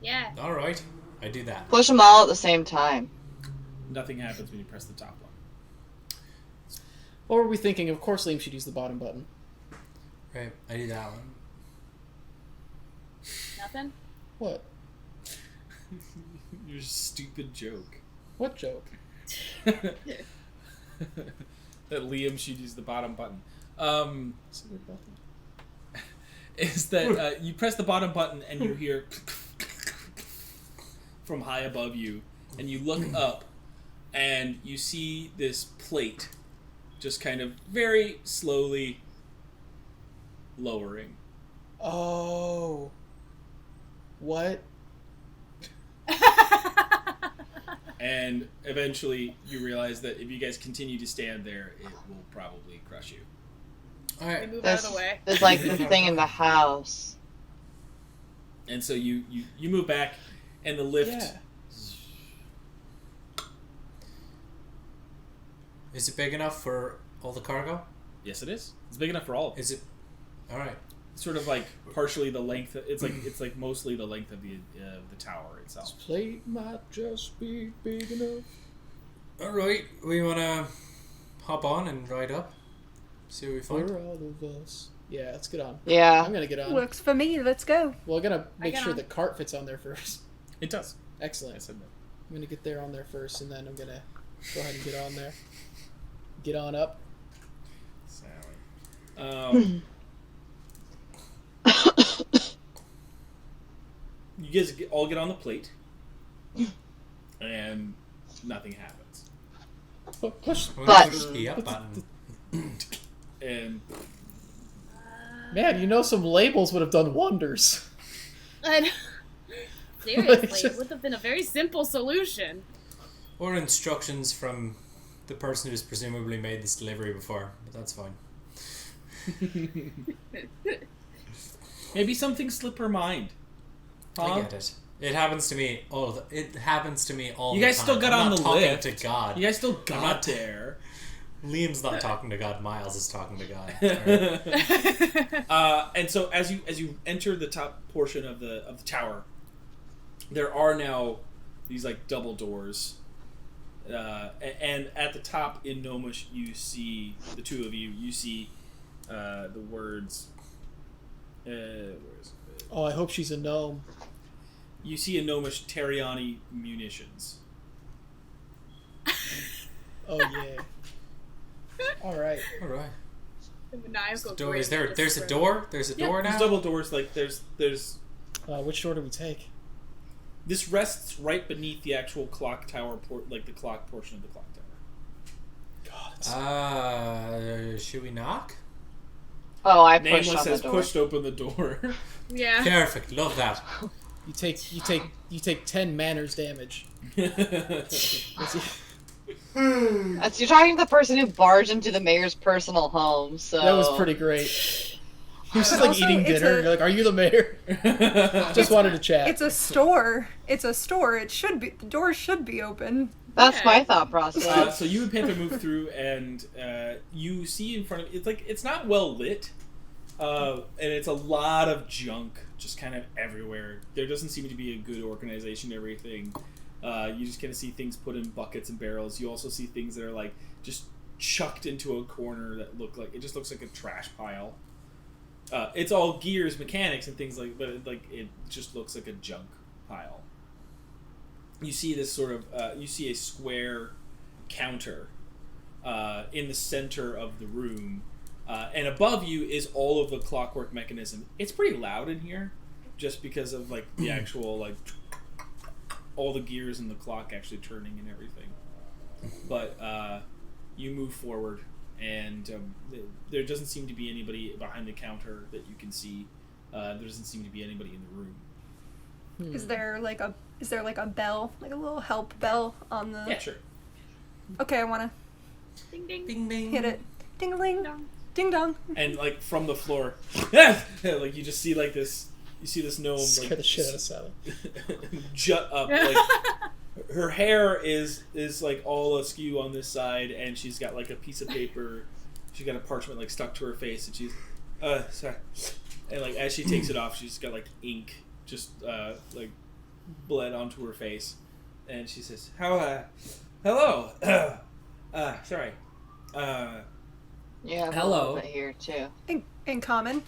Yeah. Alright, I do that. Push them all at the same time. Nothing happens when you press the top one. What were we thinking? Of course Liam should use the bottom button. Right, I do that one. Nothing? What? Your stupid joke. What joke? That Liam should use the bottom button. Is that you press the bottom button and you hear from high above you, and you look up and you see this plate just kind of very slowly lowering. Oh. What? And eventually you realize that if you guys continue to stand there, it will probably crush you. We Alright. move out of the way. There's like the thing in the house. And so you move back, and the lift... Yeah. Is it big enough for all the cargo? Yes, it is. It's big enough for all of them. Is it? All right. It's sort of like partially the length. It's like mostly the length of the tower itself. This plate might just be big enough. All right. We wanna hop on and ride up. See what we find. For all of us. Yeah, let's get on. Yeah. I'm gonna get on. Works for me. Let's go. Well, I gotta make get sure on. the cart fits on there first. It does. Excellent. I said no. I'm gonna get there on there first, and then I'm gonna go ahead and get on there. Get on up. Sally. You guys all get on the plate, and nothing happens. Push. But- Push the up button. And Man, you know some labels would have done wonders. Seriously, it would have been a very simple solution. Or instructions from the person who's presumably made this delivery before, but that's fine. maybe something slipped her mind. Huh? I get it. It happens to me all. It happens to me all. You the guys time. still got I'm on not the talking lift. to God. You guys still I'm got not- there. Liam's not talking to God. Miles is talking to God. Alright. And so as you enter the top portion of the tower, there are now these like double doors, and at the top in Gnomish you see the two of you. You see the words. Where is it? Oh, I hope she's a gnome. You see in Gnomish Terriani munitions. Oh yeah. All right. All right. Maniacal Door, grin is there? just There's a spread. door. There's a door There's now. double doors. Like there's Which door do we take? this rests right beneath the actual clock tower like the clock portion of the clock tower. God, it's Should we knock? Oh, I pushed Nameless on the has door. pushed open the door. Yeah. Perfect. Love that. you take 10 manners damage. That's, you're talking to the person who barged into the mayor's personal home, so... That was pretty great. He was just like Also, eating it's dinner. a- You're like, "Are you the mayor?" Just wanted to chat. It's a store. It's a store. It should be. The door should be open. That's Yeah. my thought process. So you and Panther move through, and you see in front of it's not well lit, and it's a lot of junk just kind of everywhere. There doesn't seem to be a good organization to everything. You just kind of see things put in buckets and barrels. You also see things that are like just chucked into a corner that look like it just looks like a trash pile. It's all gears, mechanics, and things like, but it just looks like a junk pile. You see this sort of you see a square counter in the center of the room, and above you is all of the clockwork mechanism. It's pretty loud in here, just because of like the actual like all the gears and the clock actually turning and everything. But you move forward, and there doesn't seem to be anybody behind the counter that you can see. There doesn't seem to be anybody in the room. Is there like a bell, like a little help bell on the? Yeah, sure. Okay, I wanna Ding ding. Bing bing. hit it. Ding a ling, Dong. ding dong. And like from the floor, like you just see like this. You see this gnome Scare like the shit out of Sally. jut up. Like her hair is like all askew on this side, and she's got like a piece of paper. She's got a parchment like stuck to her face, and she's sorry. And like as she takes it off, she's got like ink just like bled onto her face, and she says, "How hello, sorry, Yeah, Hello. a little bit here too. In common.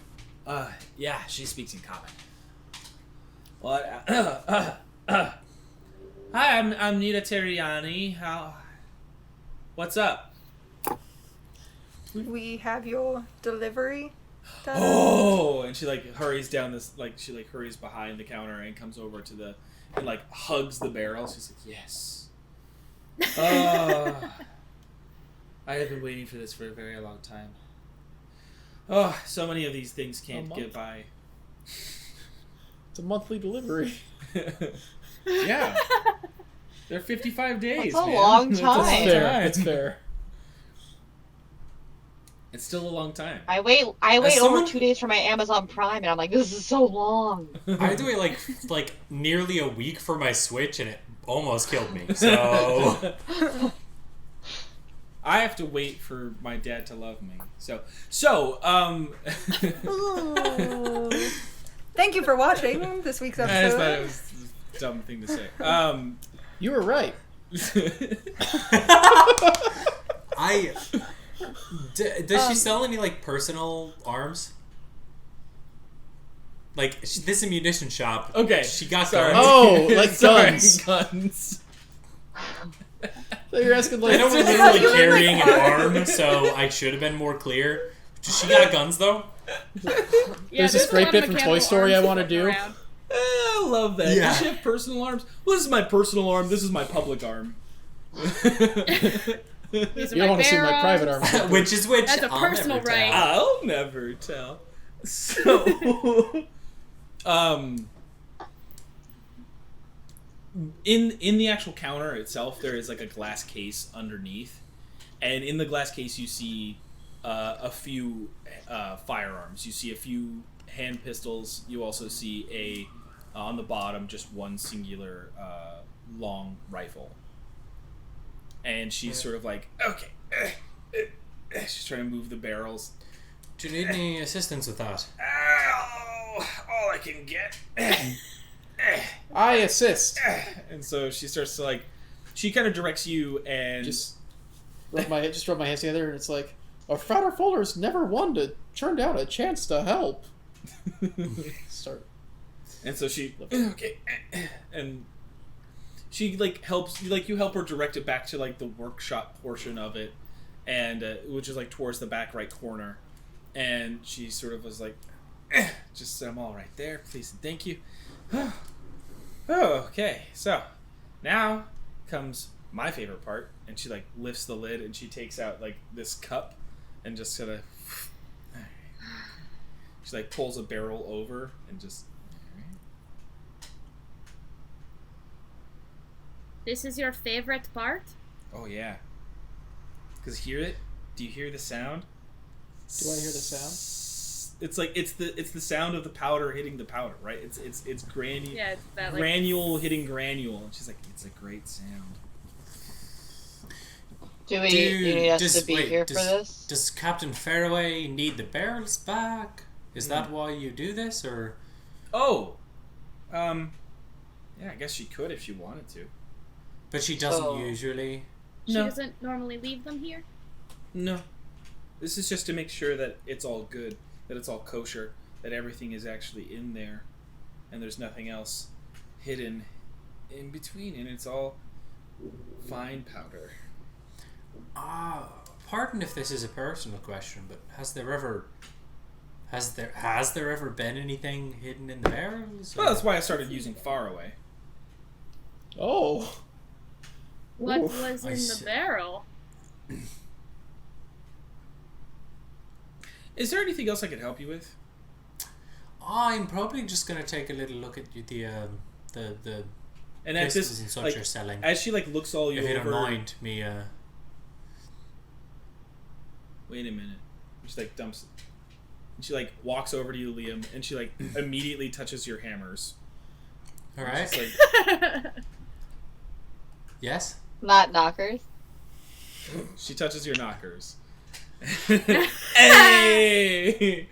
yeah, she speaks in common. What? Hi, I'm Nita Terriani. What's up? We have your delivery done. Oh, and she like hurries down this, like she like hurries behind the counter and comes over to the, and like hugs the barrel. She's like, yes. I have been waiting for this for a very long time. Oh, so many of these things can't month? get by. It's a monthly delivery. Yeah. They're 55 days. That's a man. long That's a time. long It's fair. time. It's fair. It's still a long time. I wait someone- over 2 days for my Amazon Prime, and I'm like, this is so long. I had to wait like nearly a week for my Switch, and it almost killed me. So I have to wait for my dad to love me. So Thank you for watching this week's I just thought it episode. was a dumb thing to say. You were right. Does she sell any like personal arms? Like this ammunition shop. Okay, she got sorry. guns. Oh, like Sorry, guns. guns. So you're asking like. I know we're I thought literally you meant, like, carrying an arm, so I should have been more clear. She got guns though. Yeah, There's this a great lot bit of from Toy mechanical Story I arms wanna floating do. around. I love that. Yeah. Does she have personal arms? Well, this is my personal arm. This is my public arm. These are You my don't want to see bare my private arms. arm. Which is which? That's a I'll personal never right. tell. I'll never tell. So, in the actual counter itself, there is like a glass case underneath, and in the glass case you see a few firearms. You see a few hand pistols. You also see on the bottom just one singular long rifle. And she's sort of like, okay. She's trying to move the barrels. Do you need any assistance with that? All I can get. I assist. And so she starts to like, she kind of directs you and Just rub my hands together, and it's like, our founder folders never one to turn down a chance to help. Start. And so she okay, and she like helps you help her direct it back to like the workshop portion of it, and which is like towards the back right corner, and she sort of was like, just set them all right there, please and thank you. Oh, okay, so now comes my favorite part, and she like lifts the lid and she takes out like this cup, and just sort of she like pulls a barrel over and just. This is your favorite part? Oh yeah. Cause hear it? Do you hear the sound? Do I hear the sound? It's like it's the sound of the powder hitting the powder, right? It's Yeah, it's that like granule hitting granule. And she's like, it's a great sound. Do you need us to be here for does, this? Does Captain Fairway need the barrels back? Is that why you do this, or? Oh, yeah. I guess she could if she wanted to. But she doesn't Oh. usually. she No. doesn't normally leave them here. No, this is just to make sure that it's all good, that it's all kosher, that everything is actually in there, and there's nothing else hidden in between, and it's all fine powder. Pardon if this is a personal question, but has there ever been anything hidden in the barrels? Well, that's why I started using Far Away. Oh. What Oof, was I in the see. barrel? Is there anything else I could help you with? I'm probably just gonna take a little look at the And at pistols this, and such like, you're selling. as she like looks all you If you over. don't mind me, Wait a minute. She like dumps. And she like walks over to you, Liam, and she like immediately touches your hammers. all right. She's like, Yes. Not knockers. she touches your knockers. Hey!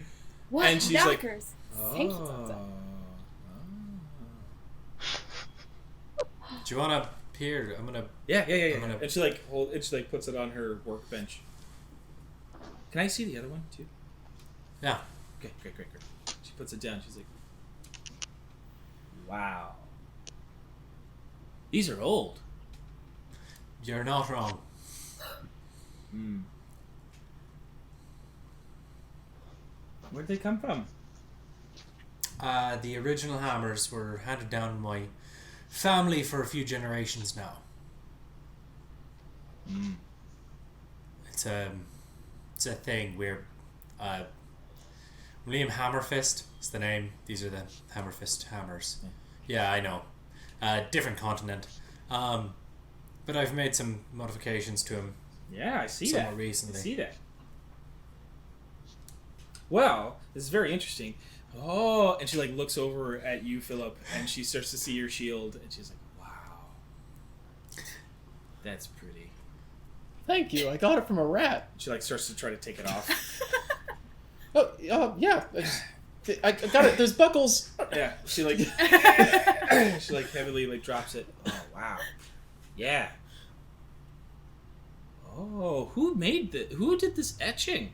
What And she's like, knockers? Thank you, Sansa. Do you wanna here? I'm gonna. Yeah. I'm gonna- And she like puts it on her workbench. Can I see the other one too? Yeah. Okay, great. She puts it down. She's like, wow. These are old. You're not wrong. Where'd they come from? The original hammers were handed down in my family for a few generations now. It's a thing where Liam Hammerfist is the name. These are the Hammerfist hammers. Yeah, I know. Different continent. But I've made some modifications to him. Yeah, I see Somewhat that. recently. I see that. Well, this is very interesting. Oh, and she like looks over at you, Philip, and she starts to see your shield, and she's like, "Wow, that's pretty." Thank you. I got it from a rat. She like starts to try to take it off. Yeah. I got it. There's buckles. Yeah. She like she like heavily like drops it. Oh wow. Yeah. Oh, who did this etching?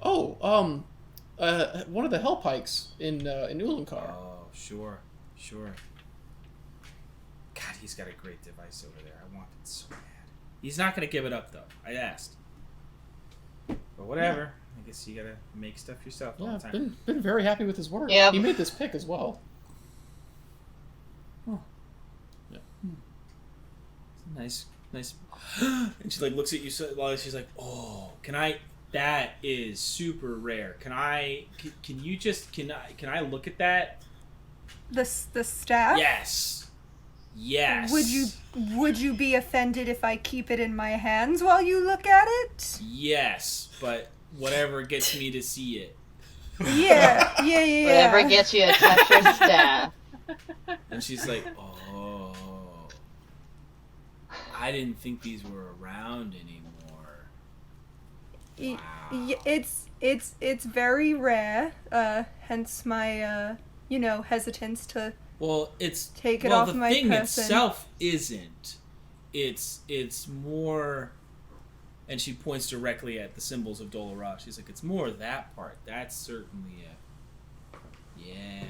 Oh, one of the hell pikes in Ulankar. Oh, sure. God, he's got a great device over there. I want it so bad. He's not gonna give it up though. I asked. But whatever. I guess you gotta make stuff yourself all Yeah, the time. been very happy with his work. Yep. He made this pick as well. Oh. Yeah. Nice. And she like looks at you while she's like, "Oh, can I? That is super rare. Can I look at that?" The staff? Yes. Would you be offended if I keep it in my hands while you look at it? Yes, but whatever gets me to see it. Yeah. Whatever gets you to touch your staff. And she's like, "Oh, I didn't think these were around anymore." Wow. It's very rare. Hence my hesitance to take it off the my thing person. itself isn't. It's more, and she points directly at the symbols of Dolorah. She's like, it's more that part. That's certainly yeah.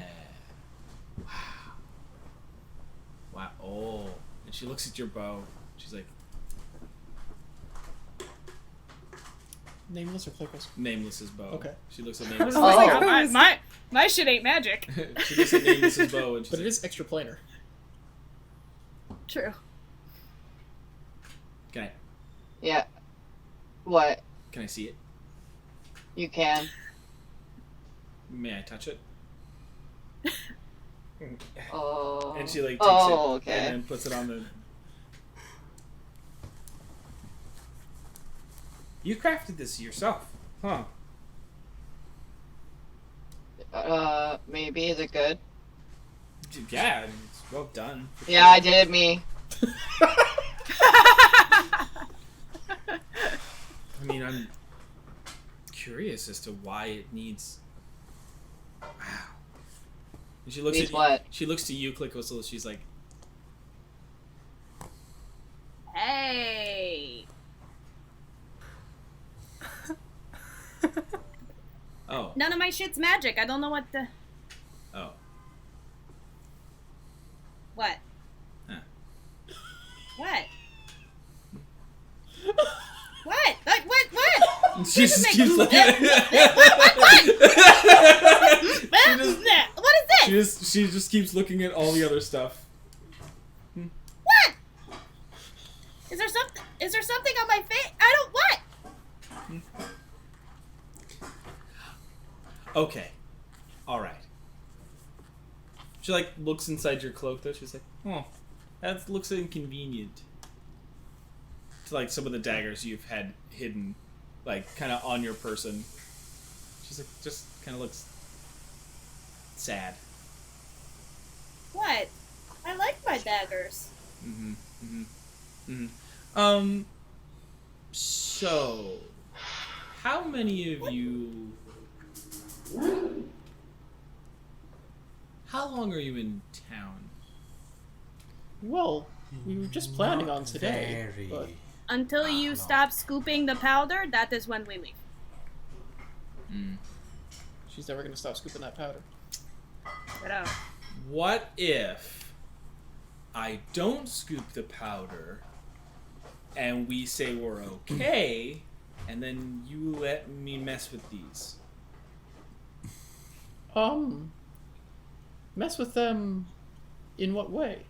Wow. Oh, and she looks at your bow. She's like, Nameless or Clickless? Nameless's bow. Okay. She looks at I was Nameless's like, bow. my shit ain't magic. She looks at Nameless's bow and she's But like, it is extra planar. True. Can I Yeah. What? see it? You can. May I touch it? Oh. And she like takes Oh, it okay. and then puts it on the. You crafted this yourself, huh? Maybe. Is it good? Yeah, it's well done. Yeah, I did it, me. I mean, I'm curious as to why it needs. Wow. And she looks Needs at what? She looks to you, Click Whistle. She's like, Hey. oh, None of my shit's magic. I don't know what the. oh, What? Huh. What? What? What? she just keeps looking at What is this? She just keeps looking at all the other stuff. What? Is there something on my face? I don't. What? Okay, all right. She like looks inside your cloak though. She's like, "Oh, that looks inconvenient." To like some of the daggers you've had hidden, like kind of on your person. She's like, just kind of looks sad. What? I like my daggers. So, how many of you? How long are you in town? Well, we were just planning on today, Very. but Until you stop scooping the powder, that is when we leave. she's never going to stop scooping that powder. But What if I don't scoop the powder and we say we're okay and then you let me mess with these? Mess with them in what way?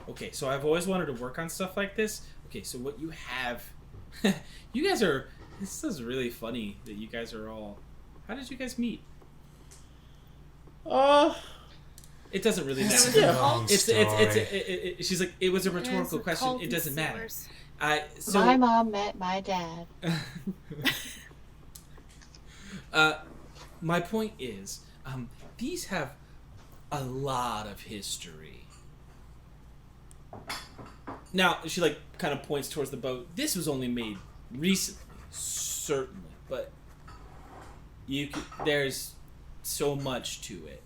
Okay, so I've always wanted to work on stuff like this. Okay, so what you have... you guys are... This is really funny that you guys are all... How did you guys meet? It doesn't really matter. It's a long story. She's like, it was a rhetorical question. It doesn't matter. So, My mom met my dad. my point is, these have a lot of history. Now she like kind of points towards the boat. This was only made recently, certainly, but there's so much to it.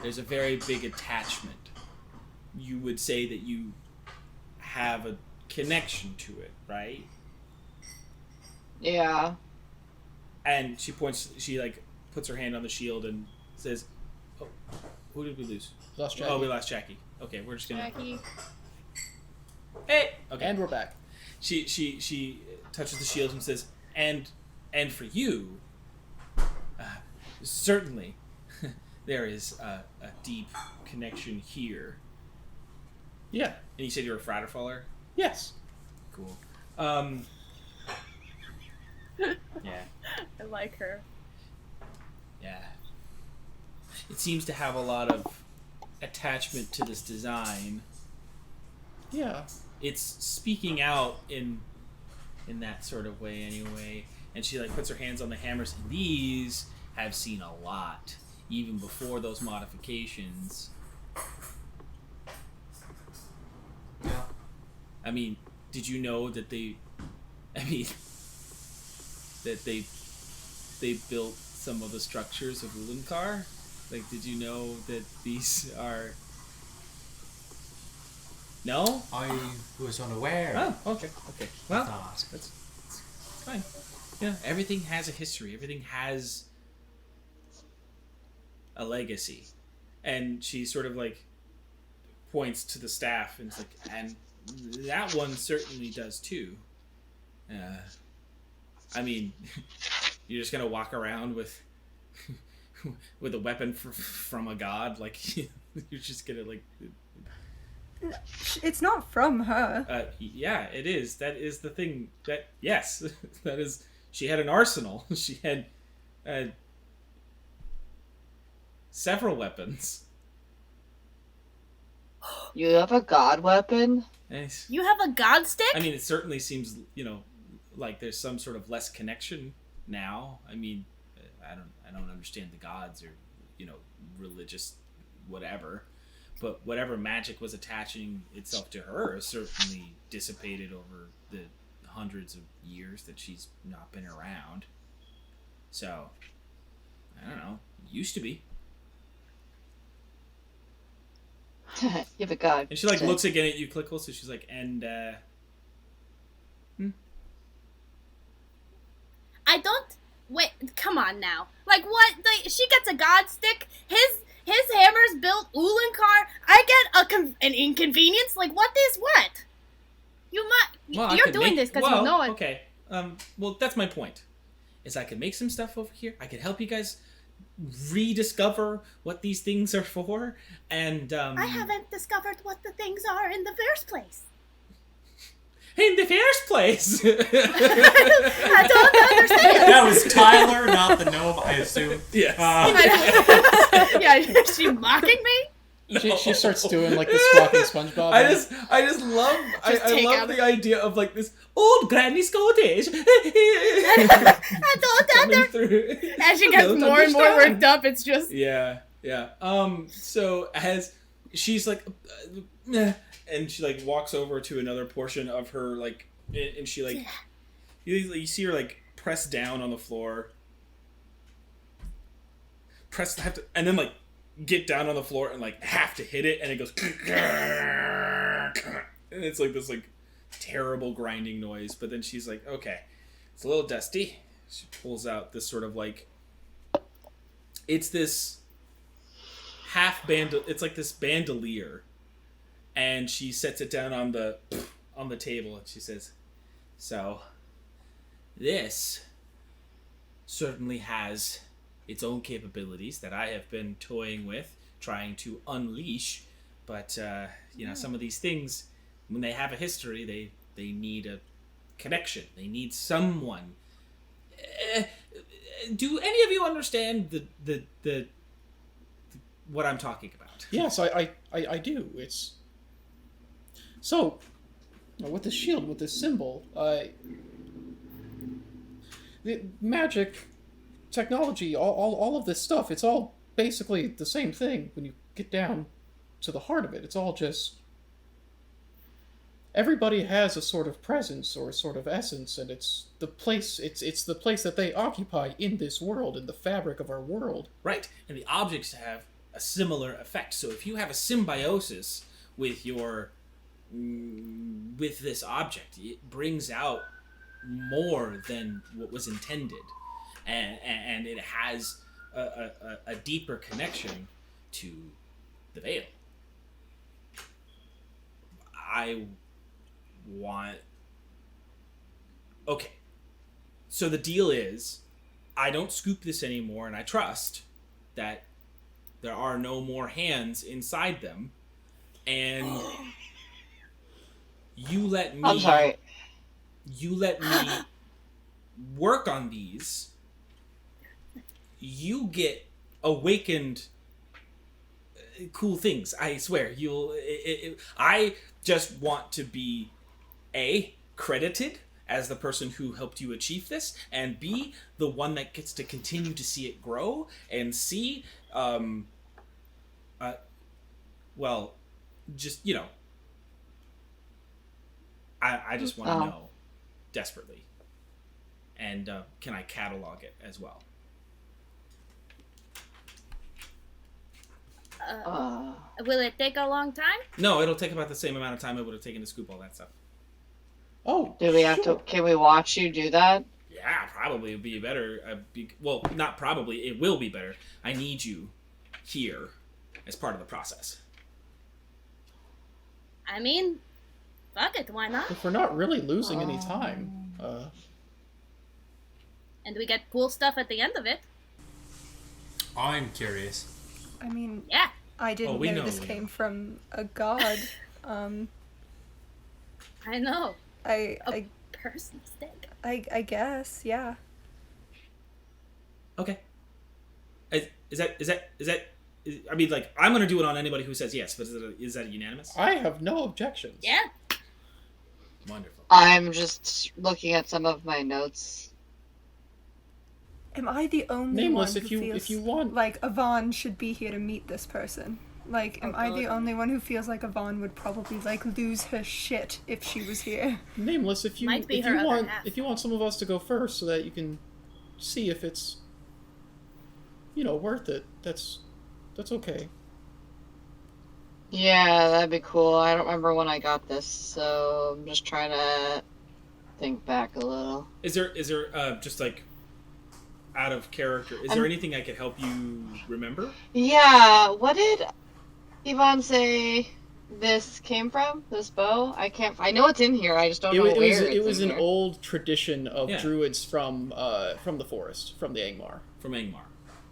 There's a very big attachment. You would say that you have a connection to it, right? Yeah. And she like puts her hand on the shield and says, "Oh, who did we lose? Lost Jackie. Oh, we lost Jackie. Okay, we're just gonna." Jackie. Hey. Okay. And we're back. She touches the shield and says, "And for you, certainly, there is a deep connection here." Yeah. And you said you're a Fraterfaller? Yes. Cool. Yeah. I like her. Yeah. It seems to have a lot of attachment to this design. Yeah. It's speaking out in that sort of way anyway. And she like puts her hands on the hammers, and these have seen a lot, even before those modifications. Yeah. I mean, did you know that they built some of the structures of Ulankar? Like, did you know that these are... No? I was unaware. Oh, okay. Well, Thought. that's fine. Yeah, everything has a history. Everything has a legacy. And she sort of, like, points to the staff and it's like, and that one certainly does too. I mean, you're just gonna walk around with a weapon from a god, like you're just gonna like. It's not from her. Yeah, it is. That is the thing. That yes, that is. She had an arsenal. She had several weapons. You have a god weapon? Nice. You have a god stick? I mean, it certainly seems, like there's some sort of less connection now. I mean, I don't understand the gods or, religious whatever, but whatever magic was attaching itself to her has certainly dissipated over the hundreds of years that she's not been around. So, I don't know. Used to be. You have a god. And she like stick. looks again at you, Clickle, so she's like, and I don't. Wait, come on now. Like what? She gets a god stick. His hammer's built Ulankar. I get an inconvenience. Like what is what? You might. Well, You're doing this because you know it. Okay. Well, that's my point. Is I could make some stuff over here. I could help you guys rediscover what these things are for, and I haven't discovered what the things are in the first place. in the first place. I don't understand. That was Tyler, not the gnome, I assume. Yes. Yeah, is she mocking me? She starts doing like the squawking SpongeBob. I just love I love the idea of like this old granny's cottage. I don't understand. As she gets more and more worked up, it's just Yeah. So as she's like, and she like walks over to another portion of her like, and she like, you see her like press down on the floor, and then like get down on the floor and like have to hit it, and it goes, and it's like this like terrible grinding noise. But then she's like, okay, it's a little dusty. She pulls out this sort of like, it's this it's like this bandolier, and she sets it down on the table, and she says, so this certainly has its own capabilities that I have been toying with, trying to unleash, but some of these things, when they have a history, they need a connection. They need someone. Do any of you understand the what I'm talking about? Yes, I do. It's so with the shield, with this symbol, the magic, technology, all of this stuff, it's all basically the same thing when you get down to the heart of it. It's all just everybody has a sort of presence or a sort of essence, and it's the place. It's the place that they occupy in this world, in the fabric of our world. Right, and the objects have a similar effect. So if you have a symbiosis with with this object, it brings out more than what was intended, and it has a deeper connection to the veil. I want... Okay. So the deal is, I don't scoop this anymore, and I trust that there are no more hands inside them, and you let me... I'm sorry. You let me work on these. You get awakened cool things. I swear. I just want to be A, credited as the person who helped you achieve this, and B, the one that gets to continue to see it grow, and C, well, just, I just want to know desperately. And can I catalog it as well? Will it take a long time? No, it'll take about the same amount of time it would have taken to scoop all that stuff. Oh, Do we have to? Can we watch you do that? Yeah, probably would be better. Well, not probably. It will be better. I need you here as part of the process. I mean, fuck it, why not? if we're not really losing any time, And we get cool stuff at the end of it. I'm curious. I mean, Yeah. I didn't we know know, this we came know. from a god. I know. I Person mistake. guess, yeah. Okay. Is that? I mean, like, I'm gonna do it on anybody who says yes, but is that unanimous? I have no objections. Yeah. Wonderful. I'm just looking at some of my notes. Am I the only Nameless, one if who you feels if you want, like Yvonne should be here to meet this person? Like, am I the God. only one who feels like Yvonne would probably like lose her shit if she was here? Nameless, if you Might be if her you other want half. if you want some of us to go first so that you can see if it's worth it. That's okay. Yeah, that'd be cool. I don't remember when I got this, so I'm just trying to think back a little. Is there just like out of character? Is there anything I could help you remember? Yeah, what did Yvonne say this came from? This bow? I know it's in here. I just don't know where It was it's in an here. old tradition of Yeah. druids from the forest, from the Angmar. From Angmar,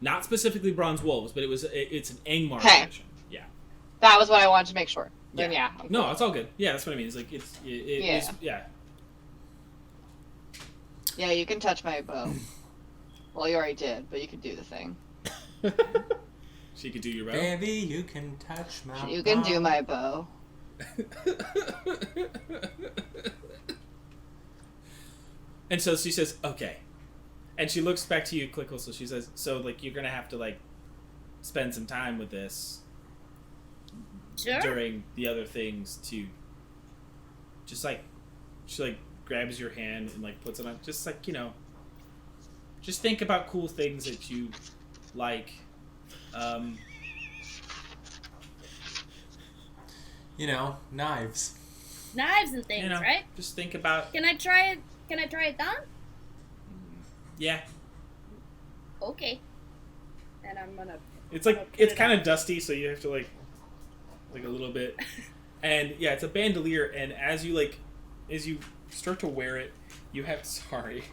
not specifically bronze wolves, but it's an Angmar Okay. tradition. Yeah. That was what I wanted to make sure. Then yeah. I'm No, cool. it's all good. Yeah, that's what I mean. It's like Yeah. yeah. Yeah, you can touch my bow. Well, you already did, but you can do the thing. She could do your bow. Baby, you can touch my You can do bow. my bow. And so she says, okay. And she looks back to you, Clickle, so she says, so, like, you're gonna have to, like, spend some time with this Sure. during the other things to just, like, she, like, grabs your hand and, like, puts it on, just, like, just think about cool things that you like. Knives. Knives and things, right? Just think about, Can I try it? Can I try it on? yeah. Okay. And I'm gonna. It's I'm gonna like, put it's it kind on. of dusty, so you have to, like a little bit. And, yeah, it's a bandolier, and as you start to wear it, you have, sorry.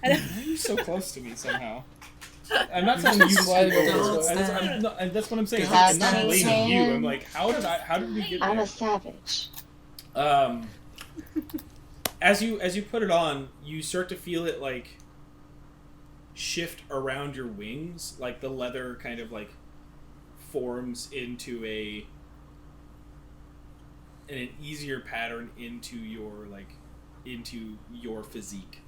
I don't- Why are you so close to me somehow? I'm not telling you to Slide slide over over. this way. That's what I'm saying. Don't I'm not stand blaming you. hand. I'm like, how did we get I'm there? a savage. As you put it on, you start to feel it like shift around your wings, like the leather kind of like forms into an easier pattern into your physique.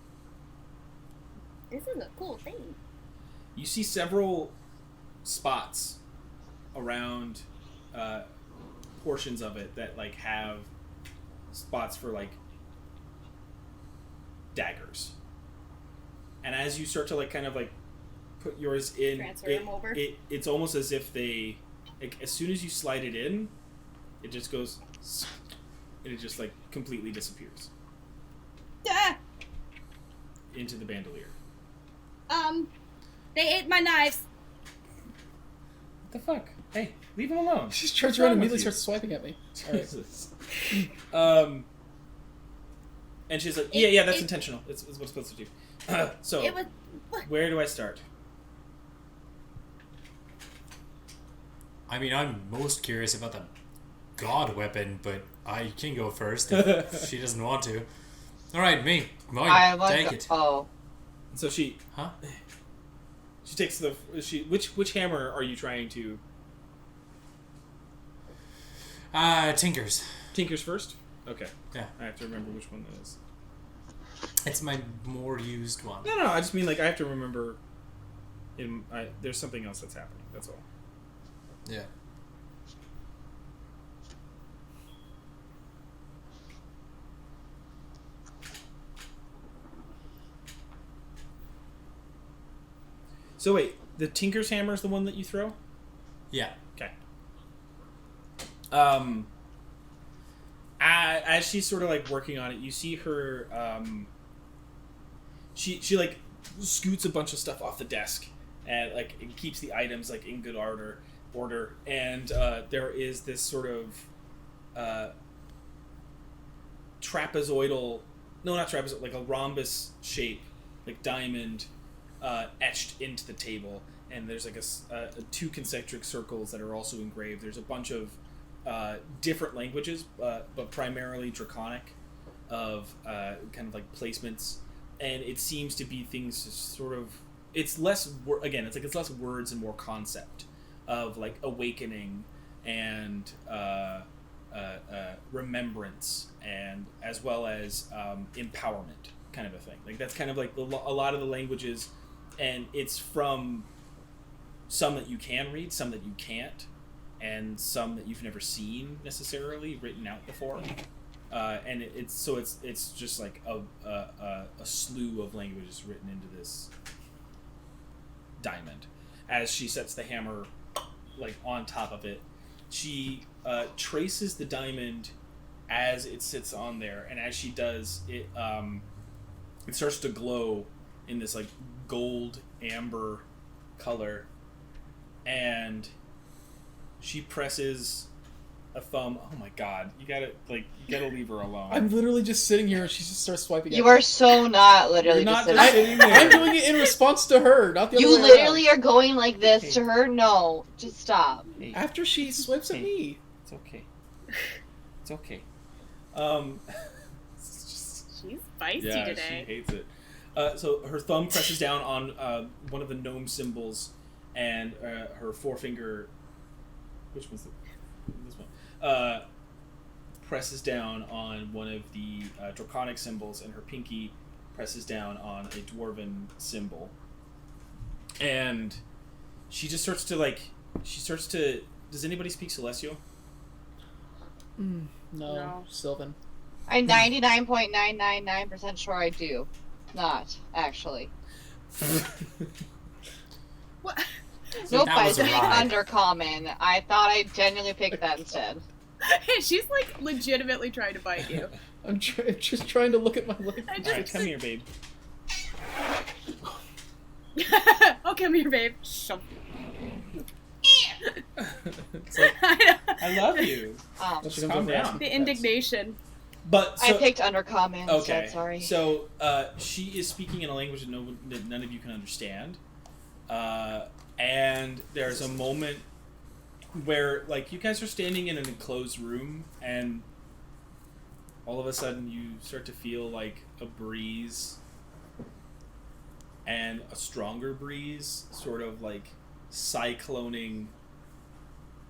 This is a cool thing. You see several spots around portions of it that like have spots for like daggers. And as you start to like kind of like put yours in, Transfer them over. It's almost as if they, like, as soon as you slide it in, it just goes, and it just like completely disappears Ah! into the bandolier. They ate my knives. What the fuck? Hey, leave him alone. She just turns What's around wrong and with immediately you? starts swiping at me. All right. Jesus. And she's like, yeah, that's intentional. It's what it's supposed to do. So, It was. where do I start? I mean, I'm most curious about the god weapon, but I can go first if she doesn't want to. All right, me. I Mine. want Take to. it. Oh. So she Huh? she takes the which hammer are you trying to Tinkers. Tinkers first? Okay. Yeah. I have to remember which one that is. It's my more used one. No, I just mean like I have to remember. There's something else that's happening. That's all. Yeah. So wait, the Tinker's hammer is the one that you throw? Yeah. Okay. As she's sort of like working on it, you see her. She like scoots a bunch of stuff off the desk and like it keeps the items like in good order. And there is this sort of trapezoidal, no, not trapezoidal, like a rhombus shape, like diamond, etched into the table. And there's like a two concentric circles that are also engraved. There's a bunch of different languages, but primarily Draconic, of kind of like placements, and it seems to be things sort of. It's less again. It's less words and more concept of like awakening and remembrance, and as well as empowerment, kind of a thing. Like that's kind of like a lot of the languages, and it's from some that you can read, some that you can't, and some that you've never seen necessarily written out before. And it's just like a slew of languages written into this diamond. As she sets the hammer like on top of it, she traces the diamond as it sits on there, and as she does, it starts to glow in this like gold amber color, and she presses a thumb. Oh my god, you gotta leave her alone. I'm literally just sitting here and she just starts swiping at You me. are so not literally You're just not sitting just there. sitting there. I'm doing it in response to her, not the You other way literally are going like this to her? No. Just stop. Hey, around. After she swipes at me. it's okay. It's okay. It's just, She's feisty yeah, today. she hates it. So her thumb presses down on one of the gnome symbols, and her forefinger, which was this one, presses down on one of the draconic symbols, and her pinky presses down on a dwarven symbol. And she just starts to does anybody speak Celestial? No, No. Sylvan. I'm 99.999% sure I do. Not, actually. What? Nope, that I was a speak lie. Undercommon. I thought I genuinely picked that instead. She's like legitimately trying to bite you. I'm just trying to look at my leg. I All right, just come here, babe. oh, come here, babe. Shove. It's like, I love you. She Calm comes over down. and The indignation. But I so, picked Undercommon okay, instead, sorry. so she is speaking in a language that none of you can understand, and there's a moment where like you guys are standing in an enclosed room, and all of a sudden you start to feel like a breeze, and a stronger breeze, sort of like cycloning,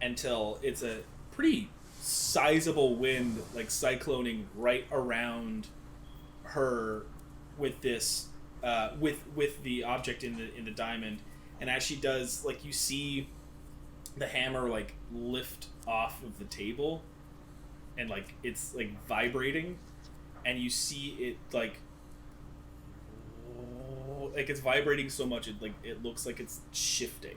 until it's a pretty sizable wind, like cycloning right around her with this with the object in the diamond. And as she does, like, you see the hammer like lift off of the table, and like it's like vibrating, and you see it like it's vibrating so much it looks like it's shifting.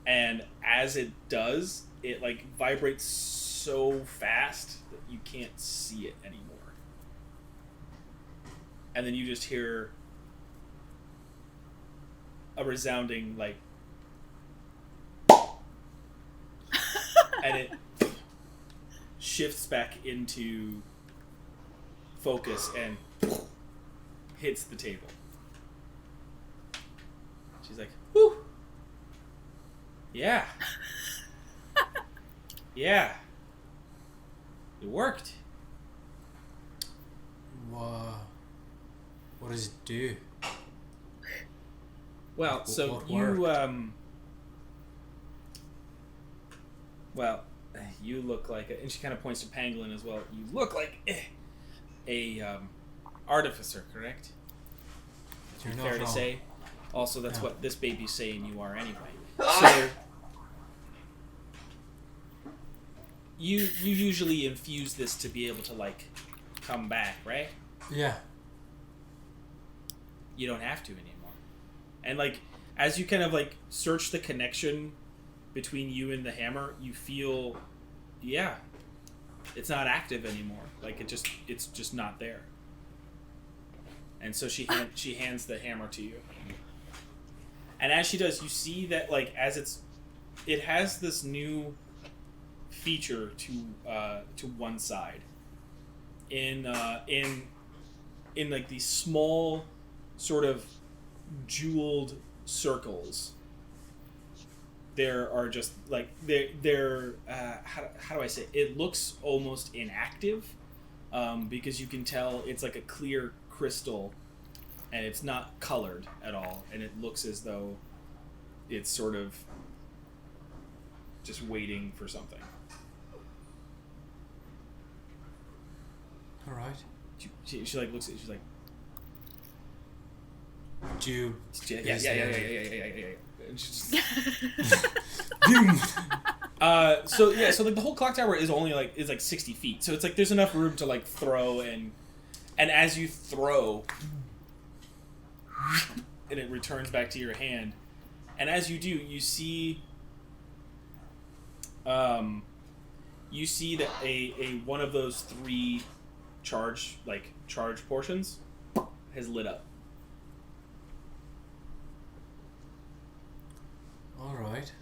And as it does, it like vibrates so fast that you can't see it anymore. And then you just hear a resounding like and it shifts back into focus and hits the table. She's like, whew. Yeah. Yeah. It worked. What does it do? Well, so What you worked? well, you look like and she kind of points to Pangolin as well. You look like a artificer, correct? You're Fair not to wrong. say. Also, that's Yeah. what this baby's saying you are anyway. So you usually infuse this to be able to like come back, right? Yeah. You don't have to anymore. And like as you kind of like search the connection between you and the hammer, you feel it's not active anymore. Like it's just not there. And so she hands the hammer to you. And as she does, you see that like as it has this new feature to one side. In like these small sort of jeweled circles, there are just like they're how do I say it looks almost inactive, because you can tell it's like a clear crystal and it's not colored at all, and it looks as though it's sort of just waiting for something. All right. She like looks at it, she's like, Do you... yeah. And she's Boom! so like the whole clock tower is only like 60 feet, so it's like there's enough room to like throw, and as you throw and it returns back to your hand, and as you do you see that a one of those three charge portions has lit up. All right.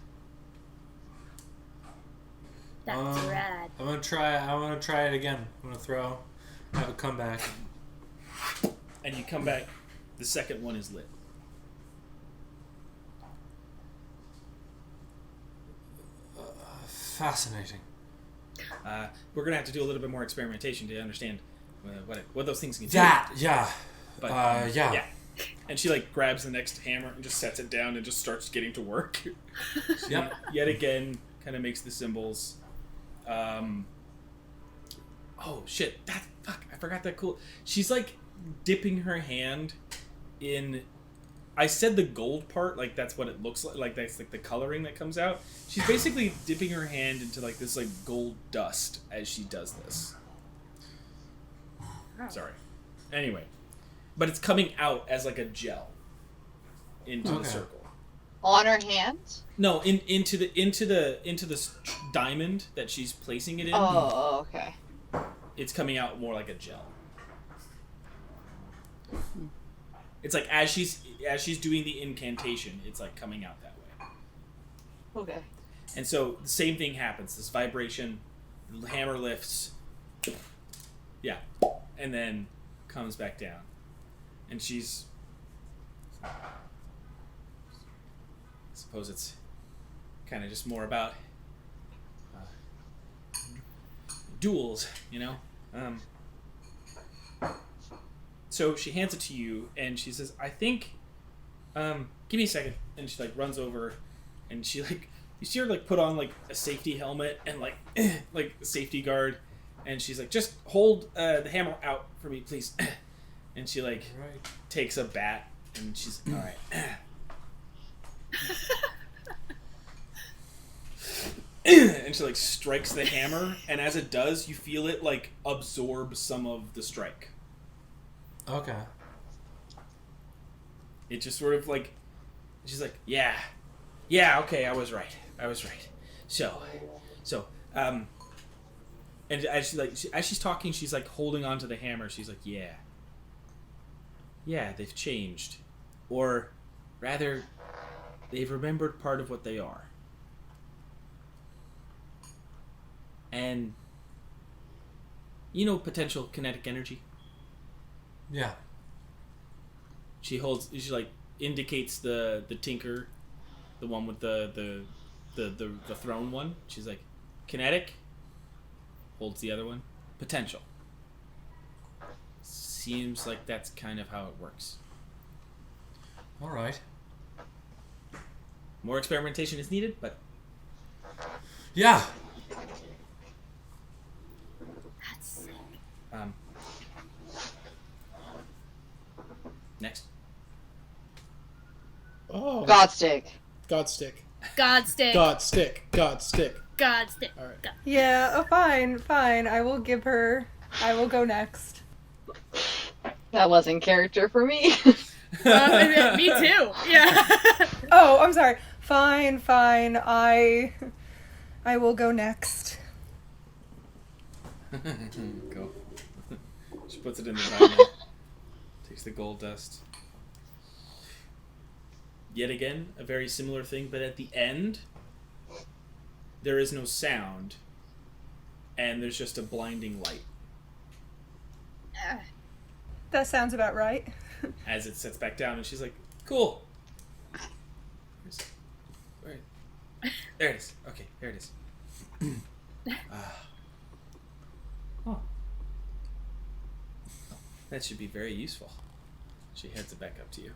That's rad. I want to try it again. I'm gonna throw. Have a comeback. And you come back, the second one is lit. Fascinating. We're gonna have to do a little bit more experimentation to understand what those things can do. Yeah. But, yeah. And she like grabs the next hammer and just sets it down and just starts getting to work. She Yep. yet again kind of makes the symbols. Oh shit! I forgot that cool. She's like dipping her hand in. I said the gold part, like that's what it looks like. Like that's like the coloring that comes out. She's basically dipping her hand into like this like gold dust as she does this. Sorry. Anyway, but it's coming out as like a gel into the circle. On her hands? No, into the diamond that she's placing it in. Oh, okay. It's coming out more like a gel. It's like as she's doing the incantation, it's like coming out that way. Okay. And so the same thing happens. This vibration, the hammer lifts, and then comes back down. And she's, I suppose it's kind of just more about duels, you know? So she hands it to you, and she says, I think, give me a second. And she, like, runs over, and she, like, you see her, like, put on, like, a safety helmet and, like, like, a safety guard. And she's like, just hold the hammer out for me, please. And she, like, takes a bat, and she's, all right. And and she like strikes the hammer, and as it does, you feel it like absorb some of the strike. Okay. It just sort of like, she's like, yeah, okay, I was right. So, and as she's talking, she's like holding onto the hammer. She's like, yeah, they've changed, or rather, they've remembered part of what they are. And, potential kinetic energy. Yeah. She like indicates the tinker, the one with the throne one. She's like, kinetic. Holds the other one. Potential. Seems like that's kind of how it works. All right. More experimentation is needed, but yeah. That's sick. Next. Oh. Godstick. Godstick. Godstick. Godstick. Godstick. Godstick. All right. Yeah, fine. I will go next. That wasn't character for me. Me too. Yeah. Oh, I'm sorry. Fine. I will go next. Go. She puts it in the diamond. Takes the gold dust. Yet again, a very similar thing, but at the end, there is no sound, and there's just a blinding light. That sounds about right. As it sets back down, and she's like, cool. There it is. Okay, there it is. Oh. That should be very useful. She heads it back up to you.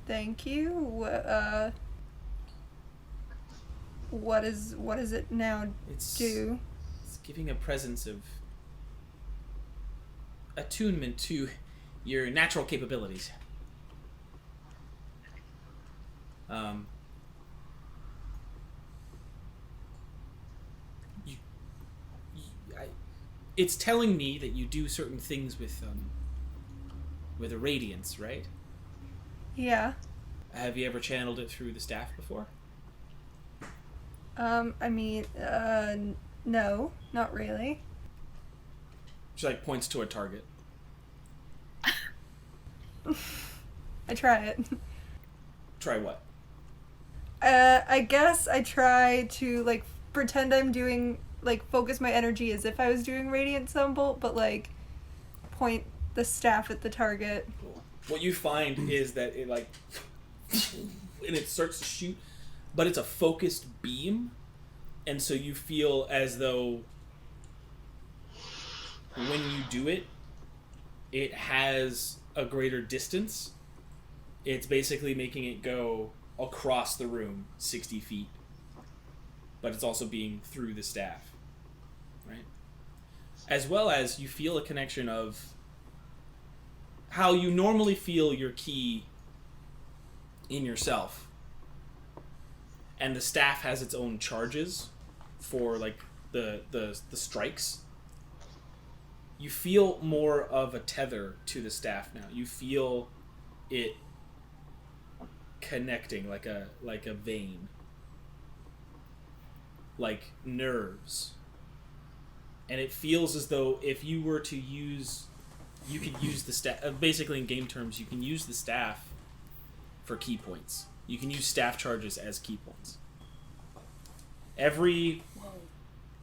Thank you. What does it now do? It's giving a presence of attunement to your natural capabilities. It's telling me that you do certain things with a radiance, right? Yeah. Have you ever channeled it through the staff before? No, not really. She like points to a target. I try it. Try what? I guess I try to, like, pretend I'm doing, like, focus my energy as if I was doing Radiant Sunbolt, but, like, point the staff at the target. What you find is that it, like, and it starts to shoot, but it's a focused beam, and so you feel as though when you do it, it has a greater distance. It's basically making it go across the room 60 feet, but it's also being through the staff, right? As well as you feel a connection of how you normally feel your ki in yourself, and the staff has its own charges for like the strikes. You feel more of a tether to the staff now. You feel it connecting like a vein, like nerves, and it feels as though if you were to use, you could use the staff. Basically, in game terms, you can use the staff for key points. You can use staff charges as key points. Every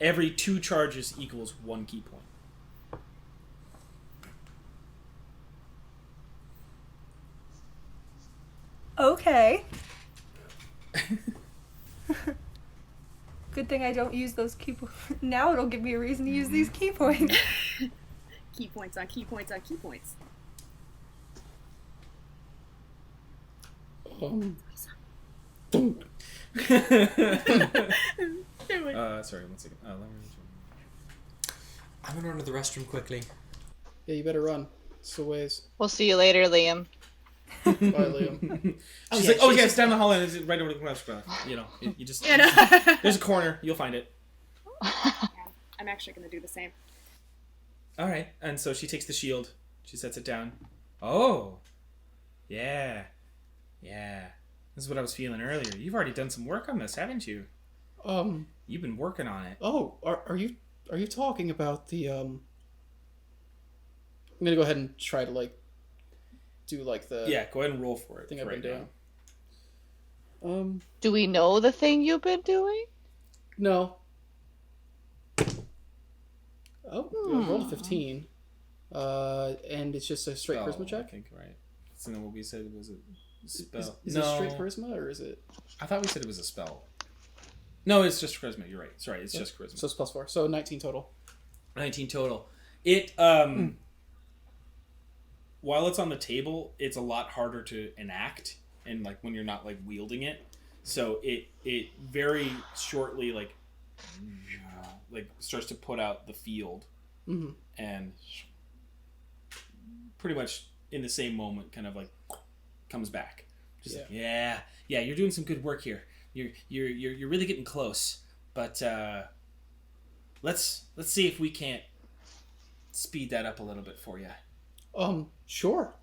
2 charges equals 1 key point. Okay. Good thing I don't use those key points. Now it'll give me a reason to use these key points. Key points on key points on key points. Sorry, 1 second. I'm gonna run to the restroom quickly. Yeah, you better run. It's the ways. We'll see you later, Liam. Bye, Liam. I was like, oh yeah, it's down the hall and it's right over the restaurant. You know, you just, You know? there's a corner, you'll find it. I'm actually gonna do the same. All right, and so she takes the shield, she sets it down. Oh, yeah. This is what I was feeling earlier. You've already done some work on this, haven't you? You've been working on it. Oh, are you talking about the I'm gonna go ahead and try to like do like the Go ahead and roll for it. thing I've been doing. Do we know the thing you've been doing? No. Oh, I rolled a 15. And it's just a straight charisma check? I think, right. So then what we said was a spell. Is it straight charisma, or is it... I thought we said it was a spell. No, it's just charisma, you're right. Sorry, it's just charisma. So it's plus 4. So 19 total. 19 total. It, while it's on the table, it's a lot harder to enact, and like when you're not like wielding it. So it very shortly like starts to put out the field, and pretty much in the same moment, kind of like comes back. Just like, yeah, you're doing some good work here. You're really getting close. But let's see if we can't speed that up a little bit for you. Sure.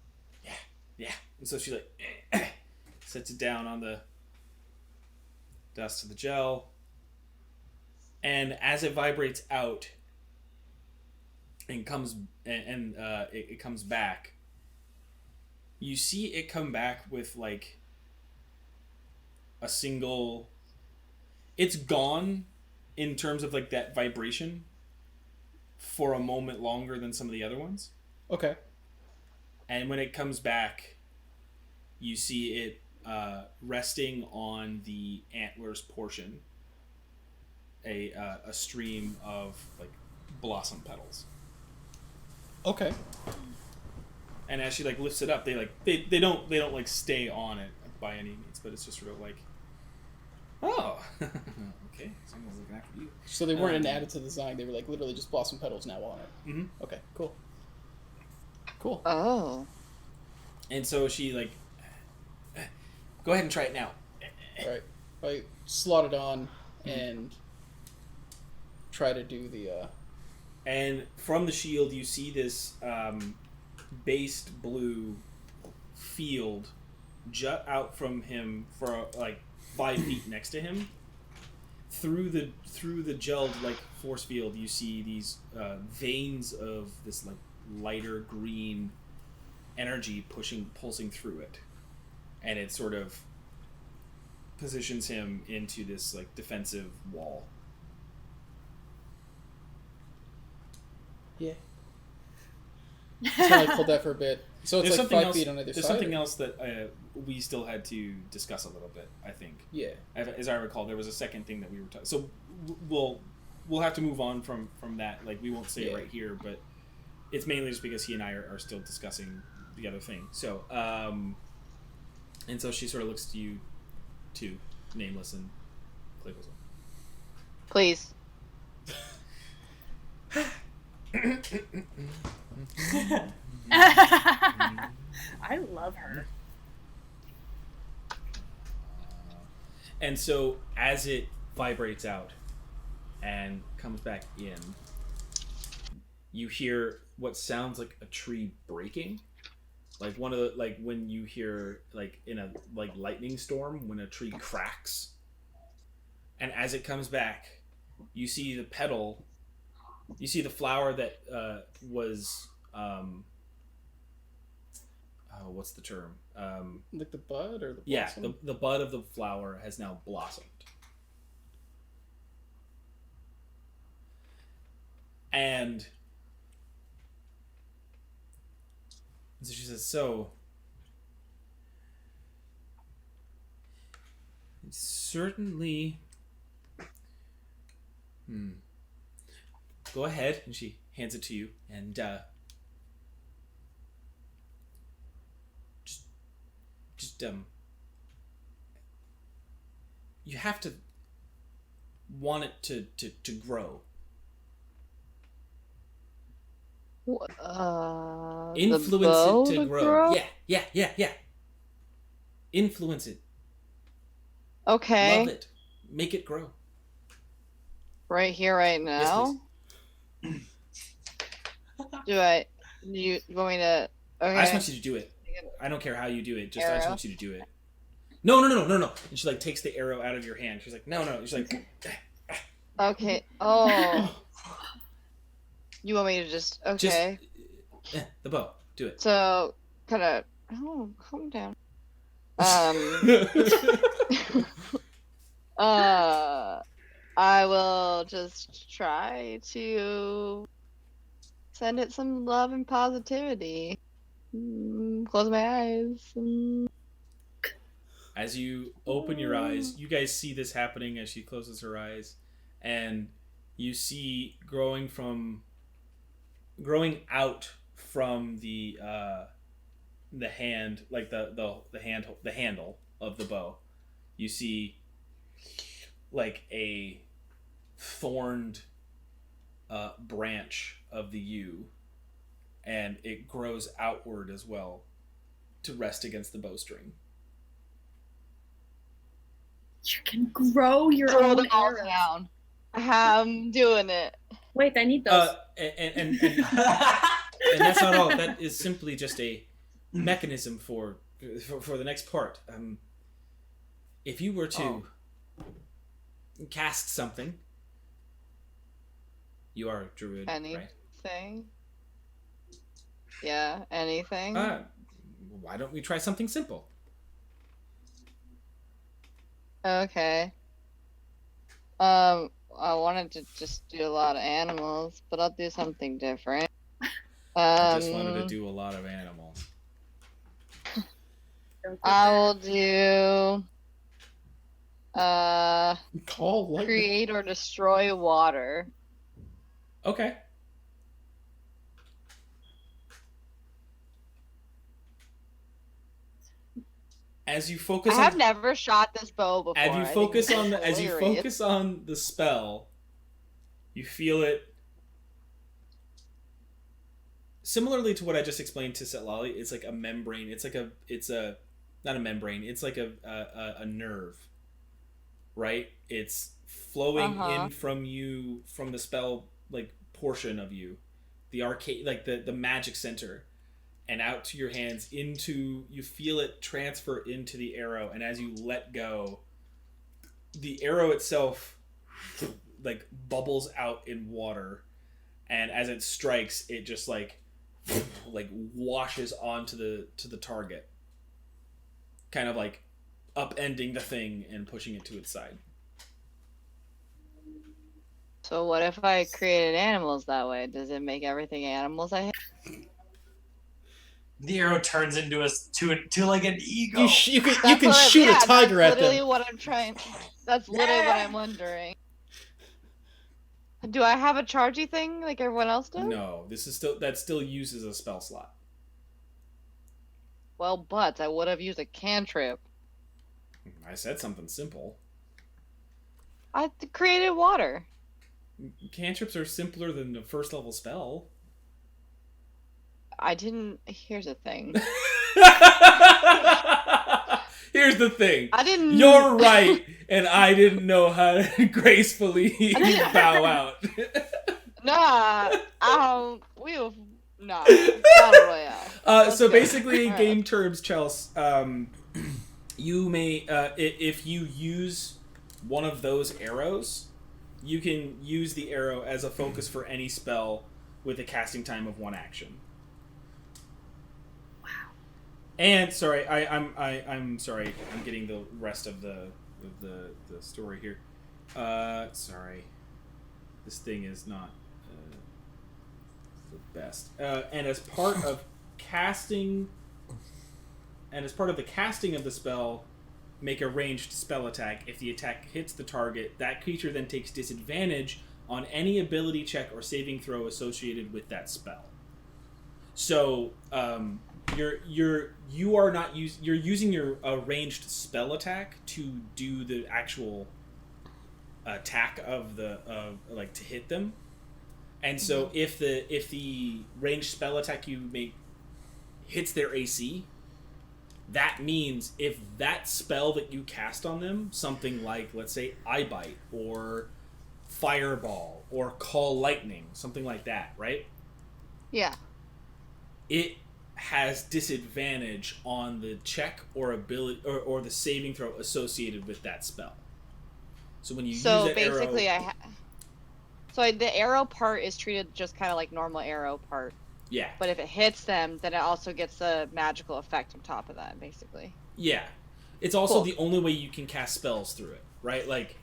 Yeah. And so she like sets it down on the dust of the gel, and as it vibrates out and comes it comes back, you see it come back with like a single. It's gone in terms of like that vibration for a moment longer than some of the other ones. Okay. And when it comes back, you see it resting on the antlers portion, a stream of like blossom petals. Okay. And as she like lifts it up, they don't like stay on it by any means, but it's just sort of like, oh, okay, someone's looking after you. So they weren't added to the design; they were like literally just blossom petals now on it. Mm-hmm. Okay, cool. Cool. Oh. And so she like, go ahead and try it now. All right. I slot it on and try to do the. And from the shield, you see this based blue field jut out from him for like 5 feet next to him. Through the gelled like force field, you see these veins of this like lighter green energy pulsing through it, and it sort of positions him into this like defensive wall. Yeah. Just kind of like hold that for a bit. So it's like 5 feet on either side. There's something else that we still had to discuss a little bit, I think. Yeah. As I recall, there was a second thing that we were talking. So we'll have to move on from that. Like we won't say it right here, but it's mainly just because he and I are still discussing the other thing. So and so she sort of looks to you, too, nameless, and Clay goes on. Please. I love her. And so as it vibrates out and comes back in, you hear what sounds like a tree breaking, like one of the like when you hear like in a like lightning storm when a tree cracks. And as it comes back, you see the petal. You see the flower that was what's the term? Like the bud or the blossom? Yeah, the bud of the flower has now blossomed. And so she says, so certainly go ahead, and she hands it to you, and just you have to want it to grow. The Influence bow it to grow. Yeah. Influence it. Okay. Love it. Make it grow. Right here, right Yes, now. Do you want me to? Okay. I just want you to do it. I don't care how you do it. I just Arrow? want you to do it. No. And she like takes the arrow out of your hand. She's like, no. She's like, Okay. Oh. You want me to just? Okay. the bow. Do it. So kind of. Oh, calm down. I will just try to send it some love and positivity. Close my eyes. As you open your eyes, you guys see this happening as she closes her eyes, and you see growing out from the hand, like the handle of the bow. You see like a thorned branch of the yew, and it grows outward as well to rest against the bowstring. You can grow your Throw own them all arrows. down. I'm doing it. Wait, I need those. And that's not all. That is simply just a mechanism for the next part. If you were to cast something, you are a druid, right? Anything? Yeah, anything. Why don't we try something simple? Okay. I wanted to just do a lot of animals, but I'll do something different. I just wanted to do a lot of animals. I will do Call lightning. create or destroy water. Okay. As you focus I have never shot this bow before. as you I think focus it's on the hilarious. spell, you feel it similarly to what I just explained to Setlali. It's like a membrane. It's not a membrane. It's like a nerve, right? It's flowing in from you, from the spell like portion of you, the arcade, like the magic center, and out to your hands into, you feel it transfer into the arrow, and as you let go, the arrow itself like bubbles out in water, and as it strikes, it just like washes onto the target, kind of like upending the thing and pushing it to its side. So what if I created animals that way? Does it make everything animals I have? The arrow turns into like an eagle. You can shoot a tiger at That's literally them. what I'm trying. That's literally what I'm wondering. Do I have a chargy thing like everyone else does? No, that still uses a spell slot. Well, but I would have used a cantrip. I said something simple. I created water. Cantrips are simpler than the first level spell. I didn't. Here's the thing. Here's the thing. I didn't. You're right, and I didn't know how to gracefully bow out. Nah. Nah. Battle Royale. So go. basically, in All game terms, Chels, you may, if you use one of those arrows, you can use the arrow as a focus for any spell with a casting time of 1 action. Wow. And sorry, I'm sorry. I'm getting the rest of the story here. Sorry, this thing is not the best. And as part of casting, the casting of the spell, make a ranged spell attack. If the attack hits the target, that creature then takes disadvantage on any ability check or saving throw associated with that spell. So you're using your ranged spell attack to do the actual attack of to hit them. And so if the ranged spell attack you make hits their AC, that means if that spell that you cast on them, something like, let's say, Eye Bite or Fireball or Call Lightning, something like that, right? Yeah. It has disadvantage on the check or ability or the saving throw associated with that spell. So when you use that basically, arrow, the arrow part is treated just kind of like normal arrow part. yeah, But if it hits them, then it also gets a magical effect on top of that, basically. yeah, it's also Cool. the only way you can cast spells through it, right? Like,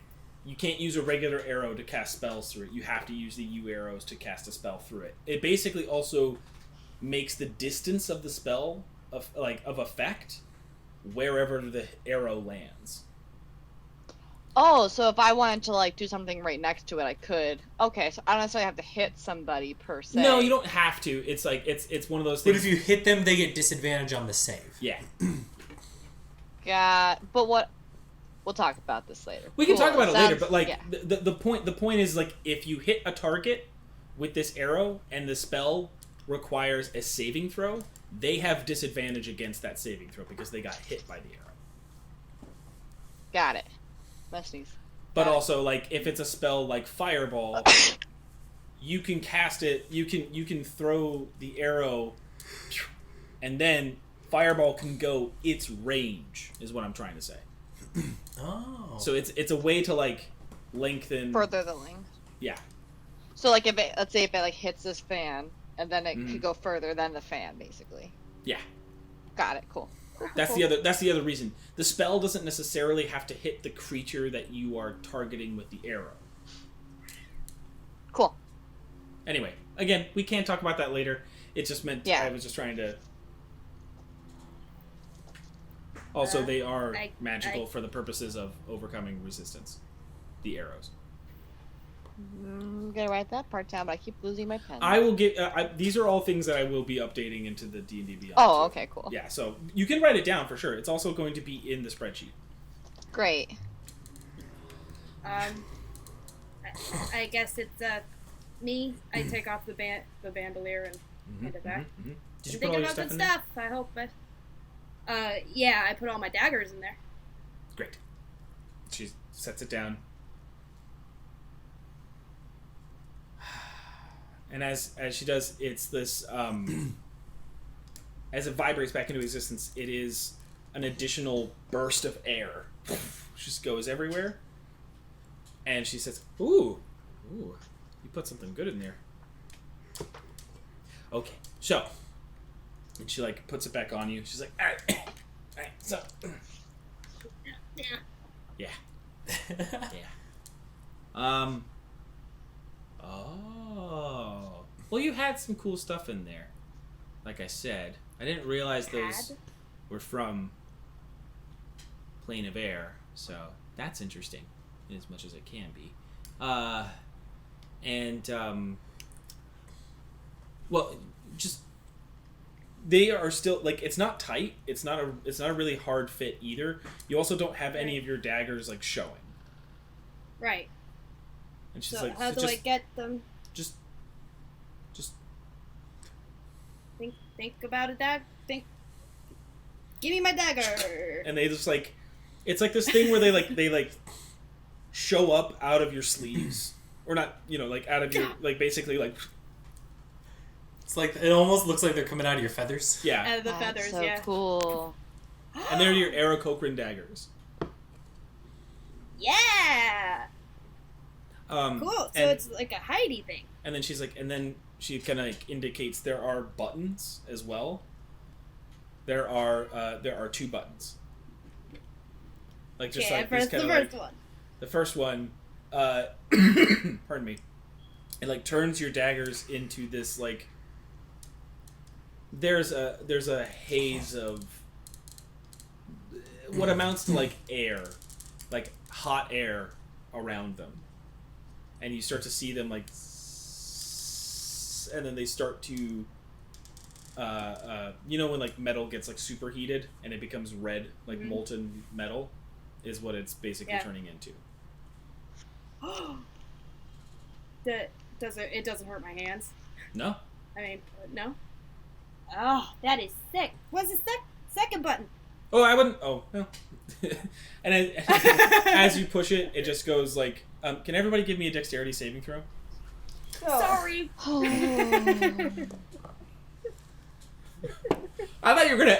you can't use a regular arrow to cast spells through it. You have to use the U arrows to cast a spell through it. It basically also makes the distance of the spell of effect wherever the arrow lands. Oh, so if I wanted to like do something right next to it, I could. Okay, so I don't necessarily have to hit somebody per se. No, you don't have to. It's like it's one of those But things. if you hit them, they get disadvantage on the save. Yeah, But what? We'll talk about this later. we can Cool, talk about it later. sounds- But like yeah. the point is, like, if you hit a target with this arrow and the spell requires a saving throw, they have disadvantage against that saving throw because they got hit by the arrow. Got it. Must sneeze. But Got it. also, like, if it's a spell like Fireball, you can cast it. You can throw the arrow, and then Fireball can go its range. Is what I'm trying to say. Oh. So it's a way to like lengthen. Further the length. Yeah. So like let's say if it like hits this fan, and then it Mhm. could go further than the fan, basically. Yeah. Got it. Cool. That's the other reason. The spell doesn't necessarily have to hit the creature that you are targeting with the arrow. Cool. Anyway, again, we can talk about that later. It just meant Yeah. I was just trying to. Also, they are magical for the purposes of overcoming resistance. The arrows. I'm gonna write that part down, but I keep losing my pen. I will get. These are all things that I will be updating into the D&D Beyond. Oh, too. okay, cool. Yeah, so you can write it down for sure. It's also going to be in the spreadsheet. Great. I guess it's me. I take off the bandolier and hand it back. Mm-hmm. Did you I'm put all thinking your about stuff good in there? stuff. I hope. Yeah, I put all my daggers in there. Great. She sets it down. And as she does, it's this as it vibrates back into existence, it is an additional burst of air. Just goes everywhere. And she says, "Ooh, you put something good in there." Okay, so, and she like puts it back on you. She's like, "All right, so, Yeah. yeah." Oh. Well, you had some cool stuff in there. Like I said, I didn't realize those were from Plane of Air, so that's interesting, as much as it can be. Well, just they are still like it's not tight. It's not a really hard fit either. You also don't have any of your daggers like showing. Right. And she's So like, how do I get them? Just Think about it, Dag. Think. Give me my dagger. and they just like, it's like this thing where they show up out of your sleeves, or not, like out of your like basically like It's like it almost looks like they're coming out of your feathers. yeah, Out of the That's feathers, so yeah. cool. and they're your Aarakocra daggers. Yeah. Cool. So and, it's like a hidey thing. and then she's like, and then she kind of like indicates there are buttons as well. There are 2 buttons. Like just Okay, like these first, kind the of like, first one. the first one, pardon me, it like turns your daggers into this like. There's a haze of what amounts to like air, like hot air around them, and you start to see them like, and then they start to. When like metal gets like superheated and it becomes red, like molten metal, is what it's basically turning into. It doesn't hurt my hands. No. I mean, no. Oh, that is sick. What's the second button? Oh, I wouldn't. Oh, no. And as you push it, it just goes like. Can everybody give me a dexterity saving throw? Sorry. I thought you were gonna.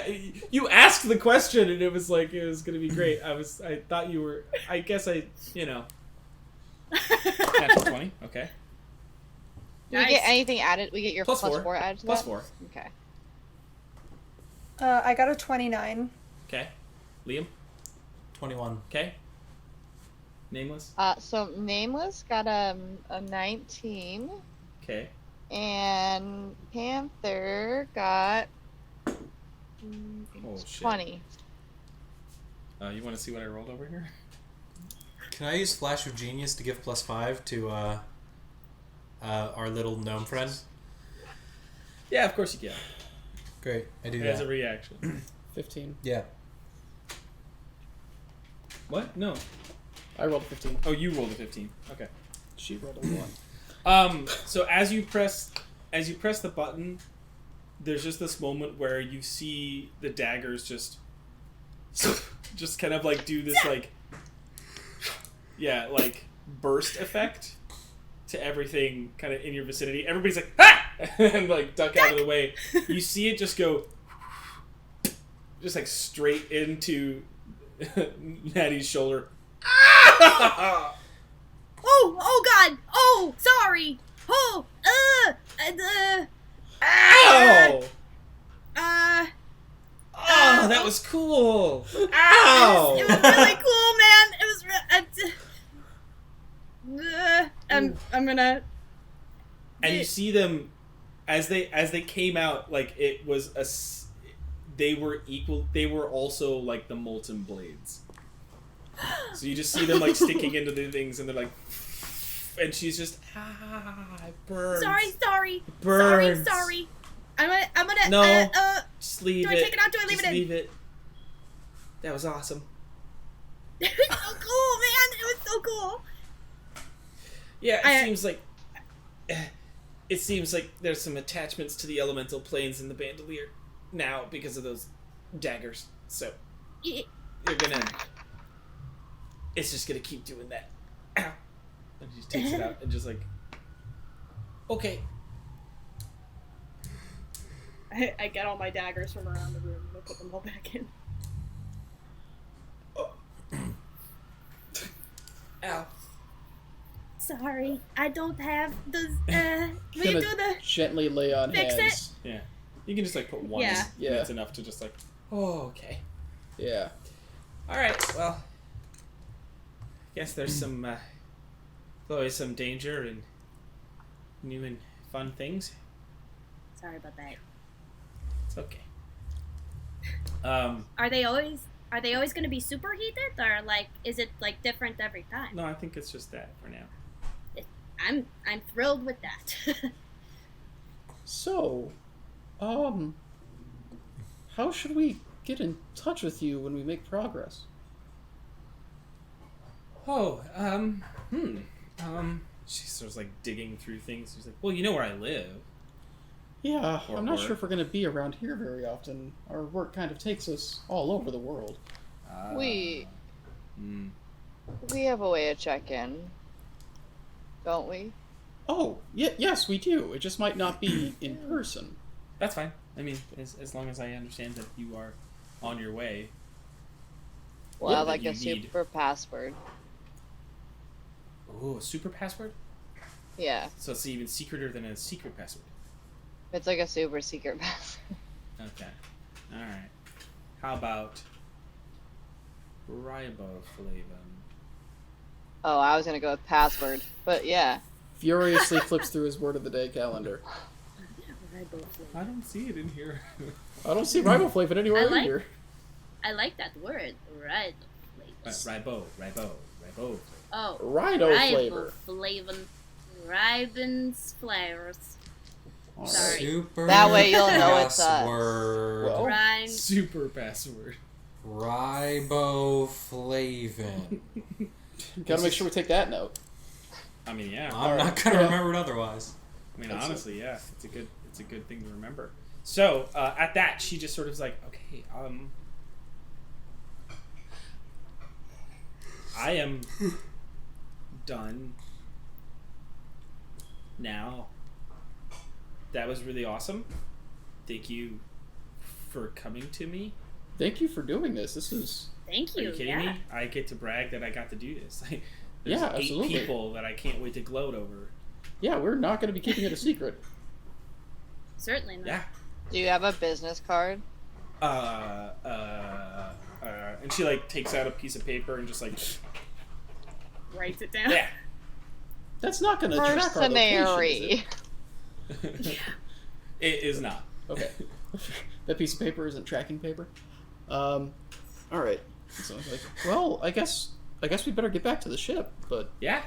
You asked the question, and it was like it was gonna be great. I thought you were. I guess Natural 20. Okay. Do we get anything added? We get your Plus plus four. 4 added to Plus that? 4. Okay. I got a 29. Okay. Liam. 21. Okay. Nameless. So Nameless got a 19, Okay. and Panther got Oh shit. 20. You want to see what I rolled over here? Can I use Flash of Genius to give +5 to our little gnome friend? Yeah, of course you can. Great, I do As that. a reaction. 15. Yeah. What? No. I rolled a 15. Oh, you rolled a 15. Okay. She rolled a 1. So as you press the button, there's just this moment where you see the daggers just kind of like do this like burst effect to everything kind of in your vicinity. Everybody's like, ah! And like duck out of the way. You see it just go just like straight into Natty's shoulder. Oh God! Oh, sorry! Oh, Ow! Oh, that was cool! Ow! It was really cool, man. It was I'm gonna. And you see them as they came out, like it was they were equal. They were also like the molten blades. So you just see them like sticking into the things, and they're like, and she's just it burns. Sorry. It burns. Sorry. I'm gonna. No. Just leave do it. I take it out? Do I leave Just it in? leave it. That was awesome. It was so cool, man. It was so cool. Yeah, it seems like there's some attachments to the elemental planes in the bandolier now because of those daggers. So you're gonna. It's just gonna keep doing that. Ow! And she just takes it out and just like. Okay. I get all my daggers from around the room and I put them all back in. Ow. Sorry, I don't have the. Will you Gonna do the? gently lay on Fix hands. Yeah. You can just like put one. Yeah. And Yeah. it's enough to just like. Oh, okay. Yeah. All right. Well. Guess there's some. Always some danger and new and fun things. Sorry about that. It's okay. Are they always going to be superheated, or like is it like different every time? No, I think it's just that for now. I'm thrilled with that. So, how should we get in touch with you when we make progress? Oh, she's sort of like digging through things. She's like, well, you know where I live. Yeah, Or I'm not work. sure if we're going to be around here very often. Our work kind of takes us all over the world. We Mm. we have a way to check in, don't we? Oh, yes, we do. It just might not be in person. That's fine. I mean, as long as I understand that you are on your way. Well, I What like do a you need? super password. Oh, a super password? Yeah, So it's even secreter than a secret password. it's like a super secret password. Okay. Alright. How about riboflavin? Oh, I was gonna go with password, but yeah. Furiously flips through his word of the day calendar. I don't see it in here. I don't see riboflavin anywhere I like- either. I like that word, right? Ribo. Oh, Rhino flavor. Riboflavin. Ribens flavors. All Sorry. Super That way you'll know it's us. password. Well, Rhyme. Super password. Riboflavin. Gotta make sure we take that note. I mean, yeah. I'm not gonna remember it otherwise. I mean, honestly, yeah, it's a good thing to remember. So at that, she just sort of is like, okay, I am done now. That was really awesome. Thank you for coming to me. Thank you for doing this. This is... Thank Are you. you kidding me? I get to brag that I got to do this. There's Yeah, 8 absolutely. people that I can't wait to gloat over. Yeah, we're not going to be keeping it a secret. Certainly not. Yeah. Do you have a business card? And she like takes out a piece of paper and just like, Writes it down. yeah. That's not going to track our location, Mercenary. is it? It is not. Okay. That piece of paper isn't tracking paper. All right. So I was like, well, I guess we better get back to the ship. But Yeah.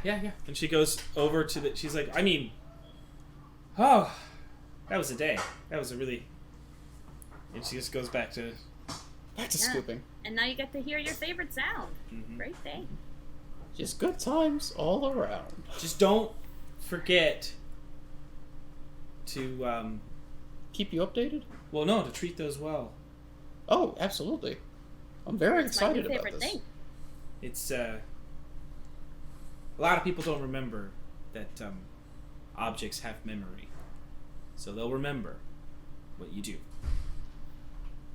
And she goes over to the. She's like, I mean, oh, that was a day. That was a really. And she just goes back to. back to Yeah. scooping. And now you get to hear your favorite sound. Mhm. Great thing. Just good times all around. Just don't forget to. Keep you updated? Well, no, to treat those well. Oh, absolutely. I'm very It's my new excited about favorite this. thing. It's a lot of people don't remember that objects have memory, so they'll remember what you do.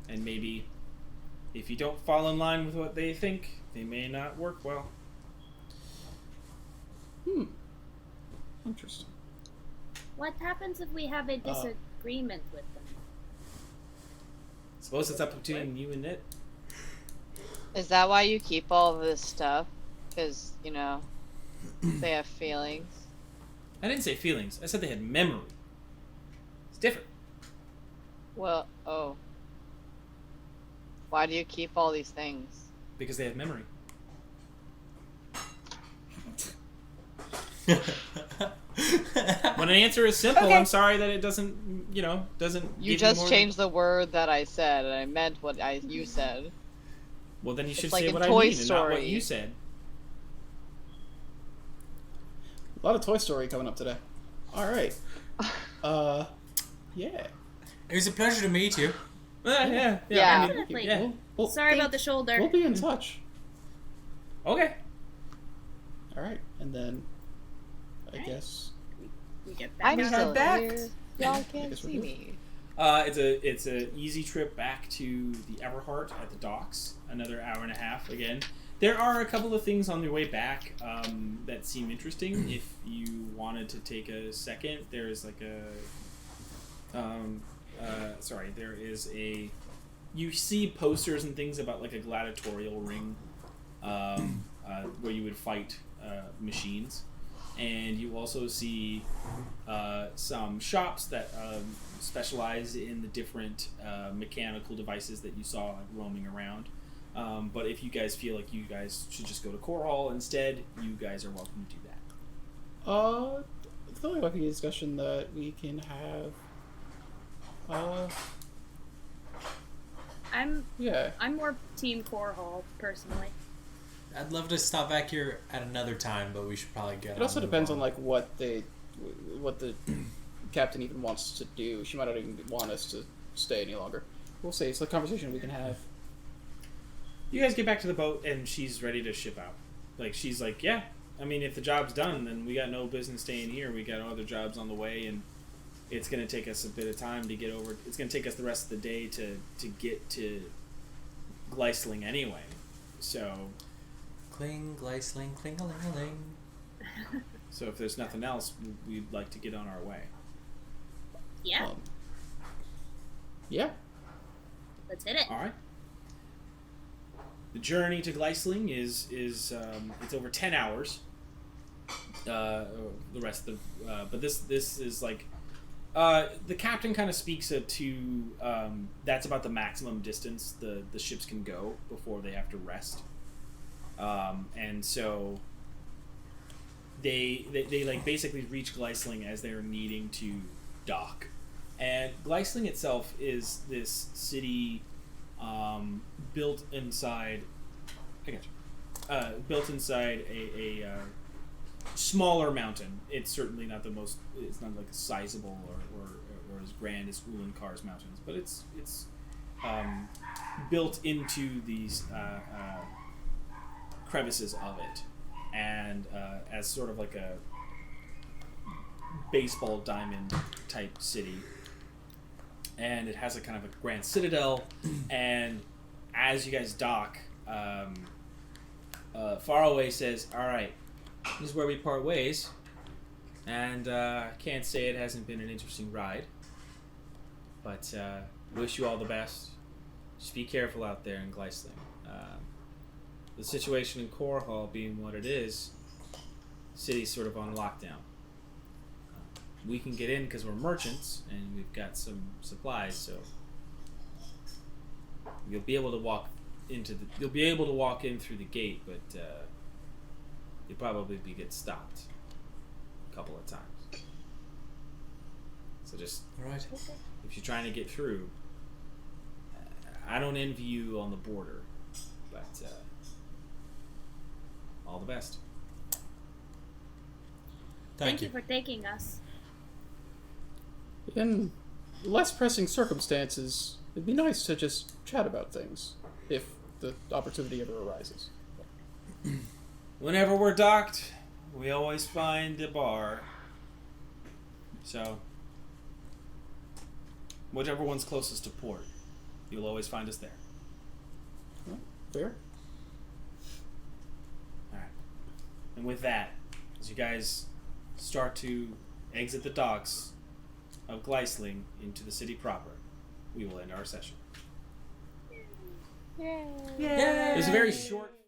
And maybe if you don't fall in line with what they think, they may not work well. Interesting. What happens if we have a disagreement with them? Suppose it's up between you and it. Is that why you keep all of this stuff? Because, you know, they have feelings. I didn't say feelings. I said they had memory. It's different. Well, oh. Why do you keep all these things? Because they have memory. When an answer is simple, Okay. I'm sorry that it doesn't doesn't. You give just more changed the word that I said, and I meant what you said. Well, then you should It's like say in what I Toy mean and not what Story. you said. A lot of Toy Story coming up today. All right. Yeah. It was a pleasure to meet you. Yeah. Yeah. I mean, Definitely. yeah. Sorry about the shoulder. We'll be in touch. Okay. All right, and then I Alright. guess We get back. I'm We still head back. here. Y'all I can't guess we're see good. me. It's a easy trip back to the Everhart at the docks. Another hour and a half again. There are a couple of things on your way back that seem interesting. If you wanted to take a second, there is like there is a. You see posters and things about like a gladiatorial ring, where you would fight machines, and you also see some shops that specialize in the different mechanical devices that you saw roaming around. But if you guys feel like you guys should just go to Core Hall instead, you guys are welcome to do that. I feel like might be a discussion that we can have. Yeah. I'm more Team Core Hall personally. I'd love to stop back here at another time, but we should probably get. It also depends on like what the captain even wants to do. She might not even want us to stay any longer. We'll see. It's a conversation we can have. You guys get back to the boat, and she's ready to ship out. Like, she's like, yeah, I mean, if the job's done, then we got no business staying here. We got other jobs on the way, and it's going to take us a bit of time to get over. It's going to take us the rest of the day to get to Gleisling anyway. So, Cling, Gleisling, cling-a-ling-a-ling. so if there's nothing else, we'd like to get on our way. Yeah, Yeah. let's hit it. All right. The journey to Gleisling is it's over 10 hours. The rest of but this is like the captain kind of speaks to that's about the maximum distance the ships can go before they have to rest. And so they like basically reach Gleisling as they're needing to dock. And Gleisling itself is this city built inside built inside a smaller mountain. It's certainly not the most. It's not like sizable or as grand as Ulankar's mountains, but it's built into these crevices of it, and as sort of like a baseball diamond type city. And it has a kind of a grand citadel, and as you guys dock, Faraway says, "Alright, this is where we part ways, and can't say it hasn't been an interesting ride, but wish you all the best. Just be careful out there in Gleisling. The situation in Korhal being what it is, the city's sort of on lockdown. We can get in because we're merchants and we've got some supplies, so you'll be able to walk in through the gate, but you'll probably get stopped a couple of times. So just Right. if you're trying to get through, I don't envy you on the border, but all the best." Thank you for taking us. In less pressing circumstances, it'd be nice to just chat about things, if the opportunity ever arises. Whenever we're docked, we always find a bar. So, whichever one's closest to port, you'll always find us there. Fair? Alright. And with that, as you guys start to exit the docks of Gleisling into the city proper, we will end our session. Yay. Yay. It was a very short